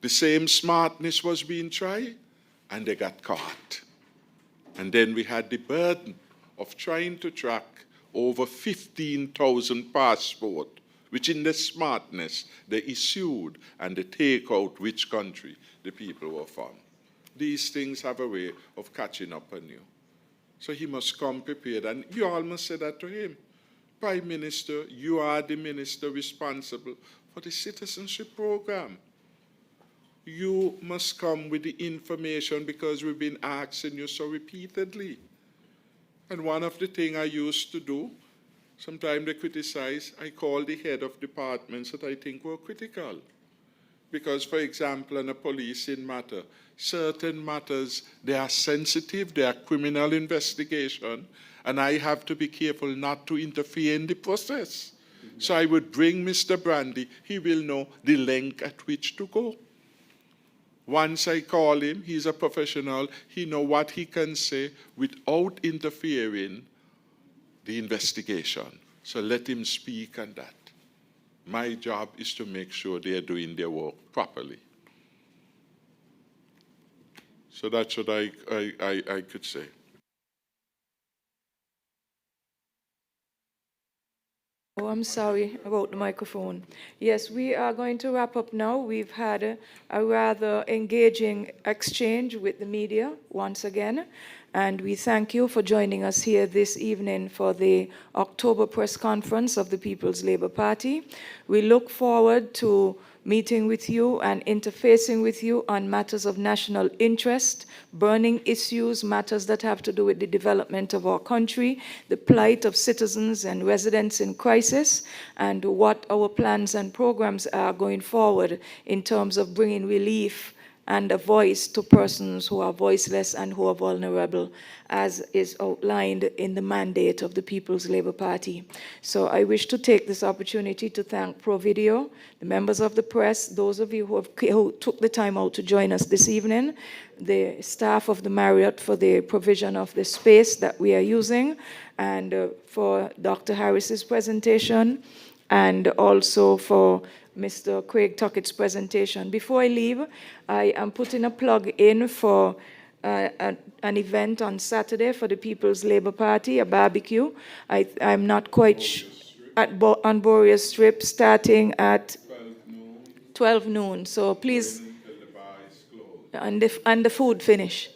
the same smartness was being tried, and they got caught. And then we had the burden of trying to track over 15,000 passports which in the smartness they issued and they take out which country the people were from. These things have a way of catching up on you. So he must come prepared, and you all must say that to him. Prime Minister, you are the minister responsible for the citizenship program. You must come with the information because we've been asking you so repeatedly. And one of the things I used to do, sometimes they criticize, I call the head of departments that I think were critical. Because, for example, in a policing matter, certain matters, they are sensitive, they are criminal investigation, and I have to be careful not to interfere in the process. So I would bring Mr. Brandy, he will know the length at which to go. Once I call him, he's a professional, he knows what he can say without interfering the investigation. So let him speak on that. My job is to make sure they are doing their work properly. So that's what I could say. Oh, I'm sorry about the microphone. Yes, we are going to wrap up now. We've had a rather engaging exchange with the media once again, and we thank you for joining us here this evening for the October press conference of the People's Labour Party. We look forward to meeting with you and interfacing with you on matters of national interest, burning issues, matters that have to do with the development of our country, the plight of citizens and residents in crisis, and what our plans and programs are going forward in terms of bringing relief and a voice to persons who are voiceless and who are vulnerable, as is outlined in the mandate of the People's Labour Party. So I wish to take this opportunity to thank ProVideo, the members of the press, those of you who took the time out to join us this evening, the staff of the Marriott for the provision of the space that we are using, and for Dr. Harris's presentation, and also for Mr. Craig Tuckett's presentation. Before I leave, I am putting a plug in for an event on Saturday for the People's Labour Party, a barbecue. I'm not quite on Boreas Strip, starting at 12 noon. So please, and the food finish.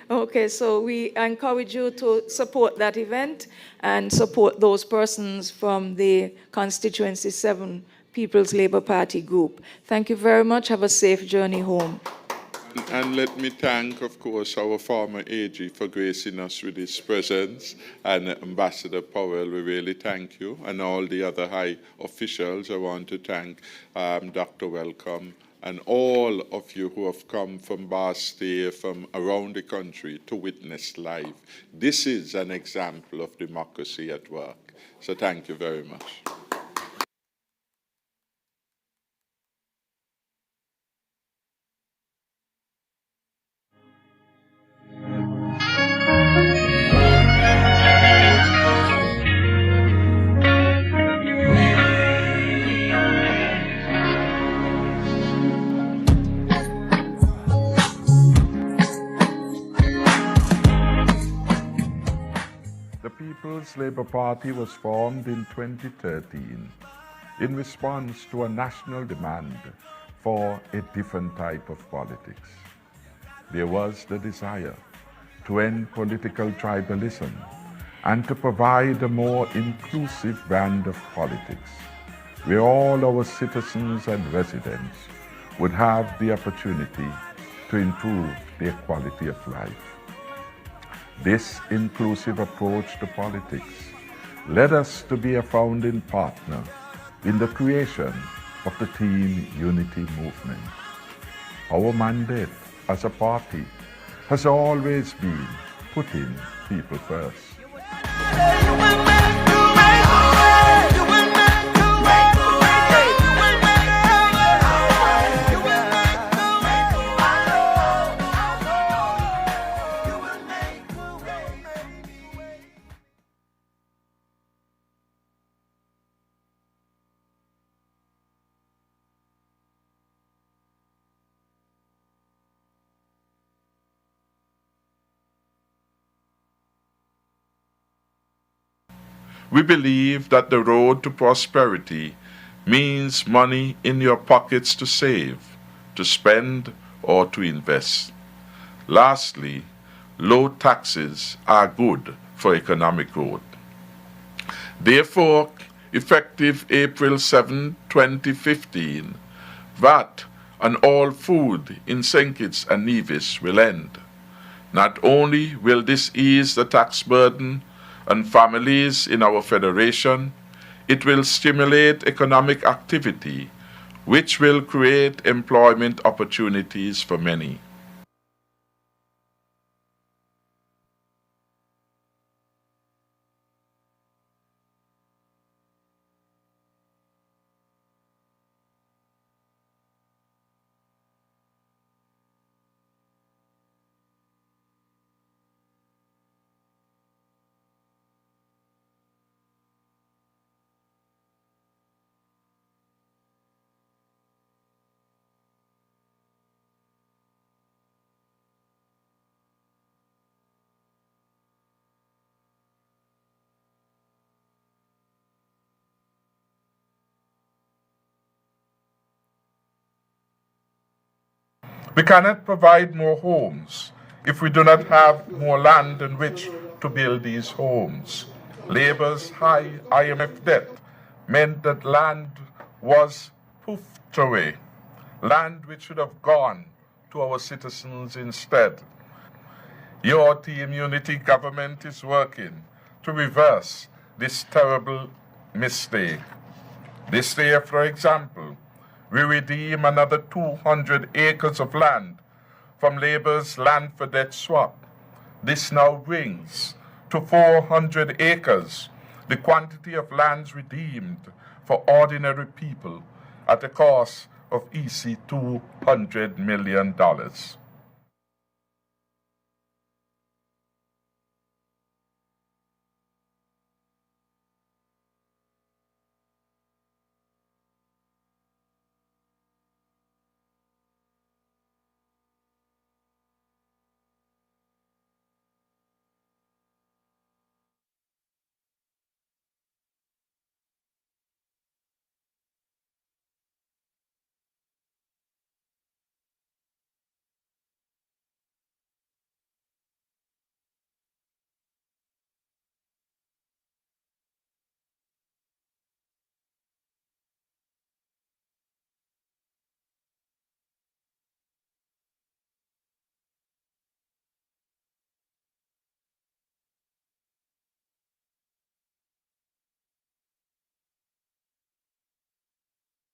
Okay, so we encourage you to support that event and support those persons from the Constituency 7 People's Labour Party group. Thank you very much. Have a safe journey home. And let me thank, of course, our former AG for gracing us with his presence, and Ambassador Powell, we really thank you, and all the other high officials. I want to thank Dr. Welcome, and all of you who have come from Bastille, from around the country to witness live. This is an example of democracy at work. So thank you very much. The People's Labour Party was formed in 2013 in response to a national demand for a different type of politics. There was the desire to end political tribalism and to provide a more inclusive brand of politics, where all our citizens and residents would have the opportunity to improve their quality of life. This inclusive approach to politics led us to be a founding partner in the creation of the Team Unity movement. Our mandate as a party has always been putting people first. We believe that the road to prosperity means money in your pockets to save, to spend, or to invest. Lastly, low taxes are good for economic growth. Therefore, effective April 7, 2015, VAT on all food in St. Kitts and Nevis will end. Not only will this ease the tax burden on families in our federation, it will stimulate economic activity, which will create employment opportunities for many. We cannot provide more homes if we do not have more land on which to build these homes. Labor's high IMF debt meant that land was poofed away, land which should have gone to our citizens instead. Your team unity government is working to reverse this terrible mistake. This year, for example, we redeem another 200 acres of land from Labor's land for debt swap. This now brings to 400 acres the quantity of lands redeemed for ordinary people at a cost of EC $200 million.